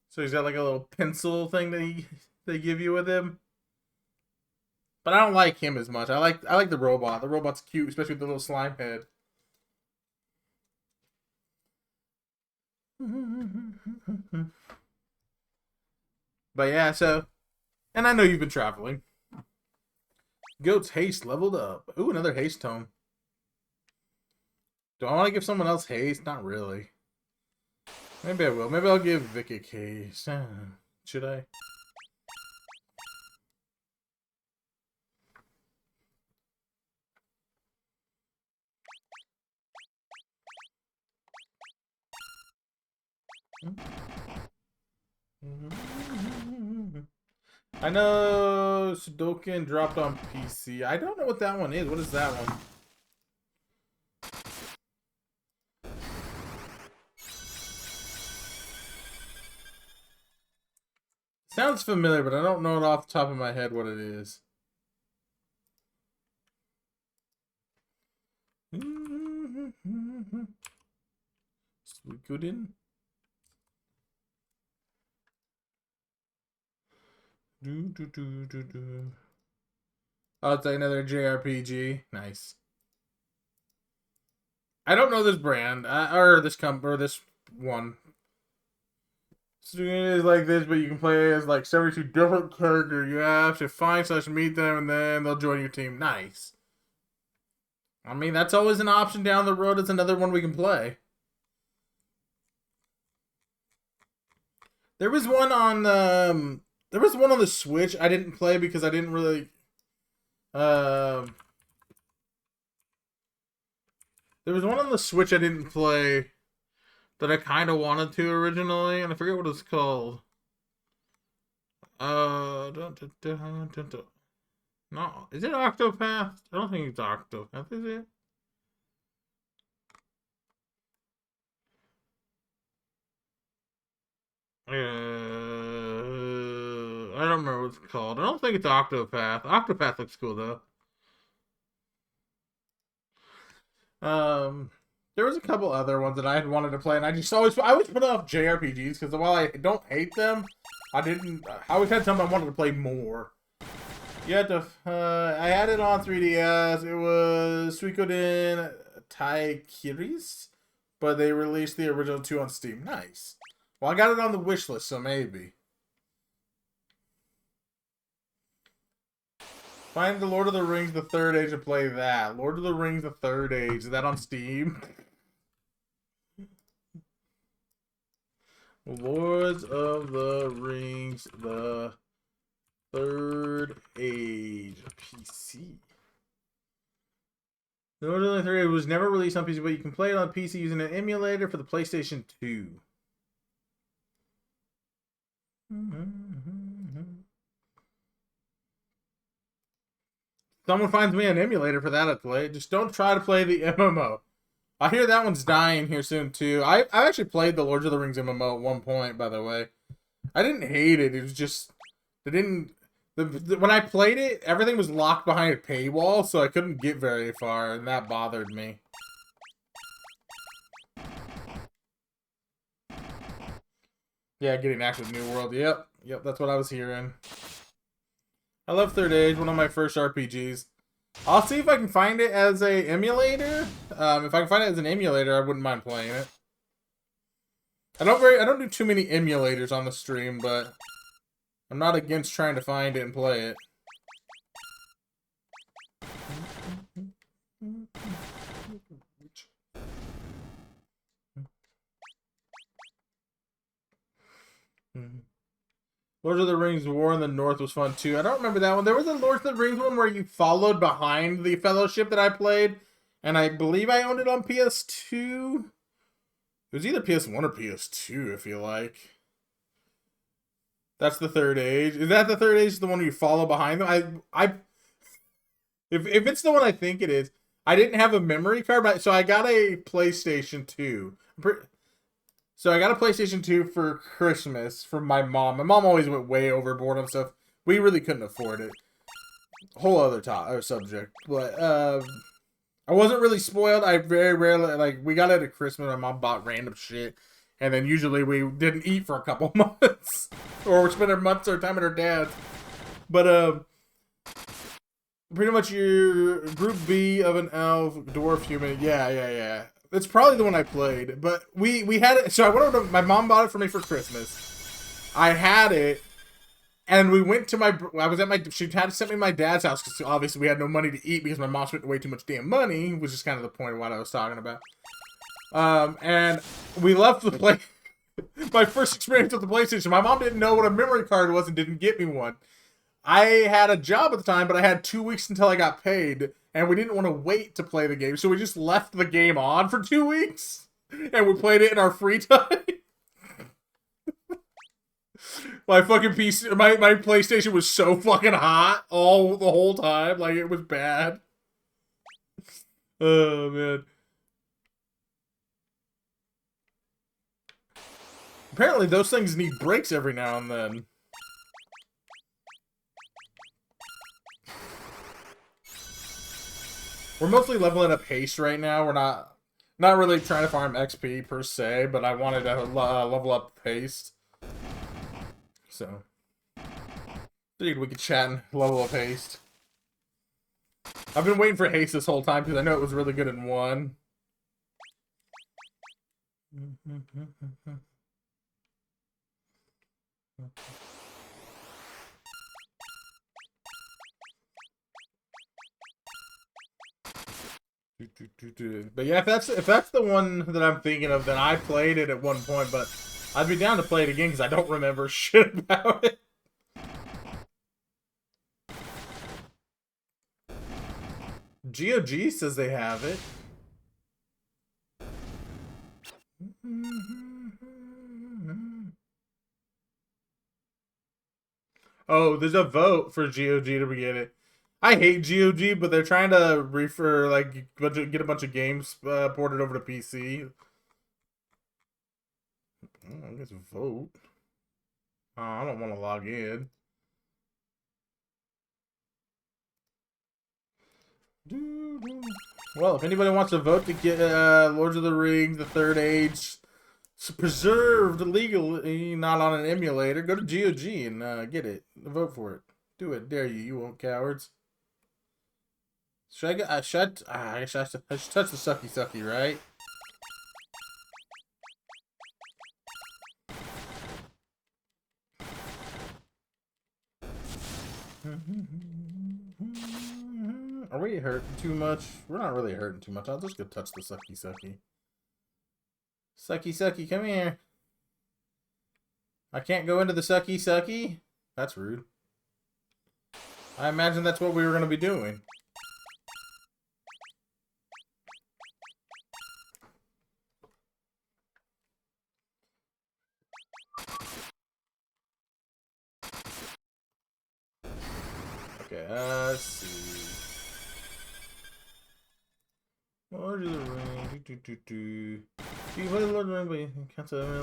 So he's got like a little pencil thing that they give you with him. But I don't like him as much. I like the robot. The robot's cute, especially with the little slime head. But yeah, so, and I know you've been traveling. Goat's haste leveled up. Ooh, another haste tome. Do I want to give someone else haste? Not really. Maybe I will. Maybe I'll give Vicky haste. Should I? I know Sudoku dropped on PC. I don't know what that one is. What is that one? Sounds familiar, but I don't know it off the top of my head what it is. Suikoden? Oh, it's another JRPG. Nice. I don't know this brand or this one. So it is like this, but you can play as like 72 different characters. You have to find / meet them, and then they'll join your team. Nice. I mean, that's always an option down the road. It's another one we can play. There was one on the Switch I didn't play because I didn't really there was one on the Switch I didn't play that I kind of wanted to originally, and I forget what it's called. No, is it Octopath? I don't think it's Octopath, is it? I don't remember what it's called. I don't think it's Octopath. Octopath looks cool though. There was a couple other ones that I had wanted to play, and I always put off JRPGs because while I don't hate them, I always had something I wanted to play more. You had to. I had it on 3DS. It was Suikoden Taikiris, but they released the original 2 on Steam. Nice. Well, I got it on the wish list, so maybe. Find the Lord of the Rings: The Third Age and play that. Lord of the Rings: The Third Age. Is that on Steam? Lords of the Rings: The Third Age. PC. Lord of the Third Age was never released on PC, but you can play it on PC using an emulator for the PlayStation 2. Someone finds me an emulator for that, I'd play. Just don't try to play the MMO. I hear that one's dying here soon, too. I actually played the Lord of the Rings MMO at one point, by the way. I didn't hate it. It was just... when I played it, everything was locked behind a paywall, so I couldn't get very far, and that bothered me. Yeah, getting active New World. Yep, that's what I was hearing. I love Third Age, one of my first RPGs. I'll see if I can find it as a emulator. If I can find it as an emulator, I wouldn't mind playing it. I don't do too many emulators on the stream, but I'm not against trying to find it and play it. Lord of the Rings War in the North was fun too. I don't remember that one. There was a Lord of the Rings one where you followed behind the Fellowship that I played, and I believe I owned it on PS2. It was either PS1 or PS2, I feel like. That's the Third Age. Is that the Third Age? The one where you follow behind them? If it's the one I think it is, I didn't have a memory card, so I got a PlayStation 2. So I got a PlayStation 2 for Christmas from my mom. My mom always went way overboard on stuff. We really couldn't afford it. Whole other subject. But I wasn't really spoiled. I very rarely, like, we got it at Christmas. My mom bought random shit. And then usually we didn't eat for a couple months. Or we spent our months of our time at our dad's. But pretty much your group B of an elf, dwarf, human. Yeah. That's probably the one I played, but we had it. So I went over to my mom bought it for me for Christmas. I had it, and we went to she had to send me to my dad's house because obviously we had no money to eat because my mom spent way too much damn money, which is kind of the point of what I was talking about. And we left the play. My first experience with the PlayStation. My mom didn't know what a memory card was and didn't get me one. I had a job at the time, but I had 2 weeks until I got paid. And we didn't want to wait to play the game, so we just left the game on for 2 weeks. And we played it in our free time. My fucking PC, my PlayStation was so fucking hot the whole time. Like, it was bad. Oh, man. Apparently, those things need breaks every now and then. We're mostly leveling up haste right now. We're not really trying to farm XP per se, but I wanted to level up haste. So, figured we could chat and level up haste. I've been waiting for haste this whole time because I know it was really good in 1. But yeah, if that's the one that I'm thinking of, then I played it at one point, but I'd be down to play it again because I don't remember shit about it. GOG says they have it. Oh, there's a vote for GOG to get it. I hate GOG, but they're trying to get a bunch of games ported over to PC. I guess vote. Oh, I don't want to log in. Well, if anybody wants to vote to get Lords of the Rings, The Third Age, preserved legally, not on an emulator, go to GOG and get it. Vote for it. Do it. Dare you, you won't cowards. Should I get, I should touch the sucky, right? Are we hurting too much? We're not really hurting too much. I'll just go touch the sucky. Sucky, come here. I can't go into the sucky? That's rude. I imagine that's what we were going to be doing. Okay, let's see. Lord of the Rings. Do you play Lord of the Rings?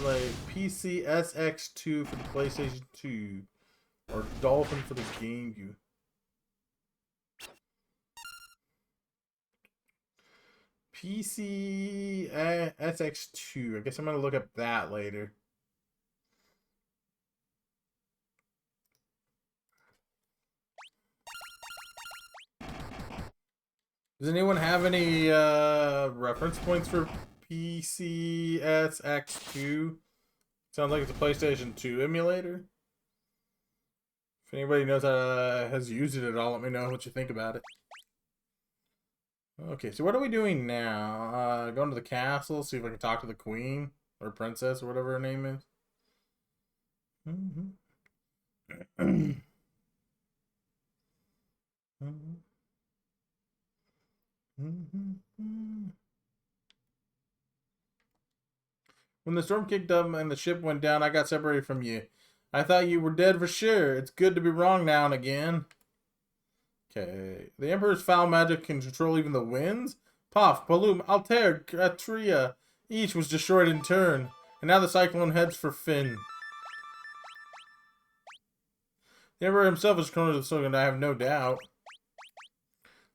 Like PCSX2 for the PlayStation 2, or Dolphin for the GameCube. PCSX2. I guess I'm gonna look up that later. Does anyone have any reference points for PCSX2? Sounds like it's a PlayStation 2 emulator. If anybody knows has used it at all, let me know what you think about it. Okay, so what are we doing now? Going to the castle, see if I can talk to the queen or princess or whatever her name is. When the storm kicked up and the ship went down, I got separated from you. I thought you were dead for sure. It's good to be wrong now and again. Okay. The Emperor's foul magic can control even the winds? Puff, Balloon, Altair, Atria, each was destroyed in turn. And now the cyclone heads for Finn. The Emperor himself is cornered of the Silken, I have no doubt.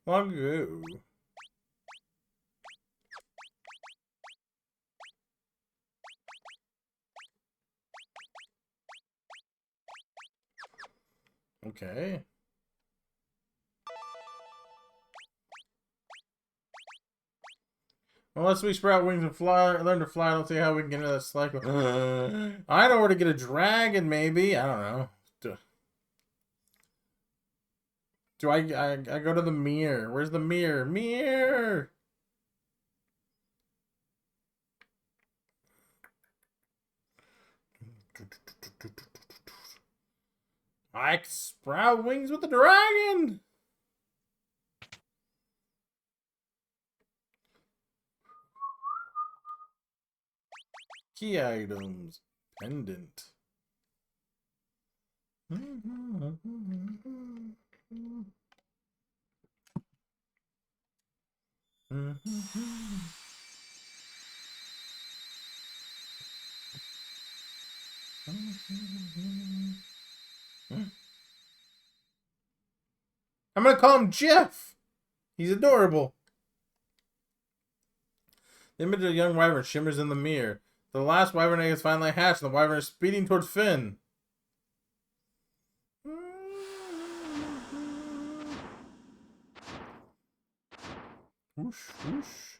Long ago. Okay. Unless we sprout wings and fly, learn to fly, I don't see how we can get into that cycle. I know where to get a dragon, maybe. I don't know. Do I go to the mirror? Where's the mirror? Mirror! I can sprout wings with the dragon! Key items. Pendant. I'm gonna call him Jeff. He's adorable. The image of a young wyvern shimmers in the mirror. The last wyvern egg is finally hatched, and the wyvern is speeding towards Finn. Whoosh, whoosh.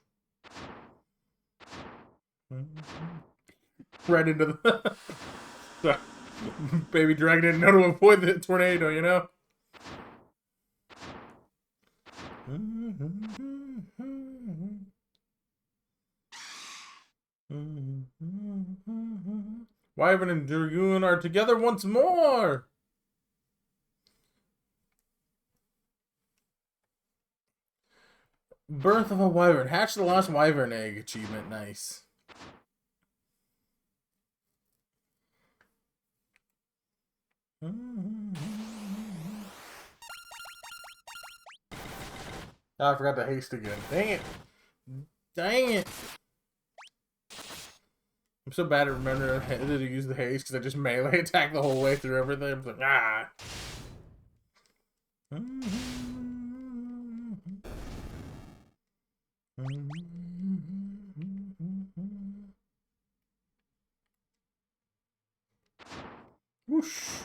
Right into the... Baby dragon didn't know to avoid the tornado, you know? Wyvern and Dragoon are together once more! Birth of a Wyvern. Hatch the last Wyvern egg achievement. Nice. Oh, I forgot to haste again. Dang it. Dang it. I'm so bad at remembering to use the haste because I just melee attack the whole way through everything. I'm like, ah. Whoosh.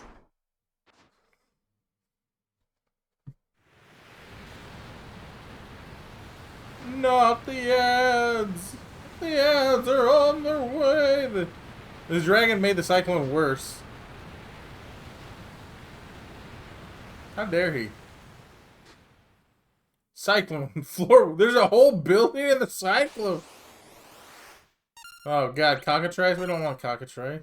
Not the ads! The ads are on their way! The dragon made the cyclone worse. How dare he? Cyclone floor. There's a whole building in the cyclone. Oh god, cockatrice? We don't want cockatrice.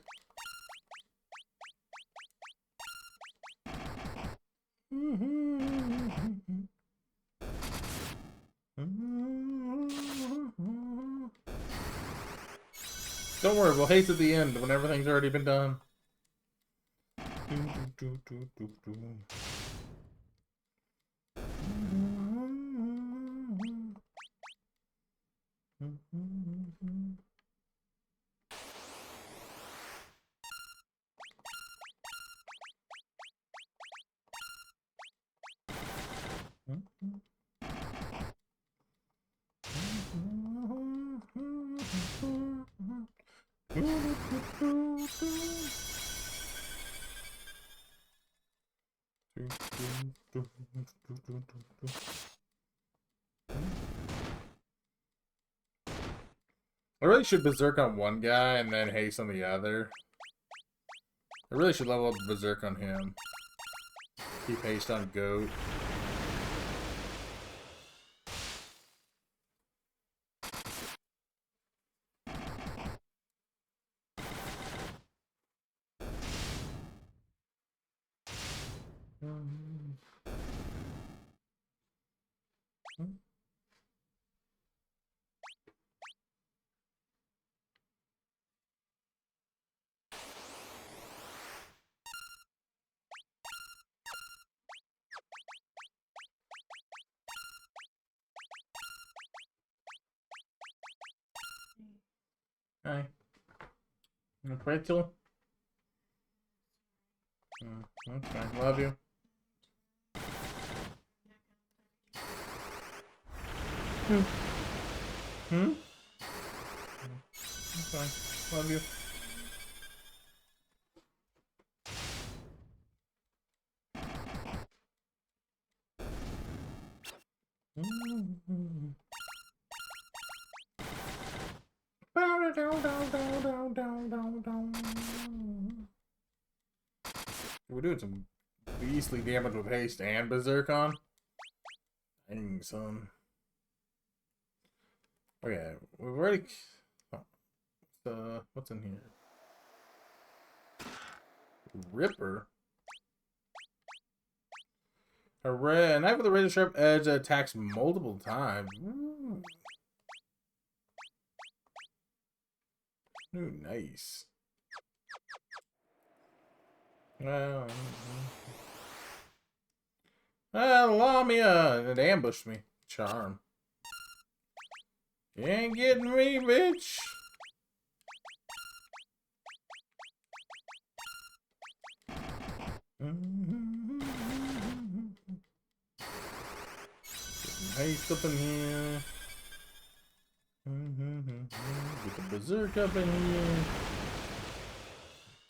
Don't worry, we'll haste at the end when everything's already been done. I really should berserk on one guy and then haste on the other. I really should level up berserk on him. Keep haste on goat. Hi. You pretzel? Okay, love you. Okay, love you. We're doing some beastly damage with haste and berserk on. Dang, son. Okay, we've already. What's in here? Ripper. A knife with a razor sharp edge that attacks multiple times. Ooh, nice. Well, Lamia! It ambushed me. Charm. You ain't getting me, bitch! Haste up in here. Get the berserk up in here.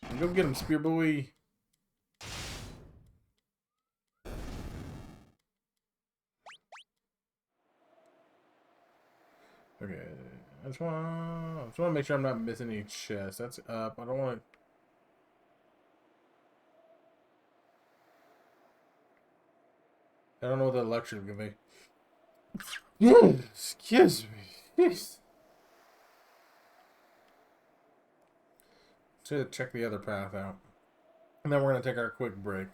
And go get him, spear boy. Okay, I just want to make sure I'm not missing any chests. That's up. I don't want to. I don't know what that lecture is gonna be. Yes, excuse me. Yes. Should check the other path out, and then we're gonna take our quick break.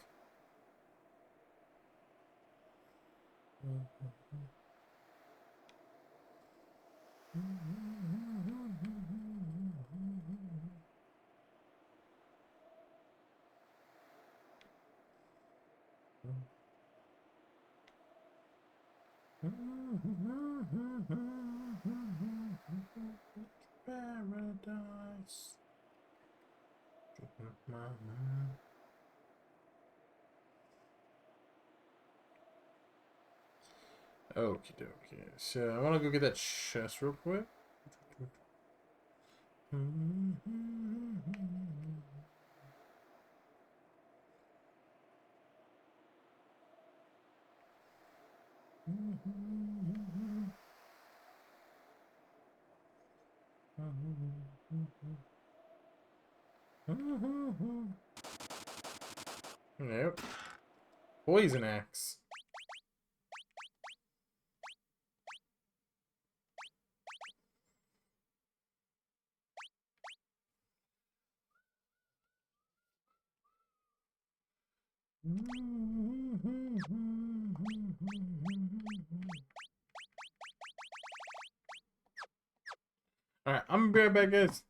Paradise. Okie dokie. So I want to go get that chest real quick. Nope. Poison axe. Alright, I'm gonna be right back, guys.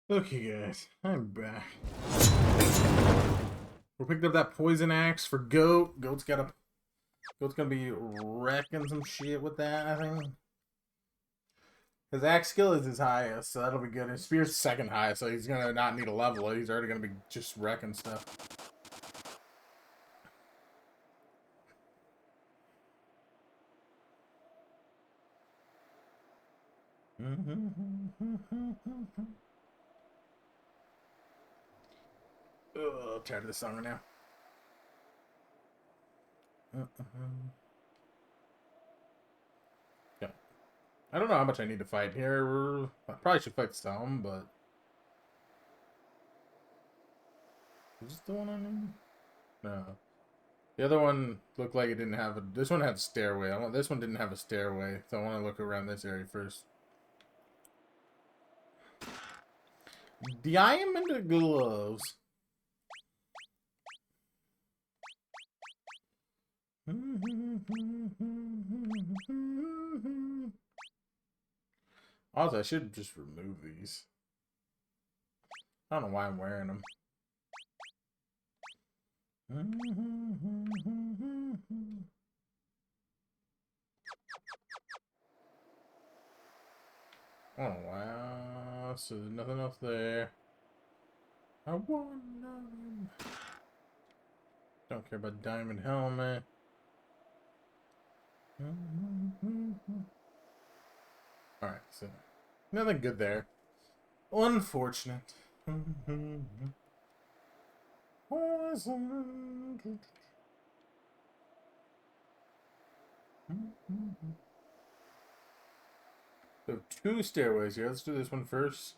Okay, guys, I'm back. We picked up that poison axe for Goat. Goat's gonna be wrecking some shit with that, I think. His axe skill is his highest, so that'll be good. His spear's second highest, so he's gonna not need a level it. He's already gonna be just wrecking stuff. I'm tired of this song right now. Yeah. I don't know how much I need to fight here. I probably should fight some, but... Is this the one I need? No. The other one looked like it didn't have a... This one had a stairway. This one didn't have a stairway, so I want to look around this area first. Diamond gloves. Also, I should just remove these. I don't know why I'm wearing them. Oh wow, so there's nothing else there. I want them. Don't care about diamond helmet. Alright, so nothing good there. Unfortunate. Poison. So 2 stairways here. Let's do this one first.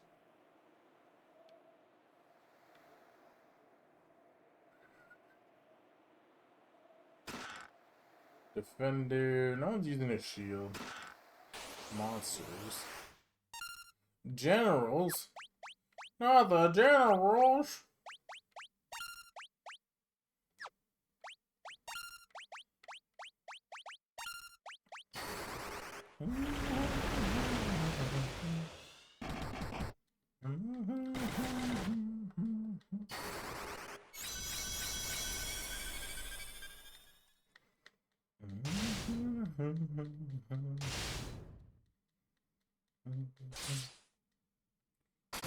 Defender. No one's using a shield. Monsters. Generals. Not the generals.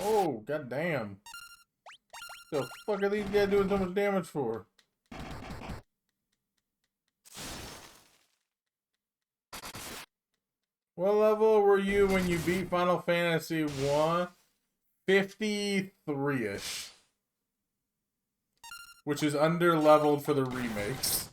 Oh, goddamn. The fuck are these guys doing so much damage for? What level were you when you beat Final Fantasy 1? 53-ish. Which is under leveled for the remakes.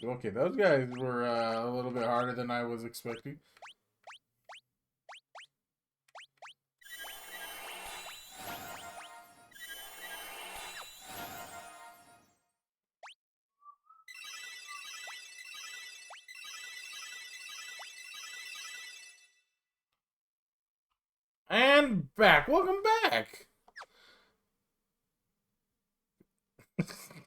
Okay, those guys were a little bit harder than I was expecting. And back. Welcome back.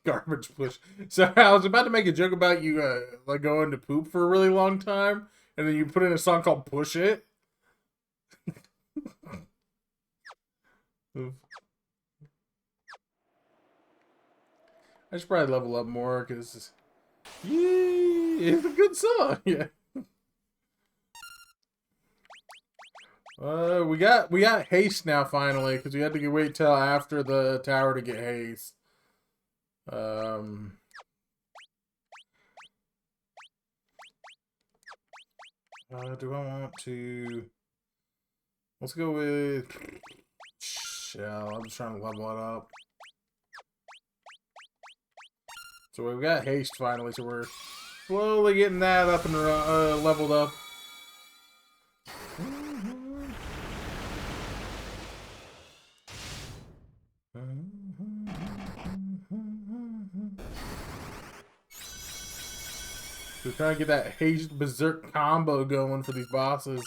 Garbage push. So I was about to make a joke about you like going to poop for a really long time, and then you put in a song called "Push It." I should probably level up more because it's a good song. Yeah. We got haste now finally because we had to wait till after the tower to get haste. Do I want to? Let's go with Shell. I'm just trying to level it up. So we've got haste finally, so we're slowly getting that up and leveled up. We're trying to get that haste berserk combo going for these bosses.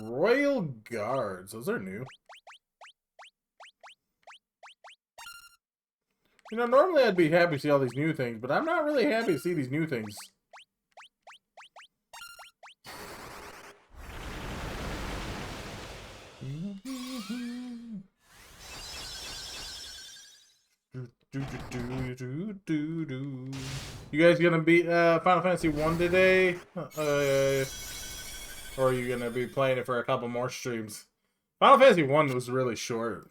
Royal Guards. Those are new. You know, normally I'd be happy to see all these new things, but I'm not really happy to see these new things. You guys gonna beat Final Fantasy 1 today? Or are you gonna be playing it for a couple more streams? Final Fantasy 1 was really short.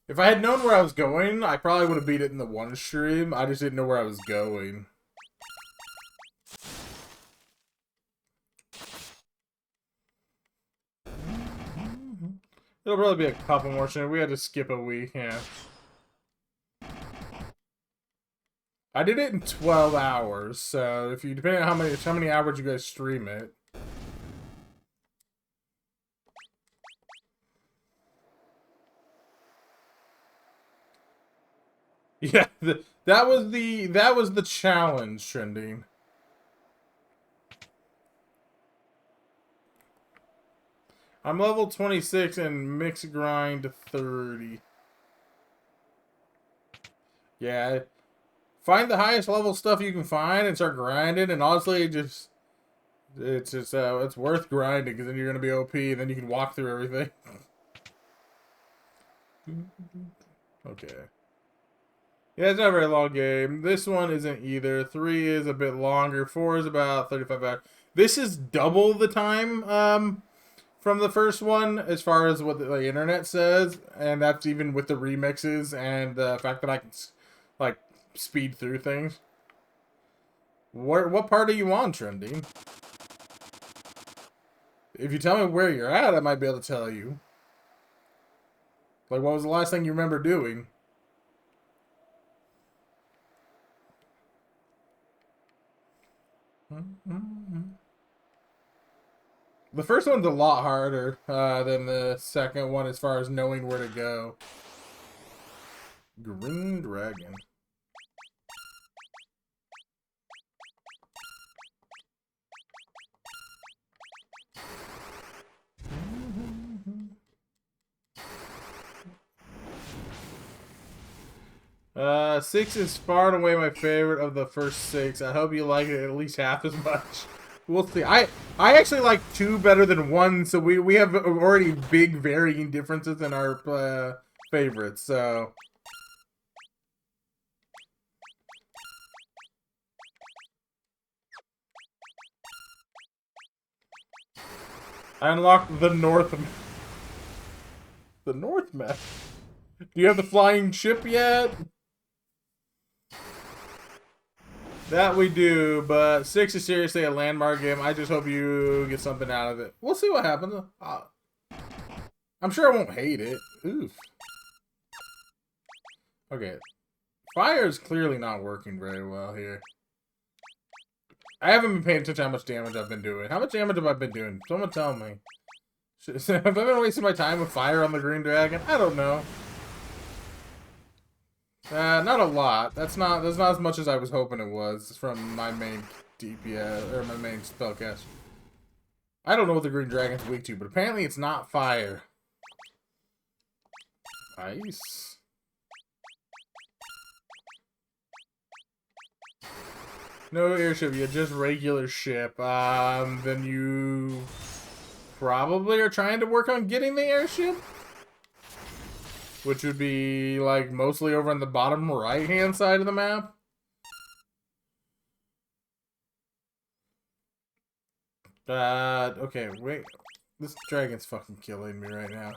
If I had known where I was going, I probably would have beat it in the one stream. I just didn't know where I was going. It'll probably be a couple more streams. We had to skip a week, yeah. I did it in 12 hours, so if you depending on how many hours you guys stream it. Yeah, that was the challenge, Trending. I'm level 26 and mix grind 30. Yeah. Find the highest level stuff you can find and start grinding, and honestly, it's worth grinding because then you're gonna be OP, and then you can walk through everything. Okay. Yeah, it's not a very long game. This one isn't either. 3 is a bit longer. 4 is about 35 hours. This is double the time from the first one as far as what the internet says, and that's even with the remixes and the fact that I can like speed through things. What part are you on, Trending? If you tell me where you're at, I might be able to tell you. Like, what was the last thing you remember doing? The first one's a lot harder than the second one as far as knowing where to go. Green Dragon. Six is far and away my favorite of the first 6. I hope you like it at least half as much. We'll see. I actually like 2 better than 1, so we have already big varying differences in our favorites. So I unlocked the North map. Do you have the flying ship yet? That we do, but 6 is seriously a landmark game. I just hope you get something out of it. We'll see what happens. I'm sure I won't hate it. Oof. Okay. Fire is clearly not working very well here. I haven't been paying attention to how much damage I've been doing. How much damage have I been doing? Someone tell me. Have I been wasting my time with fire on the Green Dragon? I don't know. Not a lot. That's not as much as I was hoping it was from my main DPS or my main spellcast. I don't know what the Green Dragon's weak to, but apparently it's not fire. Ice. No airship, you're just regular ship. Then you probably are trying to work on getting the airship? Which would be, like, mostly over on the bottom right-hand side of the map. Okay, wait. This dragon's fucking killing me right now.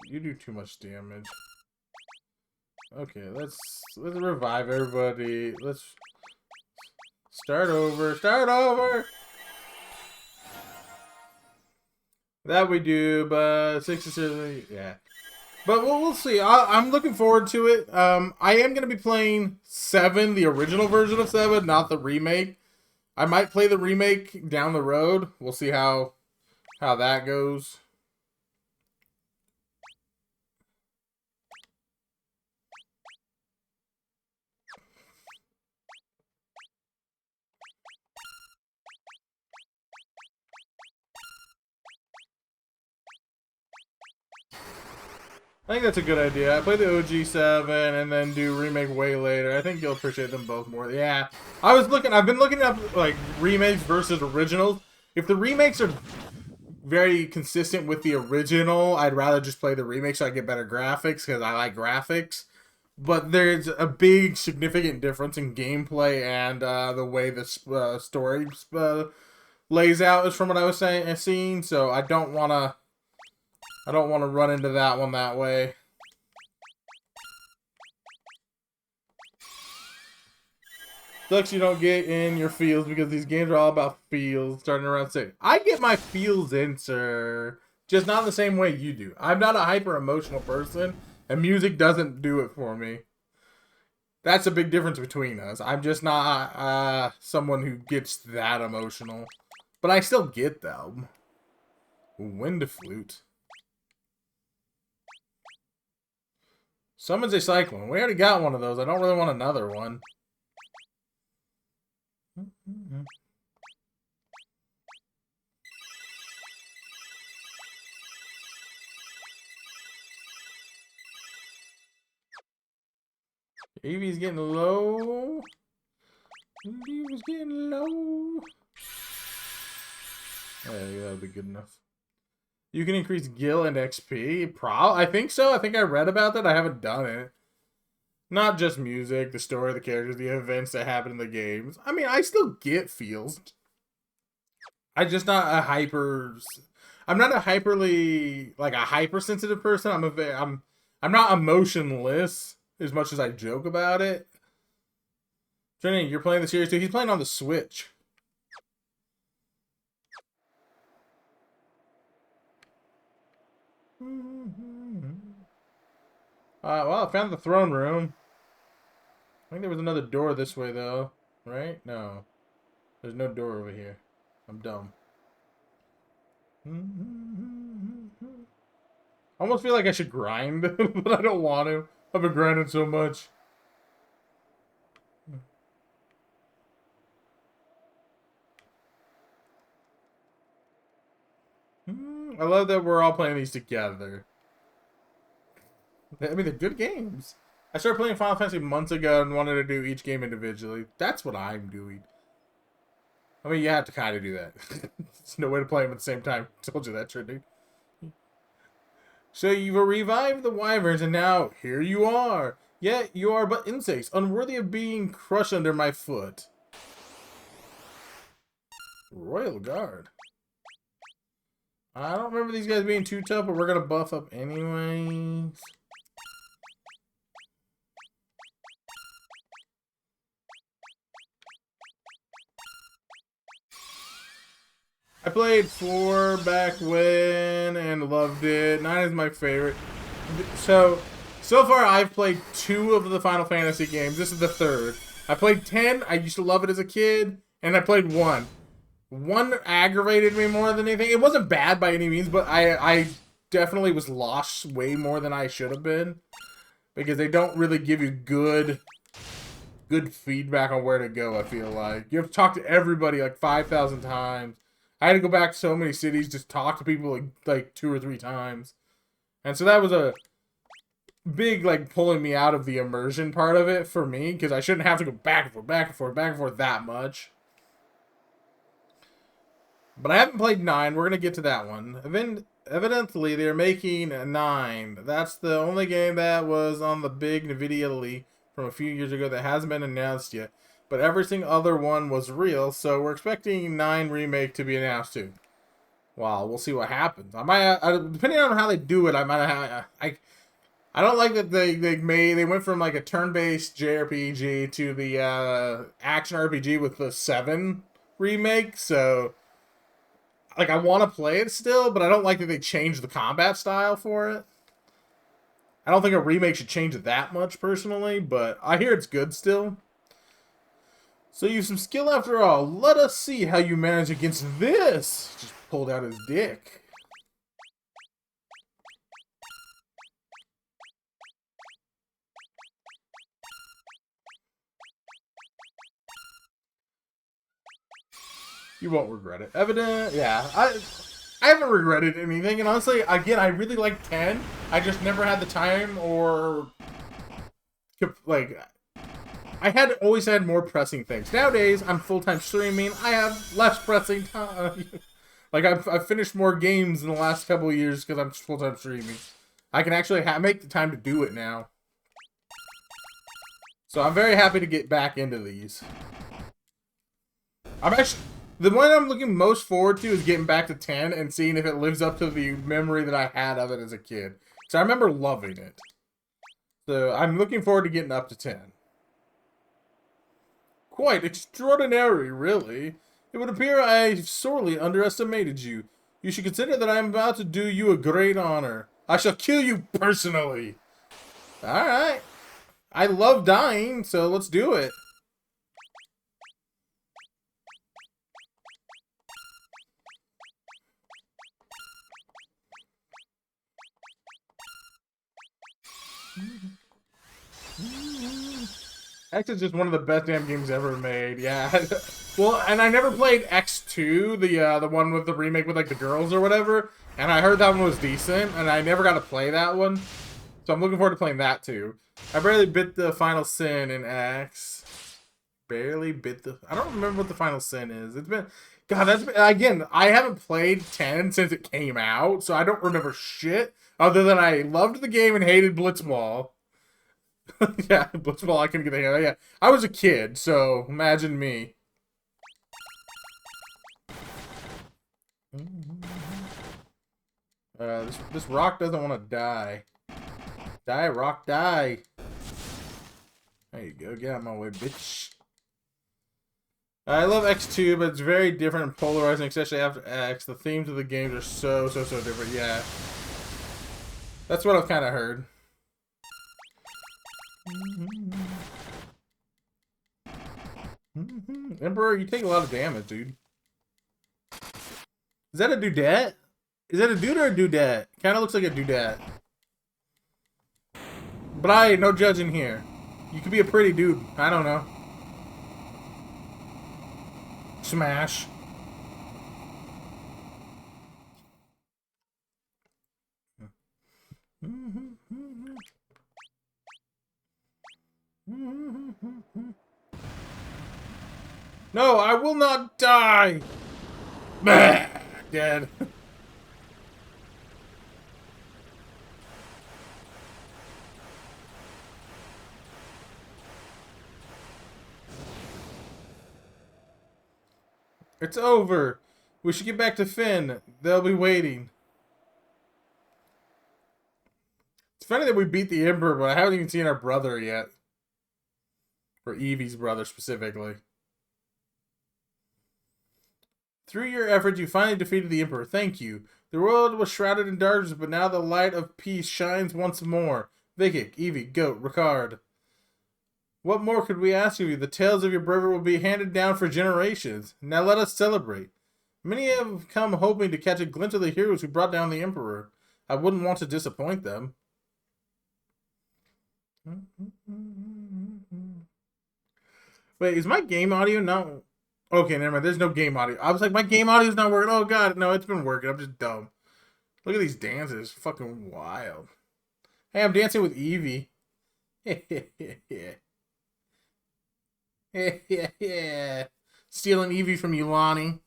You do too much damage. Okay, let's revive everybody. Let's start over. Start over. That we do, but 67, yeah. But we'll see. I'm looking forward to it. I am going to be playing 7, the original version of 7, not the remake. I might play the remake down the road. We'll see how that goes. I think that's a good idea. I play the OG 7 and then do remake way later. I think you'll appreciate them both more. Yeah. I've been looking up like remakes versus originals. If the remakes are very consistent with the original, I'd rather just play the remake so I get better graphics because I like graphics. But there's a big significant difference in gameplay and the way the story lays out is from what I was seeing. So I don't want to run into that one that way. Sucks you don't get in your feels because these games are all about feels starting around 6. I get my feels in, sir. Just not the same way you do. I'm not a hyper emotional person, and music doesn't do it for me. That's a big difference between us. I'm just not someone who gets that emotional. But I still get them. Wind flute. Summons a cyclone. We already got one of those. I don't really want another one. Evie's getting low. Evie's getting low. Yeah, that'll be good enough. You can increase gil and XP. I think so. I think I read about that. I haven't done it. Not just music, the story, the characters, the events that happen in the games. I mean, I still get feels. I'm just not a I'm not a hypersensitive person. I'm not emotionless as much as I joke about it. Jenny, you're playing the series too. He's playing on the Switch. Well, I found the throne room. I think there was another door this way, though. Right? No. There's no door over here. I'm dumb. I almost feel like I should grind, but I don't want to. I've been grinding so much. I love that we're all playing these together. I mean, they're good games. I started playing Final Fantasy months ago and wanted to do each game individually. That's what I'm doing. I mean, you have to kind of do that. There's no way to play them at the same time. Told you that, Trinity. So you've revived the wyverns, and now here you are. Yet you are but insects, unworthy of being crushed under my foot. Royal Guard. I don't remember these guys being too tough, but we're gonna buff up anyways. I played 4 back when and loved it. 9 is my favorite. So far I've played 2 of the Final Fantasy games. This is the 3rd. I played 10. I used to love it as a kid. And I played 1. 1 aggravated me more than anything. It wasn't bad by any means, but I definitely was lost way more than I should have been. Because they don't really give you good feedback on where to go, I feel like. You have to talk to everybody like 5,000 times. I had to go back to so many cities, just talk to people like 2 or 3 times. And so that was a big, like, pulling me out of the immersion part of it for me, because I shouldn't have to go back and forth, back and forth, back and forth that much. But I haven't played 9. We're going to get to that one. Evidently, they're making a 9. That's the only game that was on the big NVIDIA leak from a few years ago that hasn't been announced yet. But every single other one was real, so we're expecting 9 Remake to be announced too. Well, we'll see what happens. I might, depending on how they do it, I might have. I don't like that they went from like a turn-based JRPG to the action RPG with the 7 remake. So like I want to play it still, but I don't like that they changed the combat style for it. I don't think a remake should change it that much personally, but I hear it's good still. So you have some skill after all. Let us see how you manage against this. Just pulled out his dick. You won't regret it. Evident, yeah. I haven't regretted anything, and honestly, again, I really like 10. I just never had the time or like I had always had more pressing things. Nowadays, I'm full-time streaming. I have less pressing time. Like I've finished more games in the last couple of years because I'm full-time streaming. I can actually make the time to do it now. So I'm very happy to get back into these. I'm actually the one I'm looking most forward to is getting back to 10 and seeing if it lives up to the memory that I had of it as a kid. So I remember loving it. So I'm looking forward to getting up to 10. Quite extraordinary, really. It would appear I sorely underestimated you. You should consider that I am about to do you a great honor. I shall kill you personally. Alright. I love dying, so let's do it. X is just one of the best damn games ever made. Yeah. Well, and I never played X2, the one with the remake with like the girls or whatever. And I heard that one was decent, and I never got to play that one. So I'm looking forward to playing that too. I barely bit the final sin in X. Barely bit the. I don't remember what the final sin is. It's been. God, that's been, again. I haven't played 10 since it came out, so I don't remember shit other than I loved the game and hated Blitzball. Yeah, Blitzball, I couldn't get the hell. Yeah, I was a kid, so imagine me. This rock doesn't want to die. Die, rock, die. There you go. Get out of my way, bitch. I love X2, but it's very different and polarizing, especially after X. The themes of the games are so different. Yeah. That's what I've kind of heard. Emperor, you take a lot of damage, dude. Is that a dudette? Is that a dude or a dudette? Kind of looks like a dudette. But I ain't no judging here. You could be a pretty dude. I don't know. Smash. No, I will not die. Bah, dead. It's over. We should get back to Finn. They'll be waiting. It's funny that we beat the Emperor, but I haven't even seen our brother yet. Or Evie's brother, specifically. Through your efforts, you finally defeated the Emperor. Thank you. The world was shrouded in darkness, but now the light of peace shines once more. Vikic, Evie, Goat, Ricard. What more could we ask of you? The tales of your bravery will be handed down for generations. Now let us celebrate. Many have come hoping to catch a glimpse of the heroes who brought down the Emperor. I wouldn't want to disappoint them. Wait, is my game audio not... Okay, never mind. There's no game audio. I was like, my game audio's not working. Oh, God. No, it's been working. I'm just dumb. Look at these dances. Fucking wild. Hey, I'm dancing with Evie. Yeah. Stealing Evie from you, Lonnie.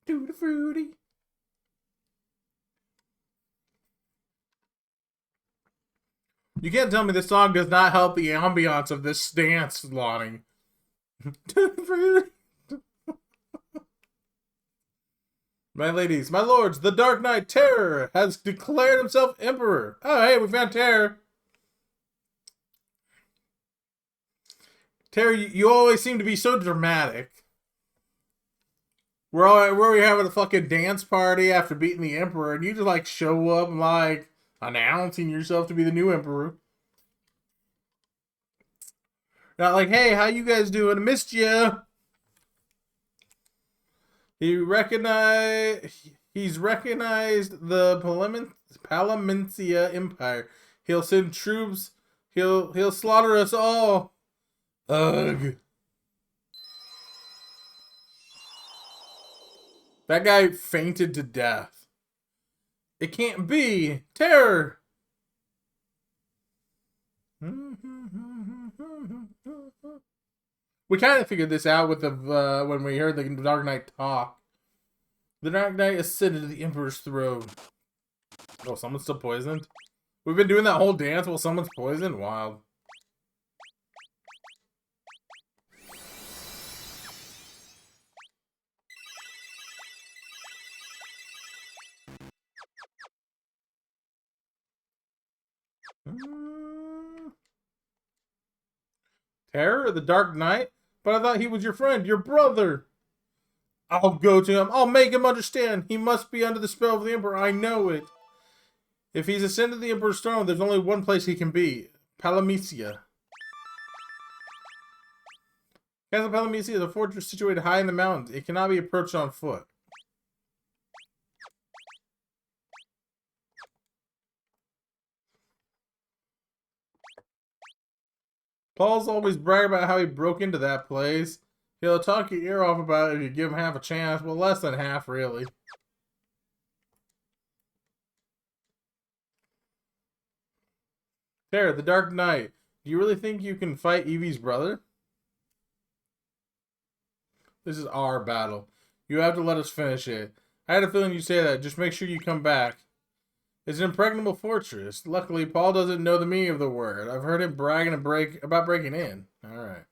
Tutti frutti. You can't tell me this song does not help the ambiance of this dance, Lonnie. My ladies, my lords, the Dark Knight Terror has declared himself Emperor. Oh, hey, we found Terror. Terry, you always seem to be so dramatic. Where we having a fucking dance party after beating the Emperor, and you just like show up and like announcing yourself to be the new Emperor. Not like, hey, how you guys doing? I missed you. He's recognized the Palamencia Empire. He'll send troops. He'll slaughter us all. Ugh. That guy fainted to death. It can't be. Terror. We kind of figured this out with the when we heard the Dark Knight talk. The Dark Knight ascended to the Emperor's throne. Oh, someone's still poisoned? We've been doing that whole dance while someone's poisoned? Wild. Terror, the Dark Knight? But I thought he was your friend, your brother. I'll go to him. I'll make him understand. He must be under the spell of the Emperor. I know it. If he's ascended the Emperor's throne, there's only one place he can be. Palamicia. Castle Palamicia is a fortress situated high in the mountains. It cannot be approached on foot. Paul's always brag about how he broke into that place. He'll talk your ear off about it if you give him half a chance. Well, less than half, really. Terror, the Dark Knight. Do you really think you can fight Evie's brother? This is our battle. You have to let us finish it. I had a feeling you'd say that. Just make sure you come back. It's an impregnable fortress. Luckily, Paul doesn't know the meaning of the word. I've heard him bragging about breaking in. Alright.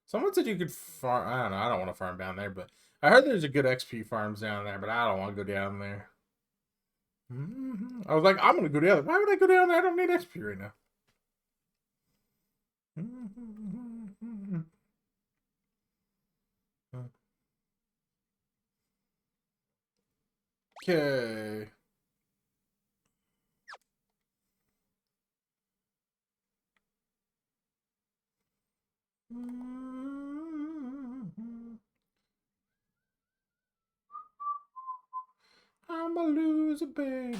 Someone said you could farm. I don't know. I don't want to farm down there, but I heard there's a good XP farms down there, but I don't want to go down there. I was like, I'm going to go down there. Why would I go down there? I don't need XP right now. Okay. I'm a loser, baby.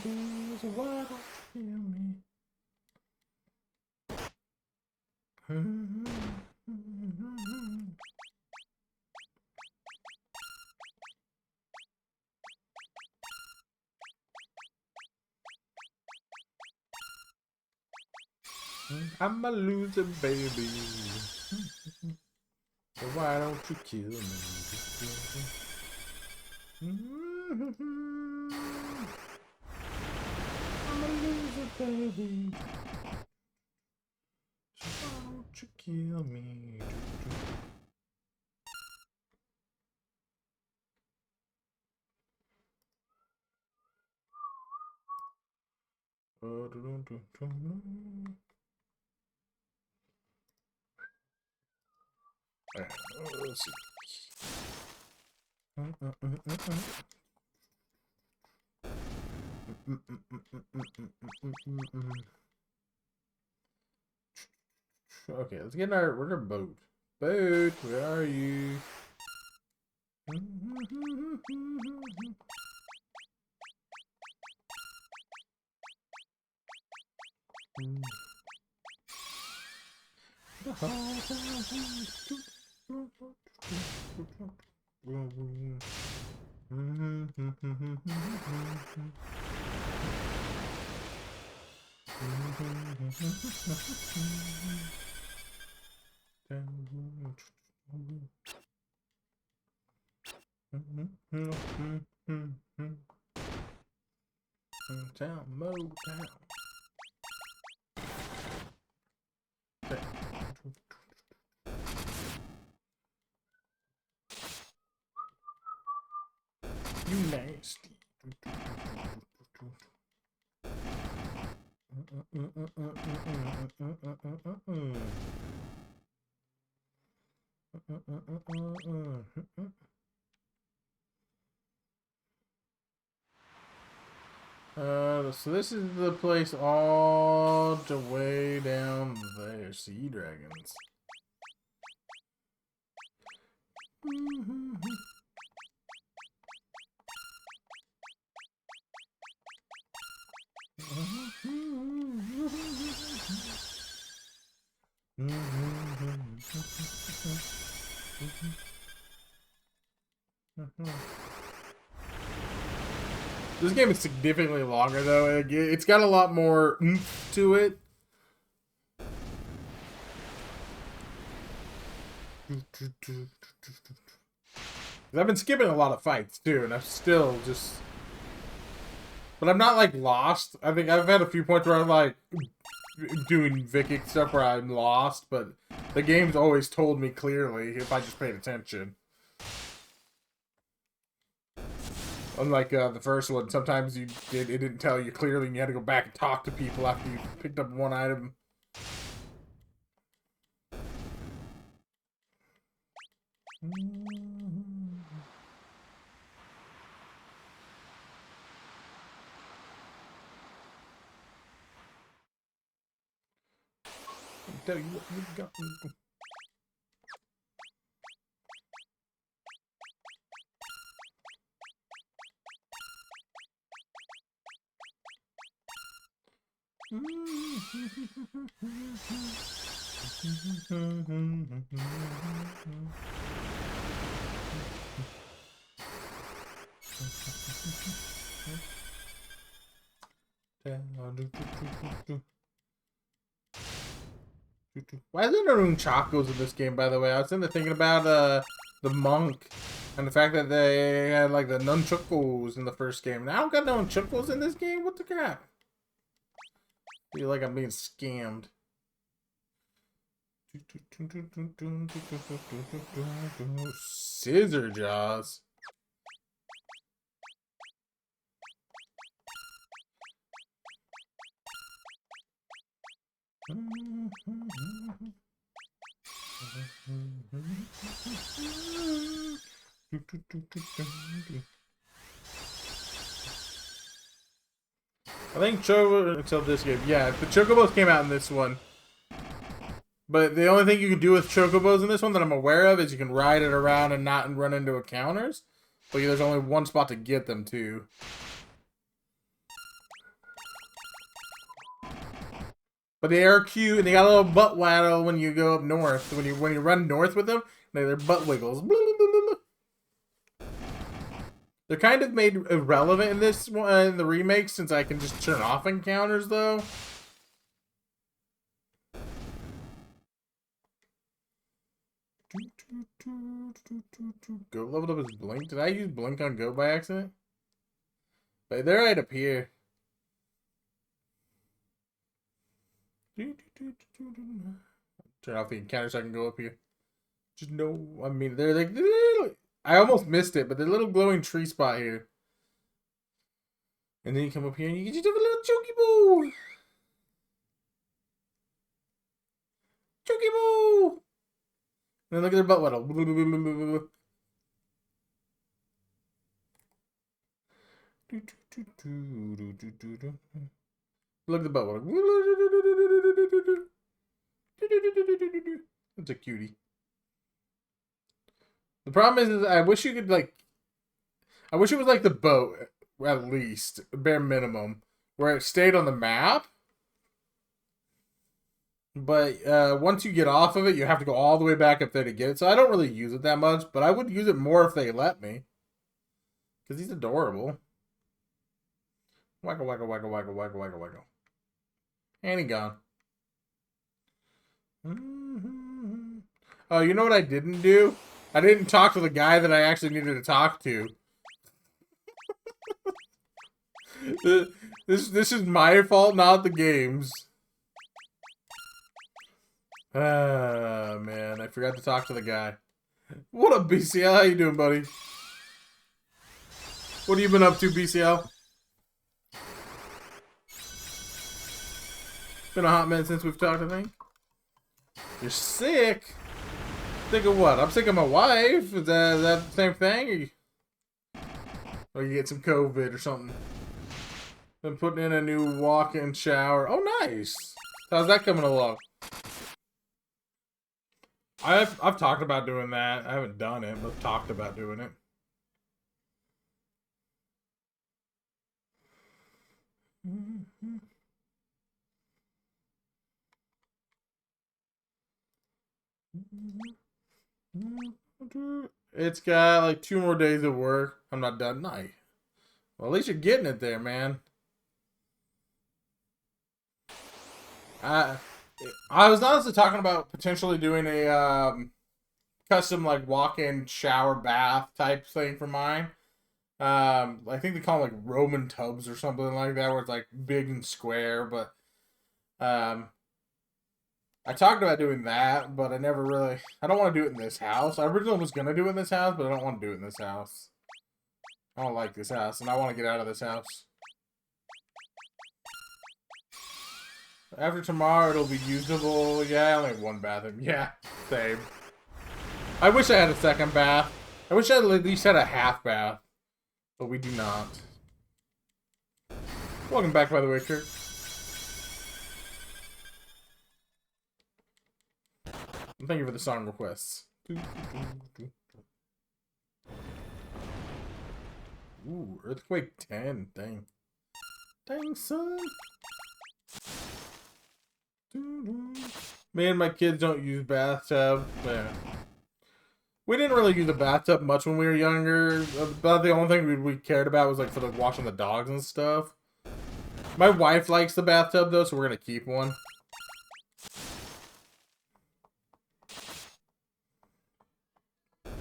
So why don't you hear me? I'm a loser, baby. So why don't you kill me? I'm a loser, baby. So why don't you kill me? Let's see. Okay, let's get in our boat. Boat, where are you? Town, Motown. You nasty. So this is the place all the way down there. Sea dragons. This game is significantly longer, though. It's got a lot more oomph to it. I've been skipping a lot of fights, too, and I'm still just... But I'm not, like, lost. I think I've had a few points where I'm, like, doing Viking stuff where I'm lost, but the game's always told me clearly if I just paid attention. Unlike the first one, sometimes it didn't tell you clearly and you had to go back and talk to people after you picked up one item. Tell you what you got. Why is there no nunchakos in this game, by the way? I was sitting there thinking about the monk and the fact that they had like the nunchakos in the first game. Now I don't got no nunchakos in this game? What the crap? I feel like I'm being scammed. Scissor jaws. I think Chocobo until this game. Yeah, the Chocobos came out in this one. But the only thing you can do with Chocobos in this one that I'm aware of is you can ride it around and not run into encounters. But there's only one spot to get them to. But they are cute, and they got a little butt waddle when you go up north. When you run north with them, they're butt wiggles. They're kind of made irrelevant in this one, in the remake, since I can just turn off encounters, though. Go leveled up his Blink. Did I use Blink on Go by accident? But they're right up here. Turn off the encounter so I can go up here. Just no, I mean, they're like, I almost missed it, but there's a little glowing tree spot here. And then you come up here and you can just have a little Chocobo. Chocobo. And then look at their butt waddle. Look at the butt waddle. It's a cutie. The problem is I wish you could, like... I wish it was like the boat, at least. Bare minimum. Where it stayed on the map. But once you get off of it, you have to go all the way back up there to get it. So I don't really use it that much. But I would use it more if they let me. Because he's adorable. Waggle, waggle, waggle, waggle, waggle, waggle, waggle. And he gone. Oh, you know what I didn't do? I didn't talk to the guy that I actually needed to talk to. This is my fault, not the game's. Ah, man, I forgot to talk to the guy. What up, BCL? How you doing, buddy? What have you been up to, BCL? Been a hot minute since we've talked, I think. You're sick? Sick of what? I'm sick of my wife. Is that the same thing? Or you get some COVID or something? Been putting in a new walk-in shower. Oh, nice. How's that coming along? I've talked about doing that. I haven't done it, but talked about doing it. It's got like 2 more days of work. I'm not done. Night. Well, at least you're getting it there, man. I was honestly talking about potentially doing a custom like walk-in shower bath type thing for mine. I think they call them like Roman tubs or something like that, where it's like big and square. But I talked about doing that, but I never really. I don't want to do it in this house. I originally was gonna do it in this house, but I don't want to do it in this house. I don't like this house, and I want to get out of this house. After tomorrow, it'll be usable. Yeah, I only have 1 bathroom. Yeah, same. I wish I had a second bath. I wish I at least had a half bath. But we do not. Welcome back, by the way, Kurt. And thank you for the song requests. Ooh, Earthquake 10. Dang. Dang, son. Me and my kids don't use bathtub. Yeah. We didn't really use the bathtub much when we were younger. About the only thing we cared about was like for the washing the dogs and stuff. My wife likes the bathtub though, so we're gonna keep one.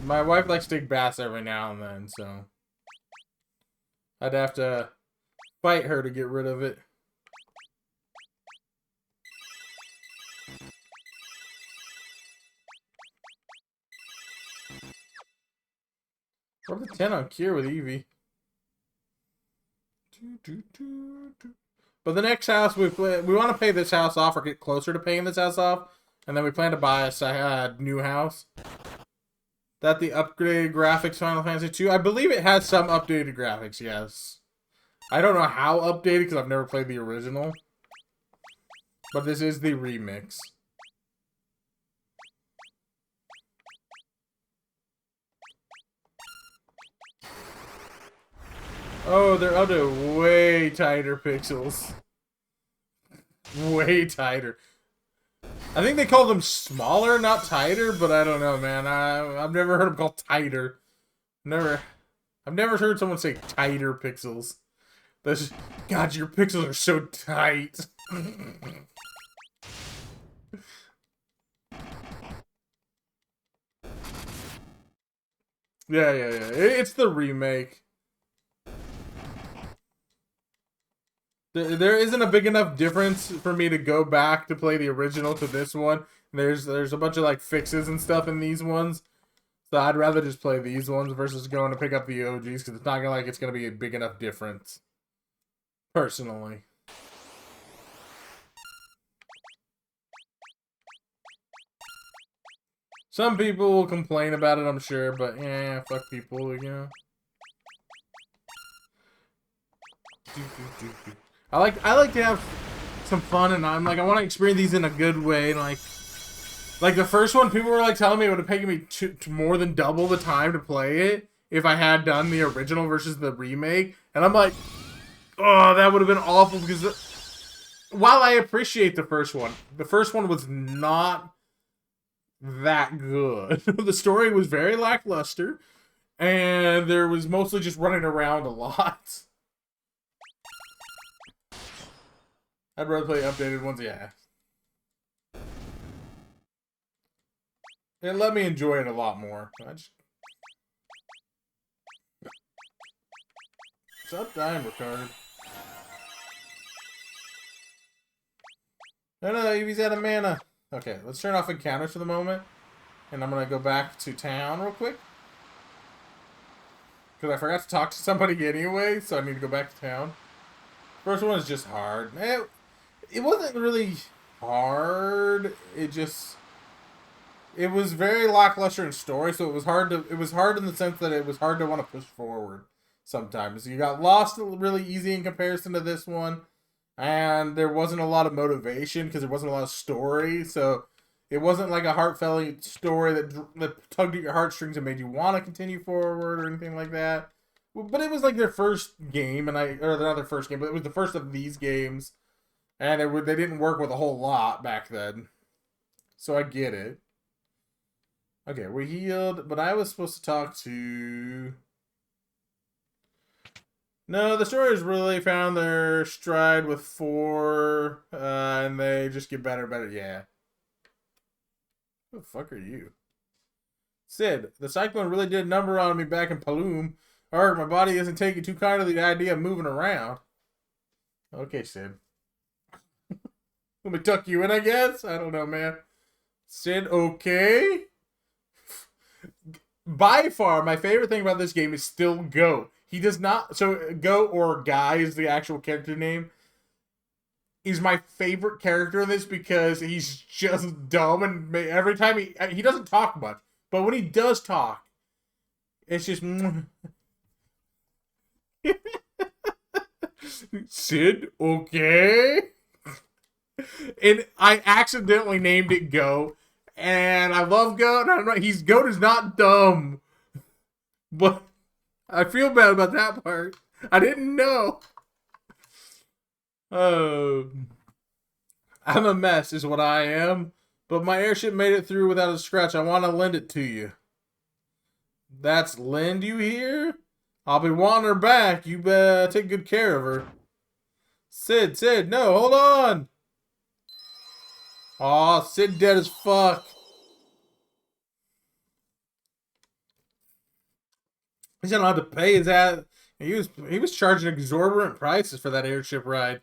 My wife likes to take baths every now and then, so I'd have to fight her to get rid of it. We're up to 10 on Cure with Eevee. But the next house we want to pay this house off or get closer to paying this house off, and then we plan to buy a new house. That the upgraded graphics Final Fantasy 2? I believe it has some updated graphics, yes. I don't know how updated because I've never played the original. But this is the remix. Oh, they're up to way tighter pixels. Way tighter. I think they call them smaller, not tighter, but I don't know, man. I've never heard them called tighter. I've never heard someone say tighter pixels. That's just, God, your pixels are so tight. Yeah. It's the remake. There isn't a big enough difference for me to go back to play the original to this one. There's a bunch of like fixes and stuff in these ones. So I'd rather just play these ones versus going to pick up the OGs because it's not gonna it's gonna be a big enough difference. Personally. Some people will complain about it, I'm sure, but yeah, fuck people, you know. I like to have some fun, and I want to experience these in a good way. And like the first one, people were like telling me it would have taken me to more than double the time to play it if I had done the original versus the remake. And I'm like, oh, that would have been awful because while I appreciate the first one was not that good. The story was very lackluster, and there was mostly just running around a lot. I'd rather play updated ones, yeah. It let me enjoy it a lot more. What's up, Dying Retard? No, Eevee's out of mana. Okay, let's turn off encounters for the moment. And I'm going to go back to town real quick. Because I forgot to talk to somebody anyway, so I need to go back to town. First one is just hard. it wasn't really hard. It was very lackluster in story, so it was hard in the sense that it was hard to want to push forward sometimes. You got lost really easy in comparison to this one, and there wasn't a lot of motivation because there wasn't a lot of story, so it wasn't like a heartfelt story that tugged at your heartstrings and made you want to continue forward or anything like that. But it was like their first game, or not their first game, but it was the first of these games, and they didn't work with a whole lot back then, so I get it. Okay, we're healed, but I was supposed to talk to... No, the stories really found their stride with 4, and they just get better and better. Yeah. Who the fuck are you? Sid, the cyclone really did a number on me back in Paloom. My body isn't taking too kind of the idea of moving around. Okay, Sid. Let me tuck you in, I guess? I don't know, man. Sid, okay? By far, my favorite thing about this game is still Go. He does not... So, Go, or Guy is the actual character name. He's my favorite character in this because he's just dumb, and every time he doesn't talk much. But when he does talk, it's just... Sid, okay? And I accidentally named it Go. And I love Goat. Goat is not dumb. But I feel bad about that part. I didn't know. I'm a mess is what I am. But my airship made it through without a scratch. I want to lend it to you. That's lend you here? I'll be wanting her back. You better take good care of her. Sid, no, hold on. Aw, Sid dead as fuck. He's gonna have to pay his ass. He was charging exorbitant prices for that airship ride.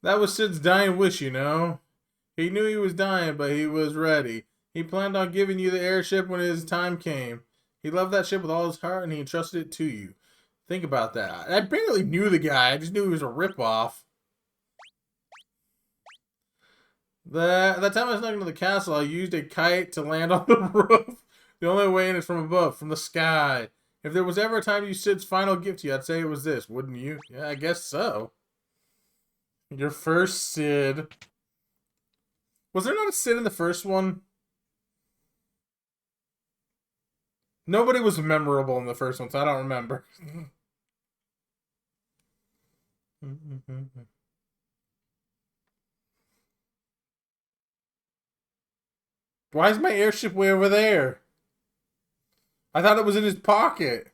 That was Sid's dying wish, you know. He knew he was dying, but he was ready. He planned on giving you the airship when his time came. He loved that ship with all his heart, and he entrusted it to you. Think about that. I barely knew the guy. I just knew he was a ripoff. That time I snuck into the castle, I used a kite to land on the roof. The only way in is from above, from the sky. If there was ever a time to use Sid's final gift to you, I'd say it was this, wouldn't you? Yeah, I guess so. Your first Sid. Was there not a Sid in the first one? Nobody was memorable in the first one, so I don't remember. Why is my airship way over there? I thought it was in his pocket.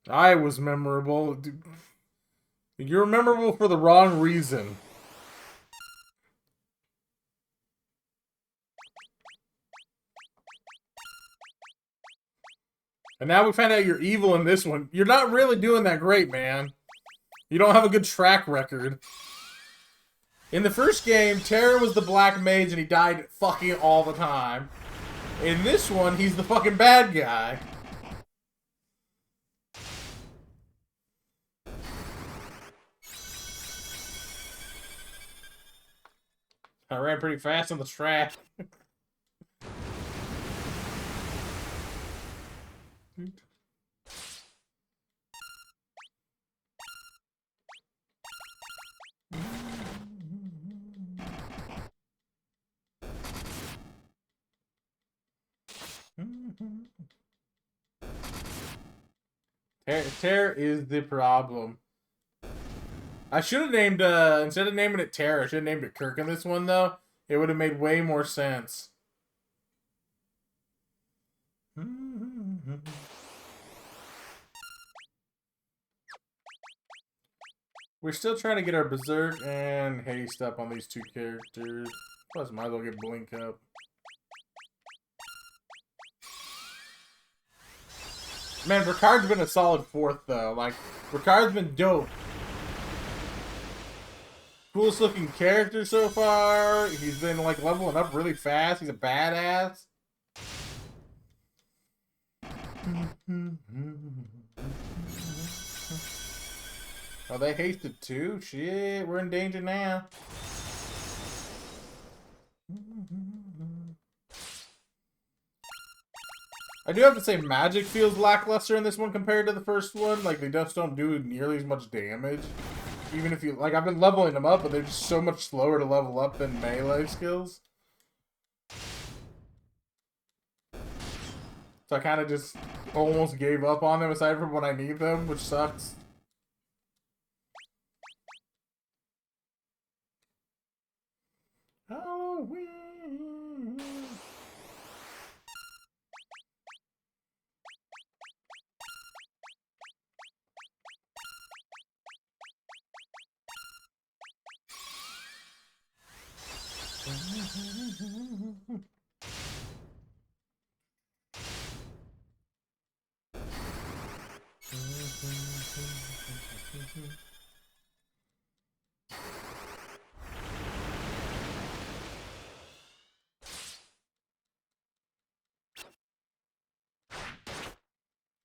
I was memorable. You're memorable for the wrong reason. And now we find out you're evil in this one. You're not really doing that great, man. You don't have a good track record. In the first game, Terra was the black mage and he died fucking all the time. In this one, he's the fucking bad guy. I ran pretty fast on the track. Terra is the problem. I should have named, instead of naming it Terra, I should have named it Kirk in this one, though. It would have made way more sense. We're still trying to get our Berserk and Haste up on these two characters. Plus, might as well get Blink up. Man, Ricard's been a solid 4th, though. Like, Ricard's been dope. Coolest looking character so far. He's been, like, leveling up really fast. He's a badass. Oh, they hasted too? Shit, we're in danger now. I do have to say, magic feels lackluster in this one compared to the first one. Like, they just don't do nearly as much damage. Even if you... Like, I've been leveling them up, but they're just so much slower to level up than melee skills. So I kind of just almost gave up on them aside from when I need them, which sucks. Halloween.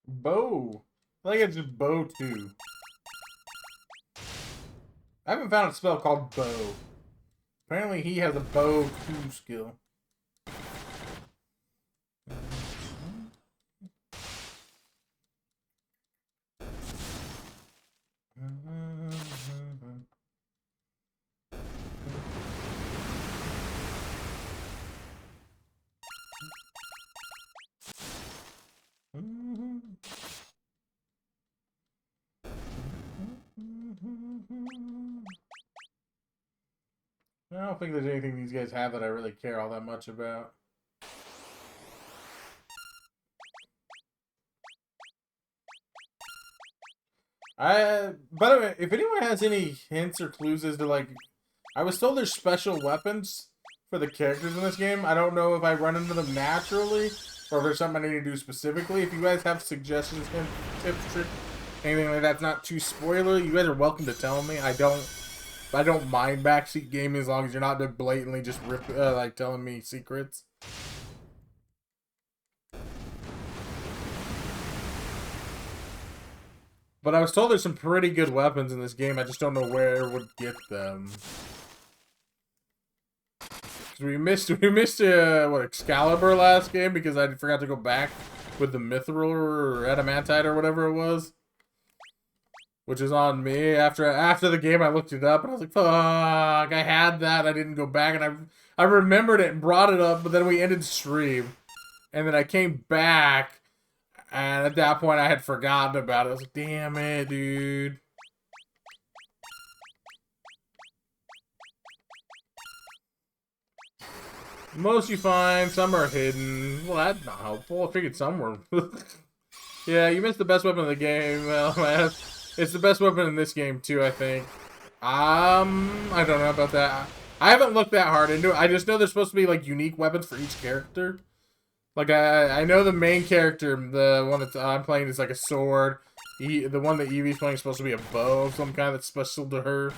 Bow. I think it's just bow 2. I haven't found a spell called bow. Apparently he has a bow 2 skill. I don't think there's anything these guys have that I really care all that much about. By the way, if anyone has any hints or clues as to, like, I was told there's special weapons for the characters in this game. I don't know if I run into them naturally or if there's something I need to do specifically. If you guys have suggestions, hints, tips, tricks, anything like that's not too spoiler, you guys are welcome to tell me. I don't mind backseat gaming as long as you're not blatantly just like telling me secrets. But I was told there's some pretty good weapons in this game. I just don't know where would get them. We missed what, Excalibur last game because I forgot to go back with the Mithril or Adamantite or whatever it was. Which is on me. After the game, I looked it up and I was like, "Fuck! I had that. I didn't go back." And I remembered it and brought it up, but then we ended the stream, and then I came back, and at that point, I had forgotten about it. I was like, "Damn it, dude!" Most you find, some are hidden. Well, that's not helpful. I figured some were. Yeah, you missed the best weapon in the game. Well, man. It's the best weapon in this game, too, I think. I don't know about that. I haven't looked that hard into it. I just know there's supposed to be, like, unique weapons for each character. Like, I know the main character, the one that I'm playing, is, like, a sword. The one that Evie's playing is supposed to be a bow of some kind that's special to her.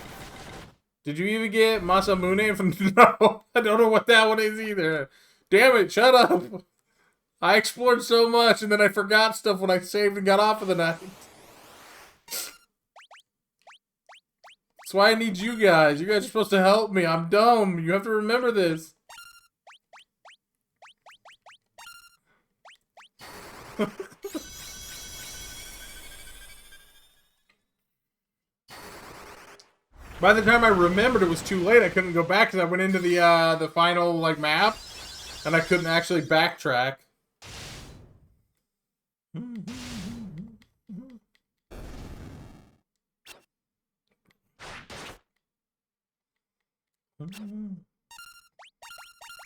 Did you even get Masamune from... No, I don't know what that one is either. Damn it, shut up. I explored so much, and then I forgot stuff when I saved and got off of the night. That's why I need you guys. You guys are supposed to help me. I'm dumb. You have to remember this. By the time I remembered it was too late, I couldn't go back because I went into the final, like, map, and I couldn't actually backtrack.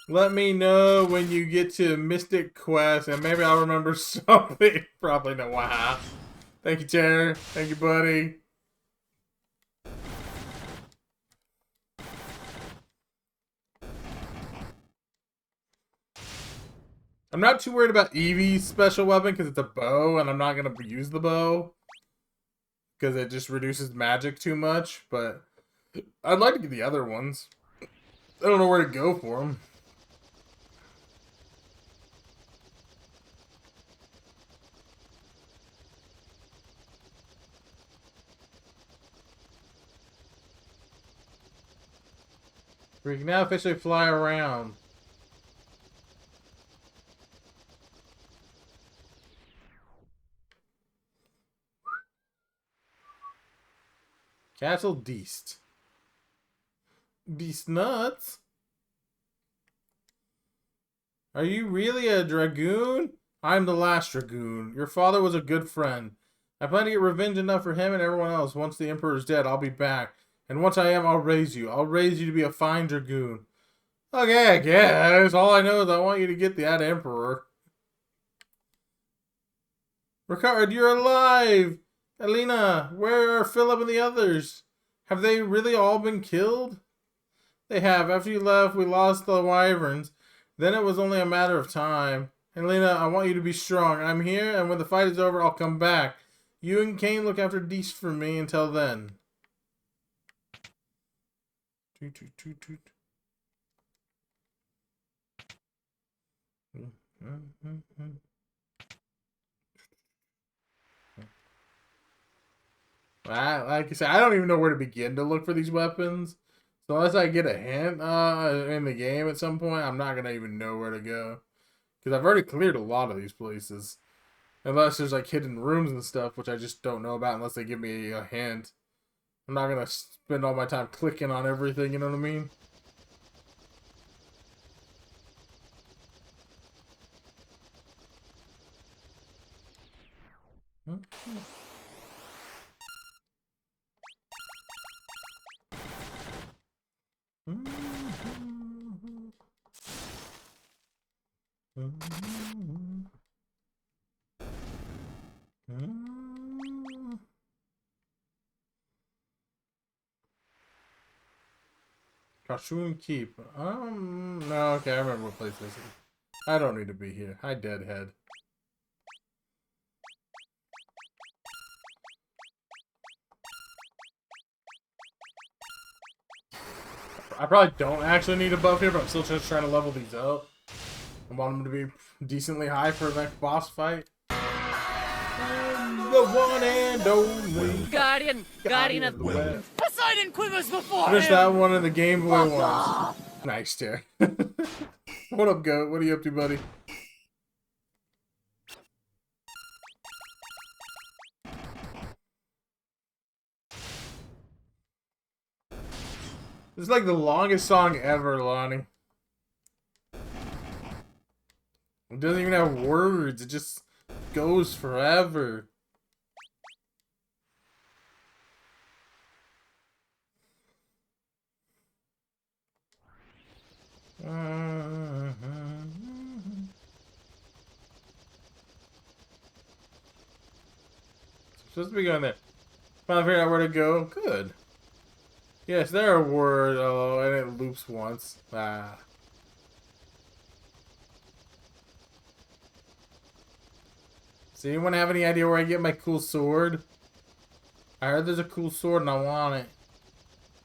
Let me know when you get to Mystic Quest, and maybe I'll remember something. Probably no. Wow. Thank you, Tanner. Thank you, buddy. I'm not too worried about Evie's special weapon because it's a bow, and I'm not going to use the bow because it just reduces magic too much, but I'd like to get the other ones. I don't know where to go for them. We can now officially fly around. Castle Deist. Deist nuts? Are you really a dragoon? I'm the last dragoon. Your father was a good friend. I plan to get revenge enough for him and everyone else. Once the Emperor's dead, I'll be back. And once I am, I'll raise you. I'll raise you to be a fine dragoon. Okay, I guess. All I know is I want you to get that Emperor. Ricard, you're alive! Alina, where are Philip and the others? Have they really all been killed? They have. After you left, we lost the wyverns. Then it was only a matter of time. Alina, I want you to be strong. I'm here, and when the fight is over, I'll come back. You and Kane look after Deist for me until then. Toot, toot, toot, toot. Like I said, I don't even know where to begin to look for these weapons. So unless I get a hint in the game at some point, I'm not going to even know where to go. Because I've already cleared a lot of these places. Unless there's like hidden rooms and stuff, which I just don't know about unless they give me a hint. I'm not going to spend all my time clicking on everything, you know what I mean? Kashoon Keep. No, okay, I remember what place this is. I don't need to be here. Hi, Deadhead. I probably don't actually need a buff here, but I'm still just trying to level these up. I want them to be decently high for the next boss fight. The one and only Guardian of the West. Poseidon quivers before Finish him. that one in the Game Boy ones. Nice, Terry. What up, Goat? What are you up to, buddy? This is like the longest song ever, Lonnie. It doesn't even have words. It just goes forever. Supposed to be going there. Finally figured out where to go. Good. Yes, there are words. Oh, and it loops once. Ah. Does anyone have any idea where I get my cool sword? I heard there's a cool sword and I want it.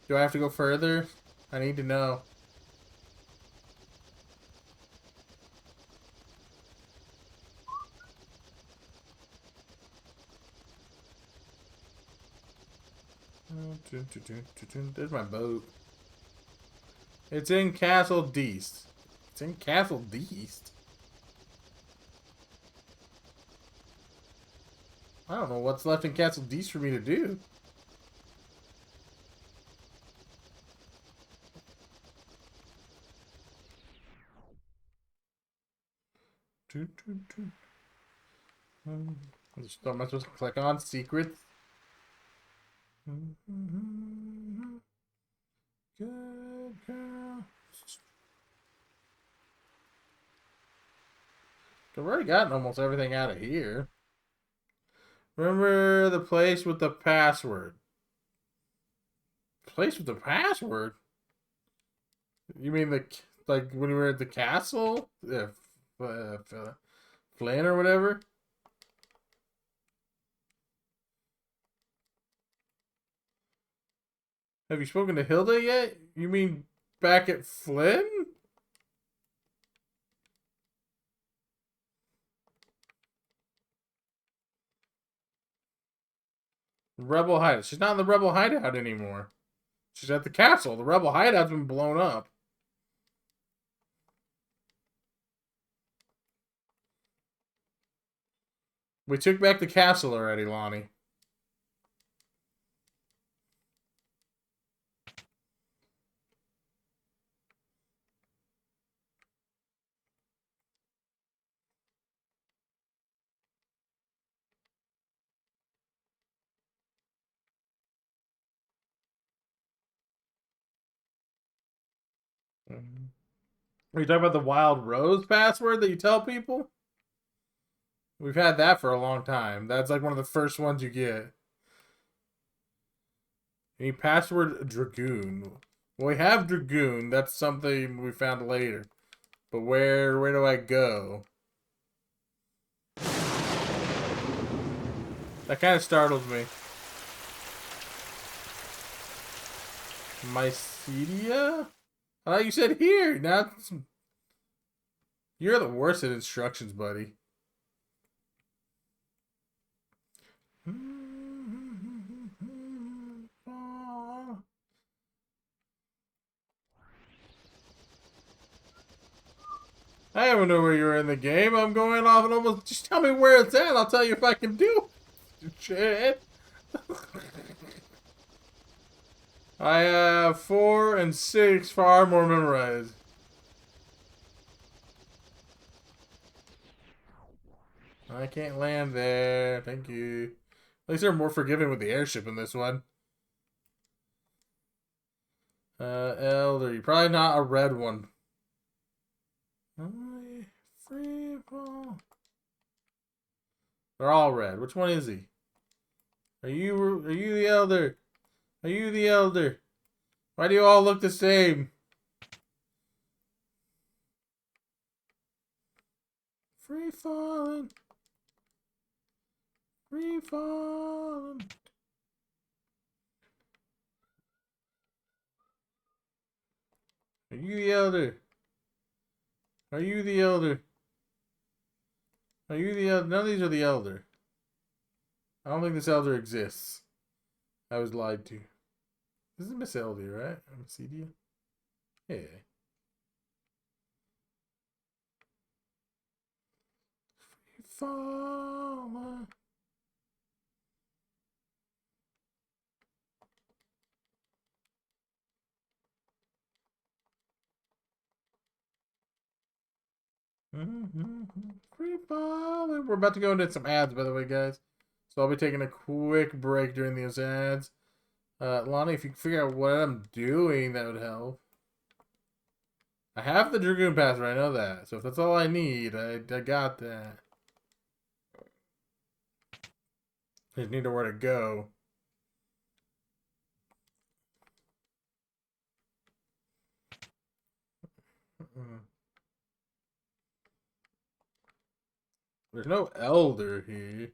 Do I have to go further? I need to know. There's my boat. It's in Castle Deist. It's in Castle Deist. I don't know what's left in Castle Deist for me to do. Am I supposed to click on secrets? Good girl. I've already gotten almost everything out of here. Remember the place with the password? Place with the password? You mean the like when we were at the castle? Flynn or whatever? Have you spoken to Hilda yet? You mean back at Flynn? Rebel Hideout. She's not in the Rebel Hideout anymore. She's at the castle. The rebel hideout's been blown up. We took back the castle already, Lonnie. Are you talking about the Wild Rose password that you tell people? We've had that for a long time. That's like one of the first ones you get. Any password Dragoon. Well, we have Dragoon. That's something we found later. But where do I go? That kind of startled me. Mycedia? I thought you said here. Now you're the worst at instructions, buddy. I don't know where you're in the game. I'm going off and almost... Just tell me where it's at. I'll tell you if I can do it. Shit. I have 4 and 6 far more memorized. I can't land there. Thank you. At least they're more forgiving with the airship in this one. Elder. You're probably not a red one. Free fall. They're all red. Which one is he? Are you the elder? Are you the elder? Why do you all look the same? Free falling. Free falling. Are you the elder? Are you the elder? Are you the elder? None of these are the elder. I don't think this elder exists. I was lied to. This is Miss Elder, right? Miss Edia? Yeah. Free fall. Free falling. We're about to go into some ads, by the way, guys. So I'll be taking a quick break during these ads. Lonnie, if you can figure out what I'm doing, that would help. I have the Dragoon password, I know that. So if that's all I need, I got that. I just need to know where to go. There's no elder here.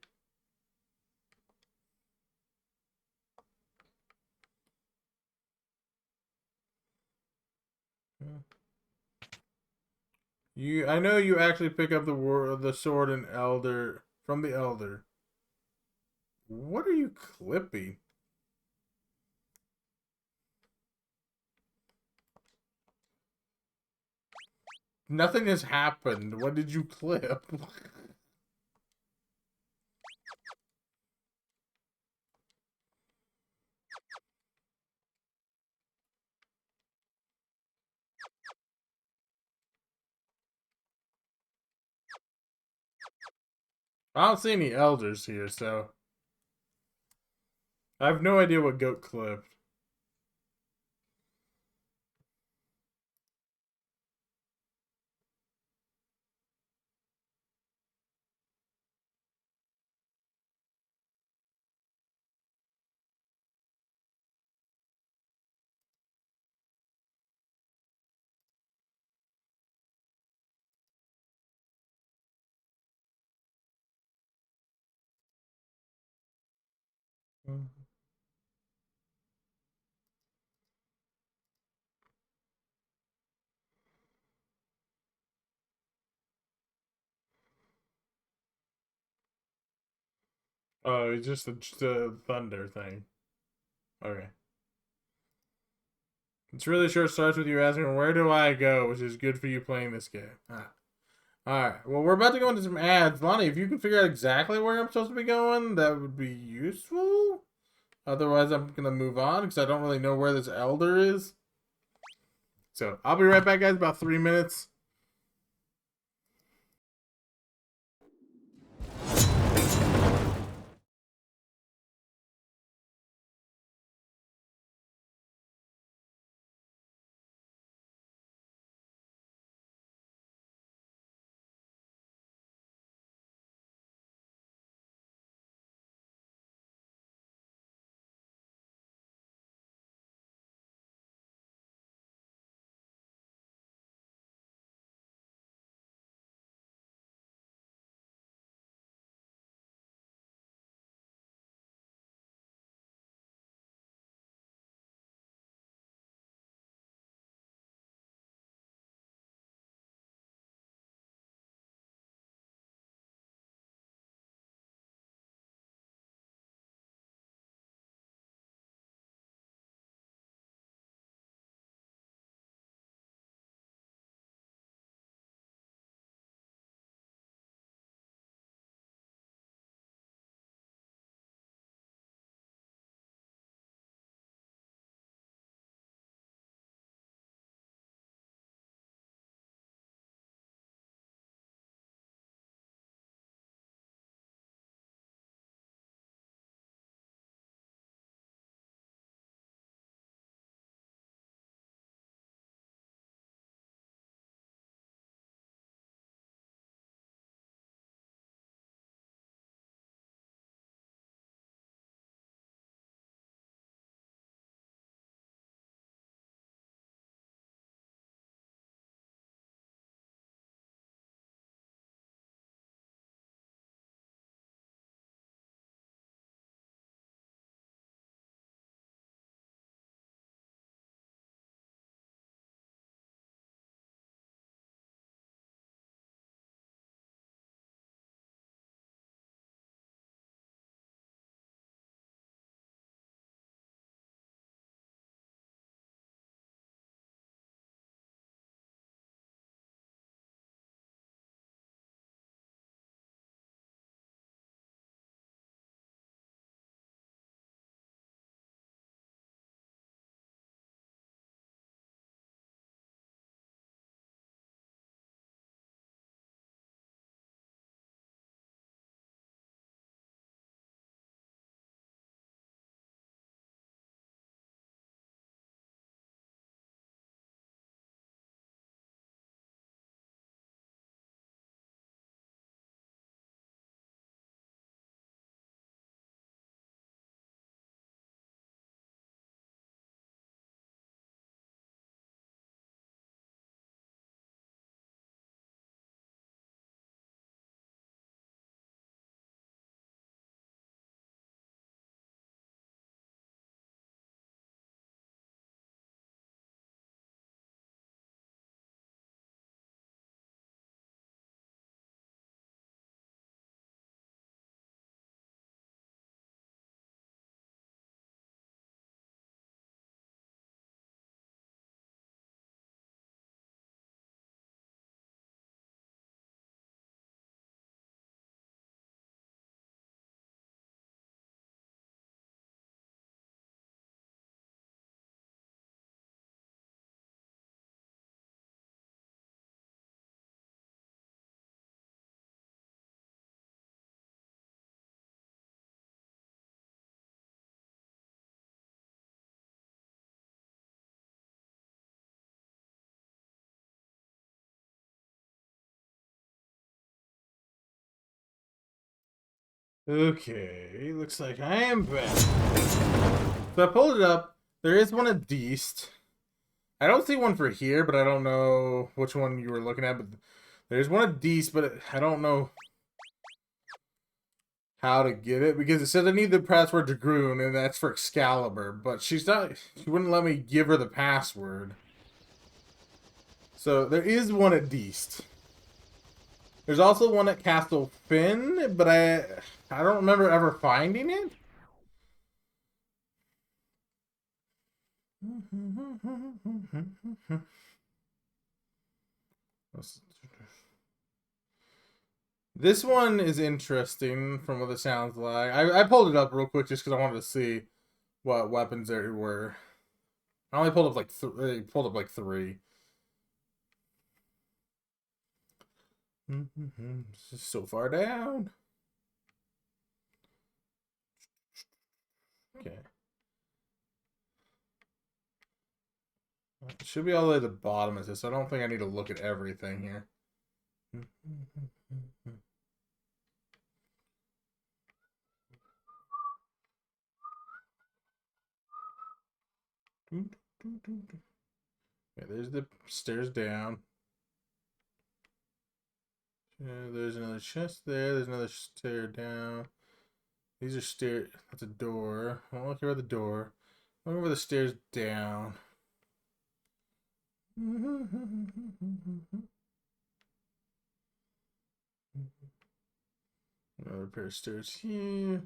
I know you actually pick up the sword and elder from the elder. What are you clipping? Nothing has happened. What did you clip? I don't see any elders here, so I have no idea what goat clipped. Oh, it's just the thunder thing. Okay. It's really sure starts with you asking, where do I go? Which is good for you playing this game. Alright, well, we're about to go into some ads. Lonnie, if you can figure out exactly where I'm supposed to be going, that would be useful. Otherwise, I'm going to move on because I don't really know where this elder is. So, I'll be right back, guys, about 3 minutes. Okay, looks like I am back. So I pulled it up. There is one at Deist. I don't see one for here, but I don't know which one you were looking at. But there's one at Deist, but I don't know how to get it because it says I need the password to Groon, and that's for Excalibur. But she wouldn't let me give her the password. So there is one at Deist. There's also one at Castle Finn, but I don't remember ever finding it. This one is interesting from what it sounds like. I pulled it up real quick just because I wanted to see what weapons there were. I only pulled up like three. This is so far down. Okay. It should be all the way to the bottom of this, so I don't think I need to look at everything here. Okay, there's the stairs down. There's another chest there. There's another stair down. These are stairs. That's a door. I don't look over the door. Look over the stairs down. Another pair of stairs here.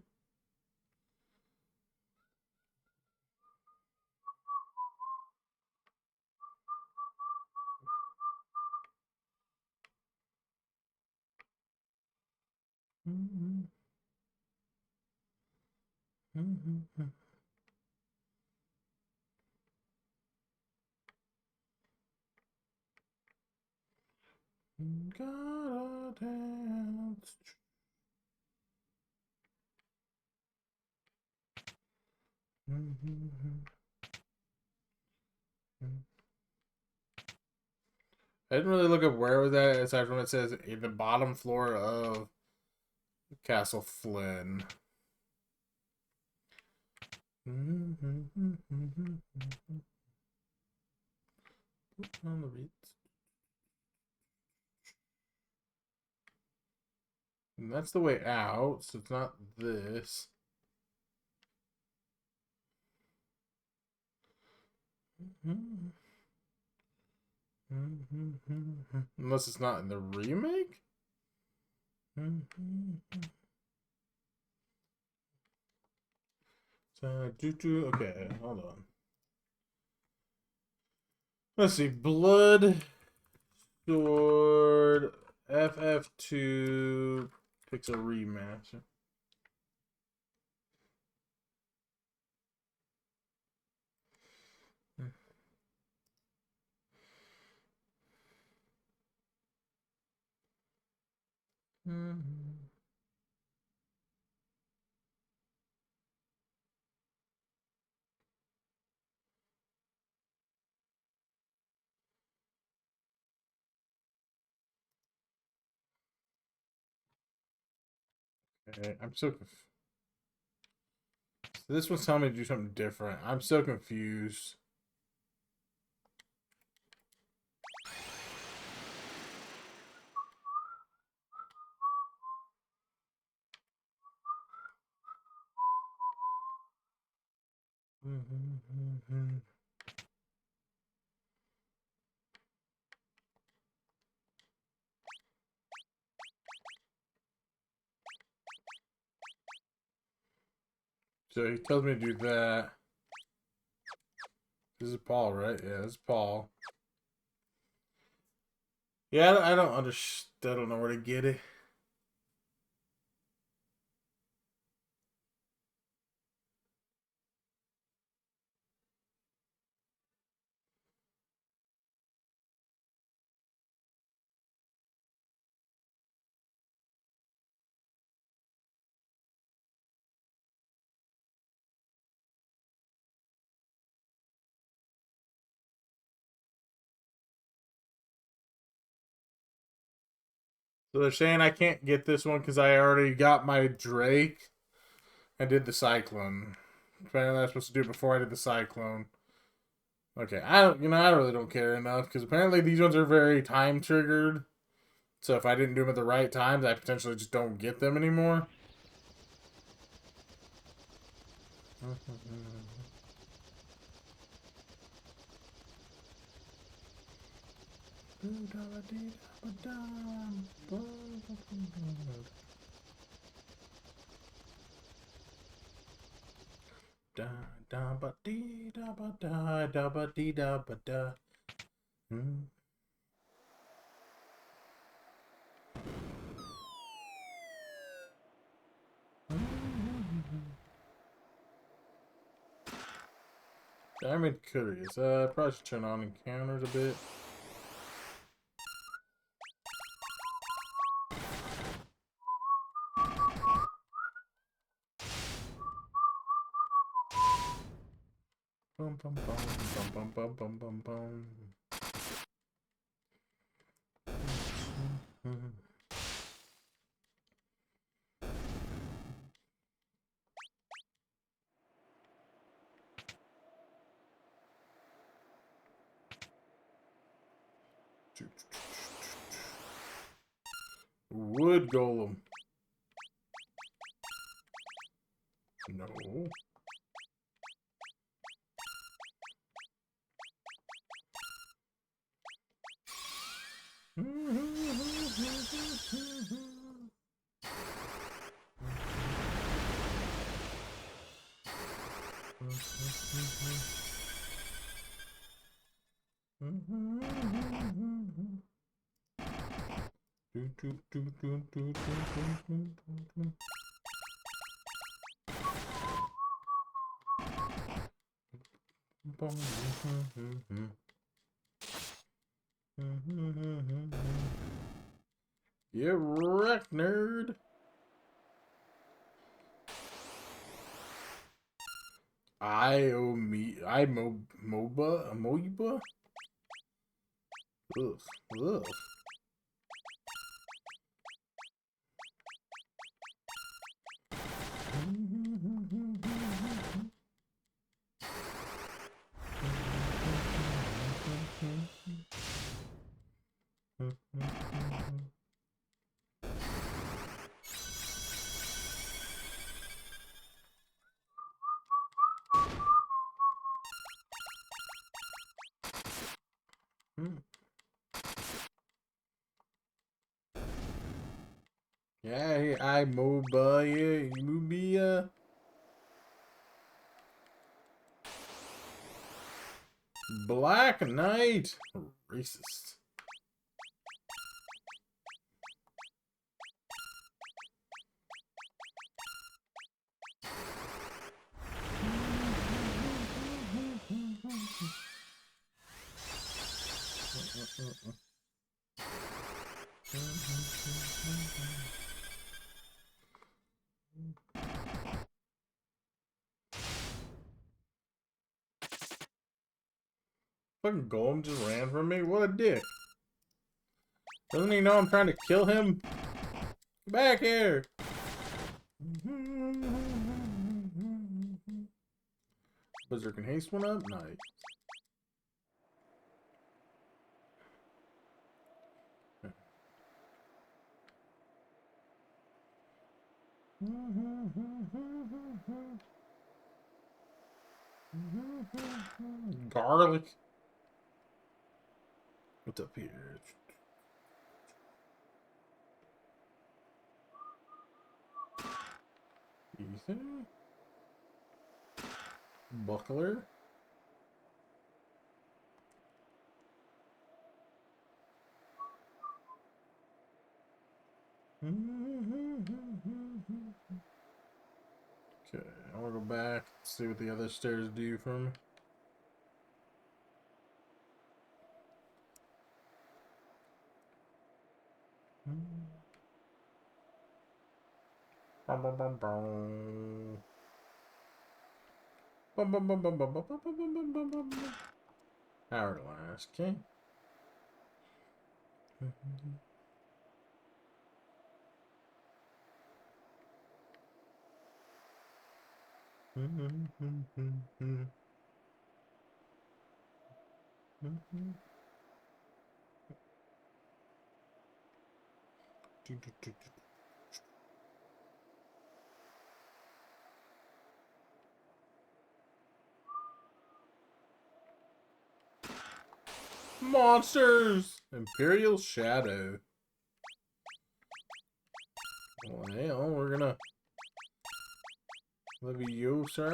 Gotta dance. I didn't really look up where it was at, aside from it says in the bottom floor of Castle Flynn. On the beats. And that's the way out, so it's not this. Unless it's not in the remake? So, okay, hold on. Let's see, Blood Sword FF2 picks a rematch. Okay, I'm so confused. This one's telling me to do something different. I'm so confused. So he tells me to do that. This is Paul, right? Yeah, this is Paul. Yeah, I don't understand. I don't know where to get it. So they're saying I can't get this one because I already got my Drake and did the Cyclone. Apparently I'm supposed to do it before I did the Cyclone. Okay, I really don't care enough because apparently these ones are very time triggered. So if I didn't do them at the right times, I potentially just don't get them anymore. da da ba dee da ba da ba dee da ba da. I'm curious. Probably should turn on encounters a bit. Bum bum bum bum bum bum bum bum. Wood golem. No. Get wrecked, nerd. Amoeba? Ugh. Ugh. Yeah, Amoeba, yeah, Mubia. Black Knight. Racist. Fucking golem just ran from me? What a dick. Doesn't he know I'm trying to kill him? Get back here! Berserk and haste one up? Nice. Garlic. What's up here? Ethan? Buckler? Okay, I want to go back, see what the other stairs do for me. Bum, bum, bum, bum. Bum, bum, bum, bum, bum, bum, bum, bum, bum, bum, bum, bum. Hourglass, okay. Monsters! Imperial Shadow. Well, we're gonna Leviosa.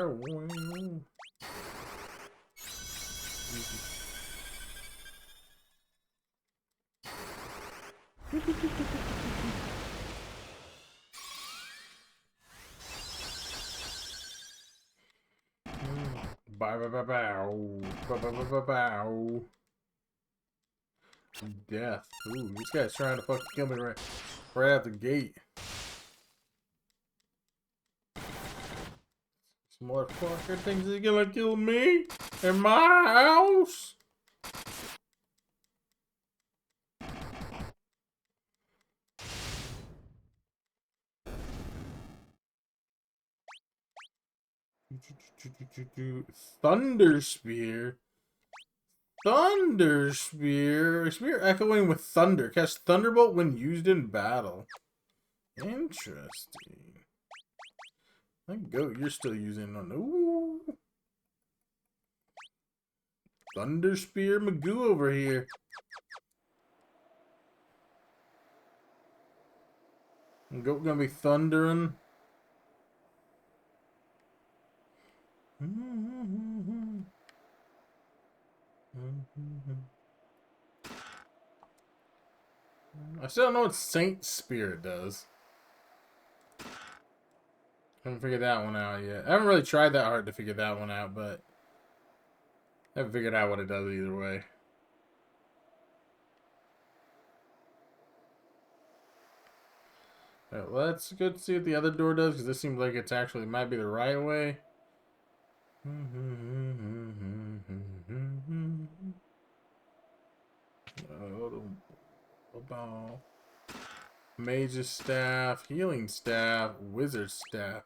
Bow. Bow. Death. Ooh, this guy's trying to fucking kill me right out the gate. This motherfucker thinks he's gonna kill me in my house. Thunder Spear. Thunder Spear. Spear echoing with thunder. Cast Thunderbolt when used in battle. Interesting. Thank go. You're still using on. Ooh. Thunder Spear Magoo over here. Goat gonna be thundering. I still don't know what Saint Spirit does. Haven't figured that one out yet. I haven't really tried that hard to figure that one out, but I haven't figured out what it does either way. Alright, let's go see what the other door does, because this seems like it's actually might be the right way. Mage's Staff, Healing Staff, Wizard Staff.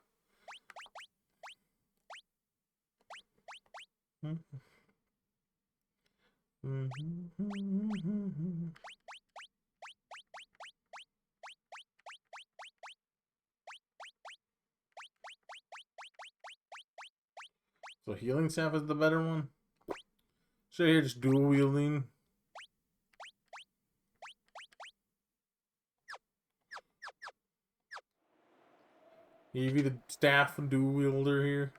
So Healing Staff is the better one? So here just dual wielding. You be the staff dual wielder here.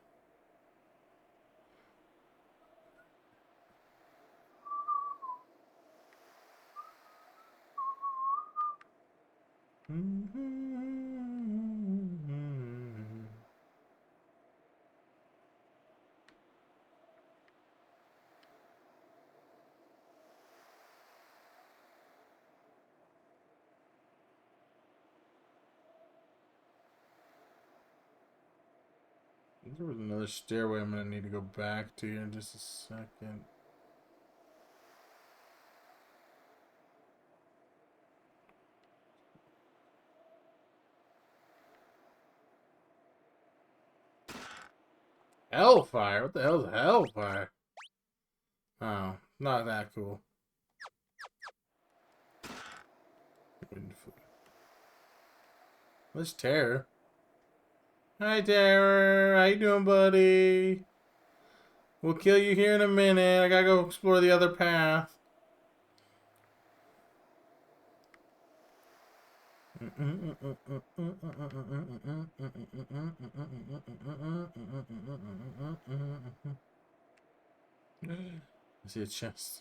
There was another stairway I'm gonna need to go back to here in just a second. Hellfire? What the hell is Hellfire? Oh, not that cool. Where's Terror? Hi, Terror. How you doing, buddy? We'll kill you here in a minute. I gotta go explore the other path. I see a chest.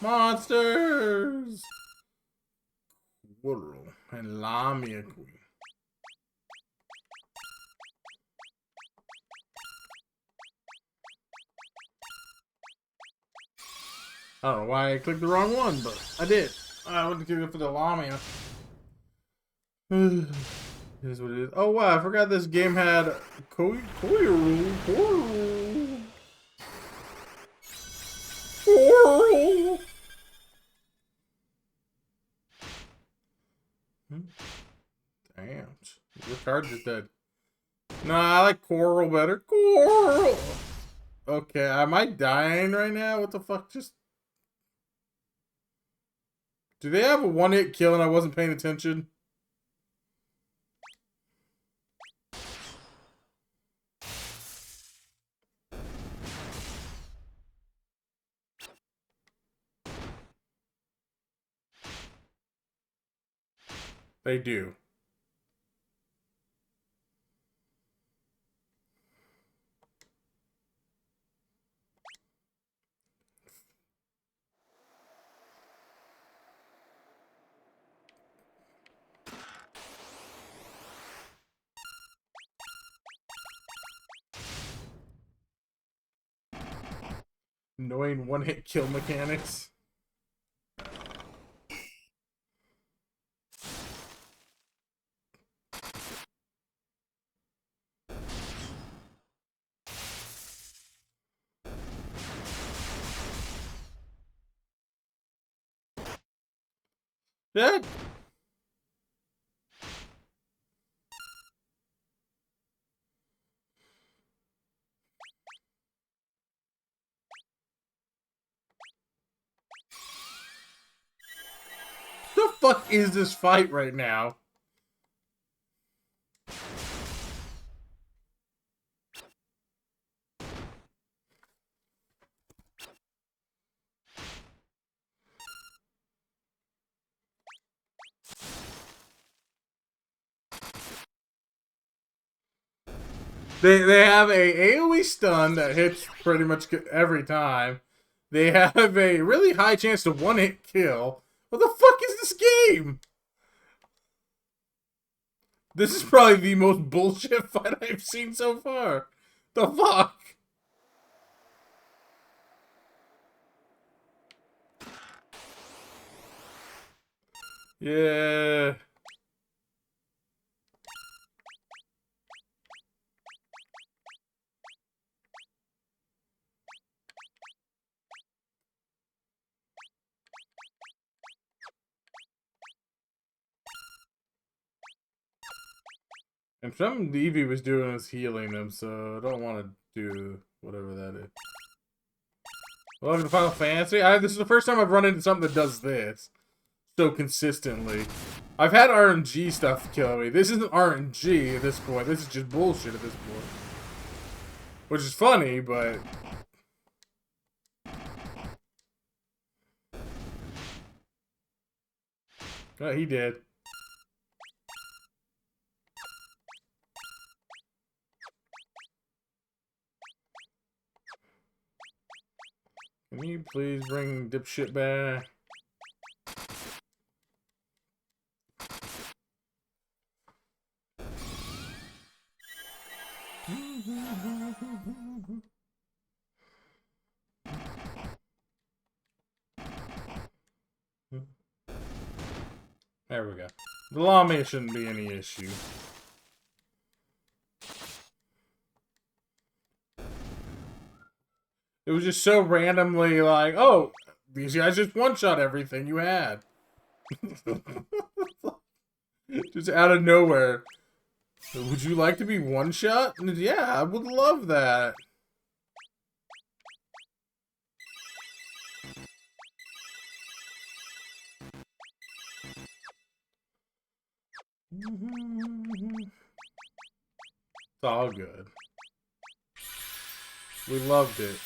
Monsters! Quirrell and Lamia Queen. I don't know why I clicked the wrong one, but I did. I went to go for the Lamia. Here's what it is. Oh wow, I forgot this game had Quirrell. Damn. Your card just dead. Nah, I like Quirrell better. Quirrell! Okay, am I dying right now? What the fuck just... Do they have a one-hit kill and I wasn't paying attention? They do. Annoying one-hit kill mechanics. Yeah. The fuck is this fight right now? They have a AoE stun that hits pretty much every time. They have a really high chance to one-hit kill. What the fuck is this game? This is probably the most bullshit fight I've seen so far. The fuck? Yeah. And something Eevee was doing was healing them, so I don't want to do whatever that is. Welcome to Final Fantasy. This is the first time I've run into something that does this so consistently. I've had RNG stuff kill me. This isn't RNG at this point. This is just bullshit at this point. Which is funny, but... Oh, he did. Can you please bring dipshit back? There we go. The lawman shouldn't be any issue. It was just so randomly like, oh, these guys just one-shot everything you had. Just out of nowhere. Would you like to be one-shot? Yeah, I would love that. It's all good. We loved it.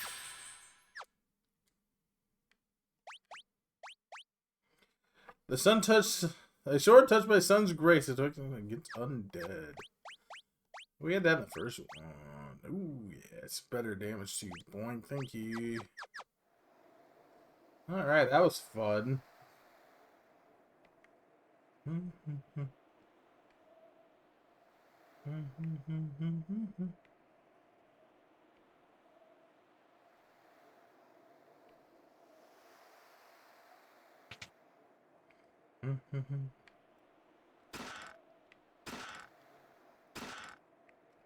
The sun touched... A sword touched by sun's grace is against undead. We had that in the first one. Ooh, yeah, it's better damage to you. Boing, thank you. Alright, that was fun.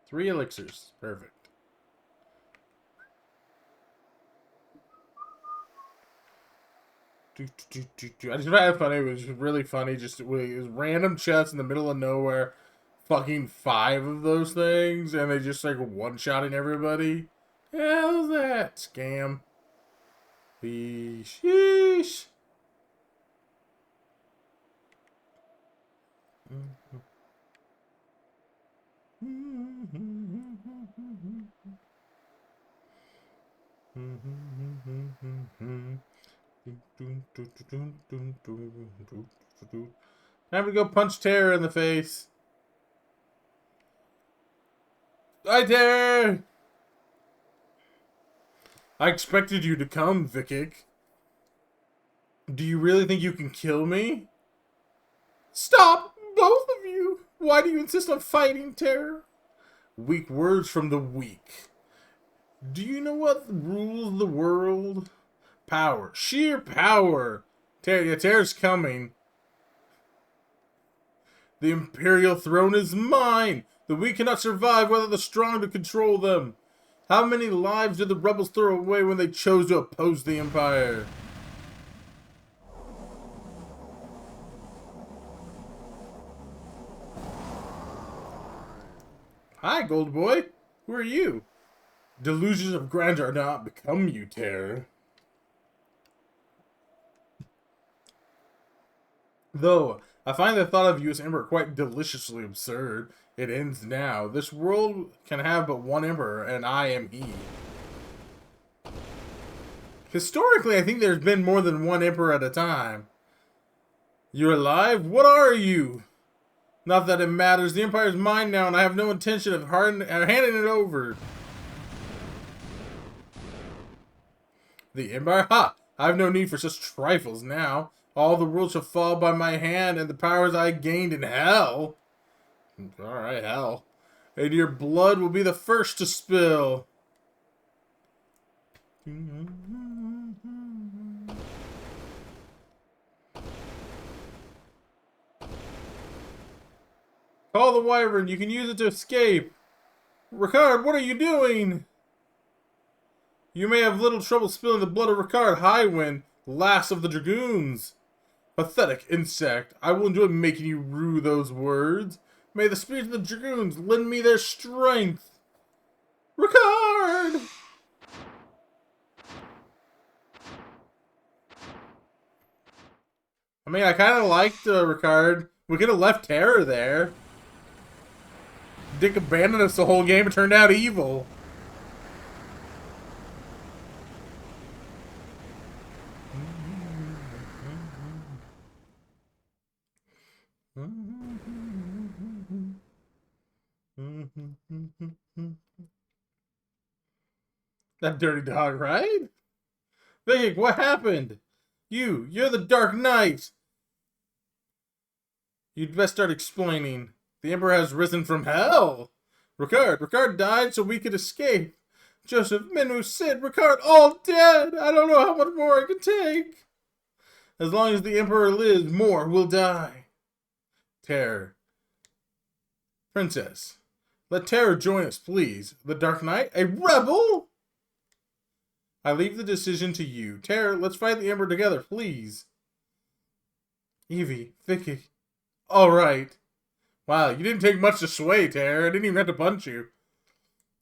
Three elixirs. Perfect. I just found it funny. It was really funny. Just it was random chests in the middle of nowhere. Fucking 5 of those things. And they just like one-shotting everybody. Hell's that? Scam. Sheesh. Time to go punch Terror in the face. Hi, Terror! I expected you to come, Vikik. Do you really think you can kill me? Stop! Both of you! Why do you insist on fighting, Terror? Weak words from the weak. Do you know what rules the world? Power. Sheer power! Terror's coming. The Imperial throne is mine! The weak cannot survive without the strong to control them. How many lives did the rebels throw away when they chose to oppose the Empire? Hi, Gold Boy. Who are you? Delusions of grandeur not become you, Terror. Though, I find the thought of you as Emperor quite deliciously absurd. It ends now. This world can have but one Emperor, and I am he. Historically, I think there's been more than one Emperor at a time. You're alive? What are you? Not that it matters. The Empire's mine now, and I have no intention of handing it over. The Empire? Ha! I have no need for such trifles now. All the world shall fall by my hand, and the powers I gained in hell. Alright, hell. And your blood will be the first to spill. Call the Wyvern. You can use it to escape. Ricard, what are you doing? You may have little trouble spilling the blood of Ricard Highwind, last of the Dragoons. Pathetic insect. I will enjoy making you rue those words. May the spirits of the Dragoons lend me their strength. Ricard! I mean, I kind of liked Ricard. We could have left Terror there. Dick abandoned us the whole game and turned out evil. That dirty dog, right? Big, what happened? You're the Dark Knight. You'd best start explaining. The Emperor has risen from hell. Ricard died so we could escape. Joseph, Minwu, Cid, Ricard, all dead. I don't know how much more I can take. As long as the Emperor lives, more will die. Terror. Princess, let Terror join us, please. The Dark Knight? A rebel? I leave the decision to you. Terror, let's fight the Emperor together, please. Evie, Vicky. All right. Wow, you didn't take much to sway, Terror. I didn't even have to punch you.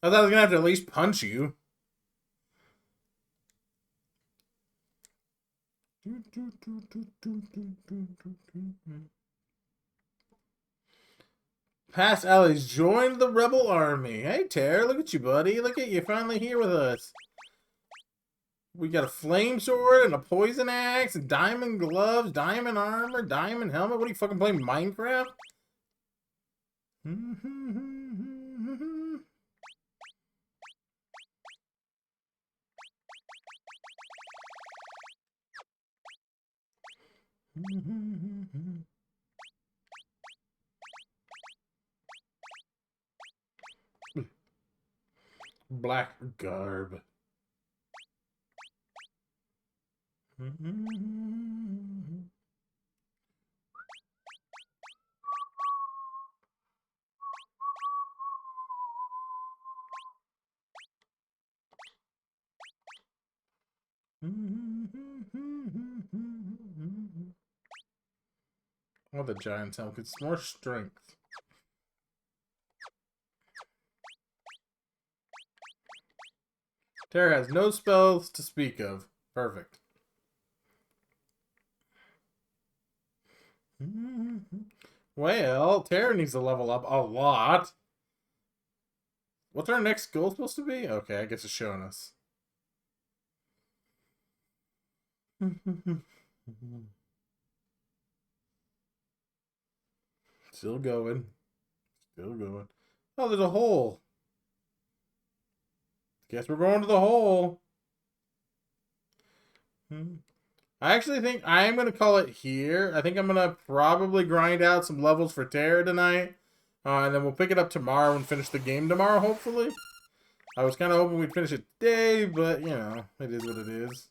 I thought I was going to have to at least punch you. Past allies joined the rebel army. Hey, Terror, look at you, buddy. Look at you, finally here with us. We got a flame sword and a poison axe, and diamond gloves, diamond armor, diamond helmet. What are you fucking playing, Minecraft? Black garb. Oh, the giant's helm gets more strength. Terror has no spells to speak of. Perfect. Well, Terror needs to level up a lot. What's our next goal supposed to be? Okay, I guess it's showing us. Still going. Still going. Oh, there's a hole. Guess we're going to the hole. I actually think I am going to call it here. I think I'm going to probably grind out some levels for Terra tonight. And then we'll pick it up tomorrow and finish the game tomorrow, hopefully. I was kind of hoping we'd finish it today, but, you know, it is what it is.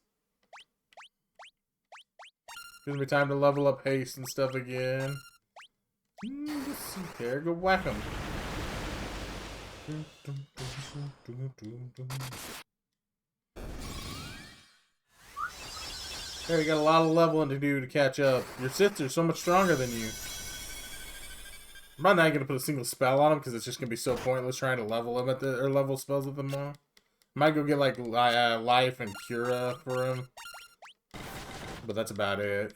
Gives me time to level up haste and stuff again. Let's see, Terra, go whack 'em. There, you got a lot of leveling to do to catch up. Your Siths are so much stronger than you. I'm not going to put a single spell on them because it's just going to be so pointless trying to level them at the or level spells with them all. Might go get like life and cura for him, but that's about it.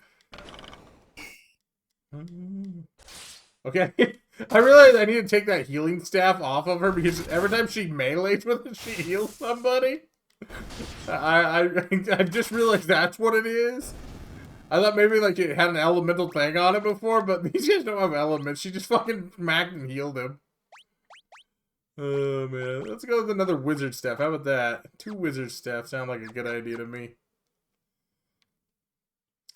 Okay, I realized I need to take that healing staff off of her because every time she melees with it, she heals somebody. I just realized that's what it is. I thought maybe like it had an elemental thing on it before, but these guys don't have elements. She just fucking smacked and healed him. Oh man, let's go with another wizard staff. How about that? 2 wizard staff sound like a good idea to me.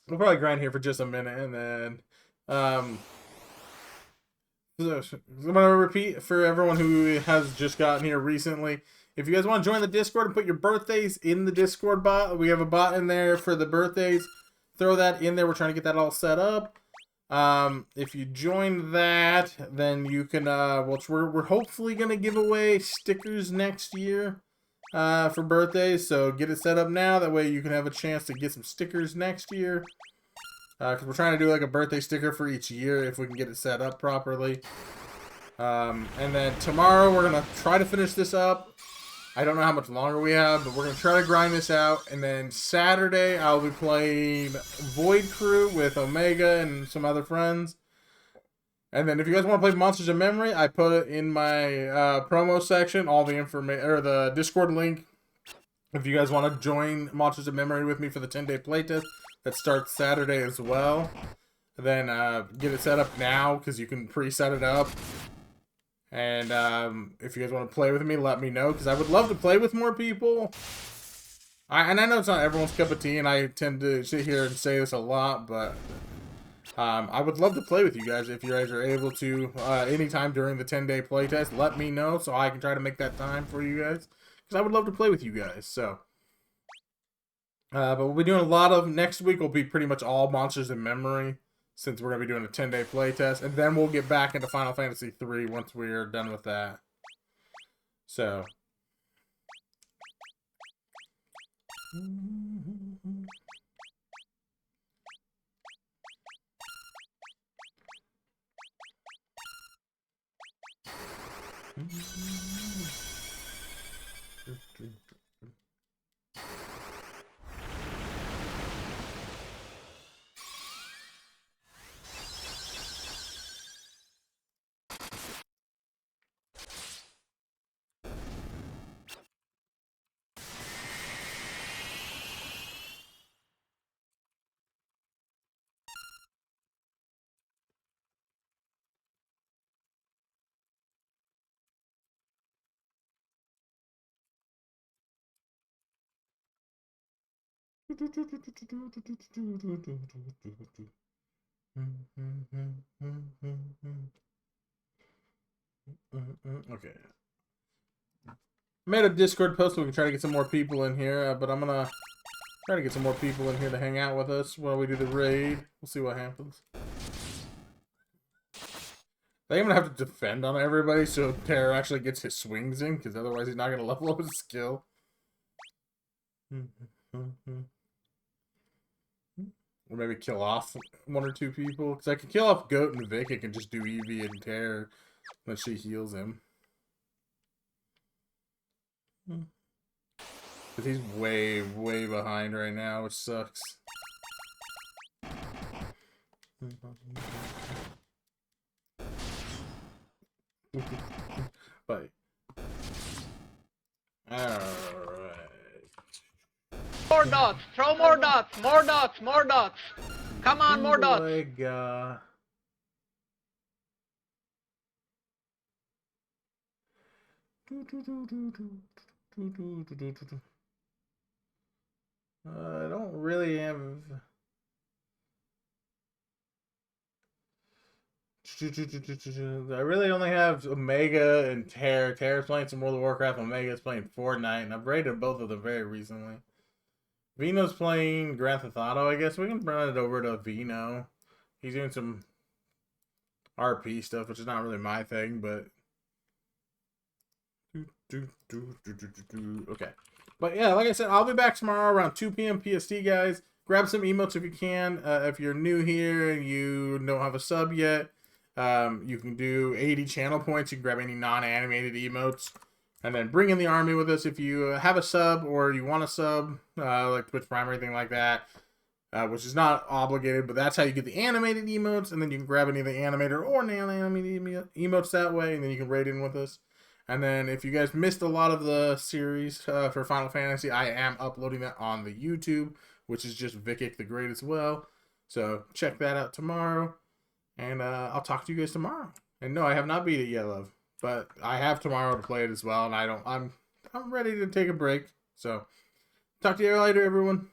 We'll probably grind here for just a minute and then I'm gonna repeat for everyone who has just gotten here recently. If you guys want to join the Discord and put your birthdays in the Discord bot, we have a bot in there for the birthdays. Throw that in there. We're trying to get that all set up. If you join that, then you can, we're hopefully going to give away stickers next year for birthdays. So get it set up now. That way you can have a chance to get some stickers next year. Because we're trying to do like a birthday sticker for each year if we can get it set up properly. And then tomorrow we're going to try to finish this up. I don't know how much longer we have, but we're going to try to grind this out. And then Saturday, I'll be playing Void Crew with Omega and some other friends. And then if you guys want to play Monsters of Memory, I put it in my promo section, all the information, or the Discord link. If you guys want to join Monsters of Memory with me for the 10-day playtest, that starts Saturday as well. Then get it set up now, because you can pre-set it up. And if you guys want to play with me, let me know, because I would love to play with more people. And I know it's not everyone's cup of tea, and I tend to sit here and say this a lot, but I would love to play with you guys. If you guys are able to, anytime during the 10-day playtest, let me know so I can try to make that time for you guys, because I would love to play with you guys. So, but we'll be doing a lot of, next week will be pretty much all Monsters in Memory, since we're going to be doing a 10-day playtest, and then we'll get back into Final Fantasy III once we're done with that. So. Okay. Made a Discord post so we can try to get some more people in here, but I'm gonna try to get some more people in here to hang out with us while we do the raid. We'll see what happens. I think I'm gonna have to defend on everybody so Terra actually gets his swings in, because otherwise he's not gonna level up his skill. Or maybe kill off 1 or 2 people. Because I can kill off Goat and Vic. I can just do Eevee and Terra when she heals him. Because he's way, way behind right now, which sucks. But alright. More dots! Throw more dots! More dots! More dots! Come on, more dots! I don't really have. I really only have Omega and Terra. Terra's playing some World of Warcraft. Omega's playing Fortnite, and I've rated both of them very recently. Vino's playing Grand Theft Auto, I guess. We can run it over to Vino. He's doing some RP stuff, which is not really my thing, but... Okay. But yeah, like I said, I'll be back tomorrow around 2 p.m. PST, guys. Grab some emotes if you can. If you're new here and you don't have a sub yet, you can do 80 channel points. You can grab any non-animated emotes. And then bring in the army with us if you have a sub or you want a sub, like Twitch Prime or anything like that, which is not obligated, but that's how you get the animated emotes. And then you can grab any of the animated or non-animated emotes that way, and then you can raid in with us. And then if you guys missed a lot of the series for Final Fantasy, I am uploading that on the YouTube, which is just Vikic the Great as well. So check that out tomorrow. And I'll talk to you guys tomorrow. And no, I have not beat it yet, love. But I have tomorrow to play it as well, and I'm ready to take a break. So talk to you later, everyone.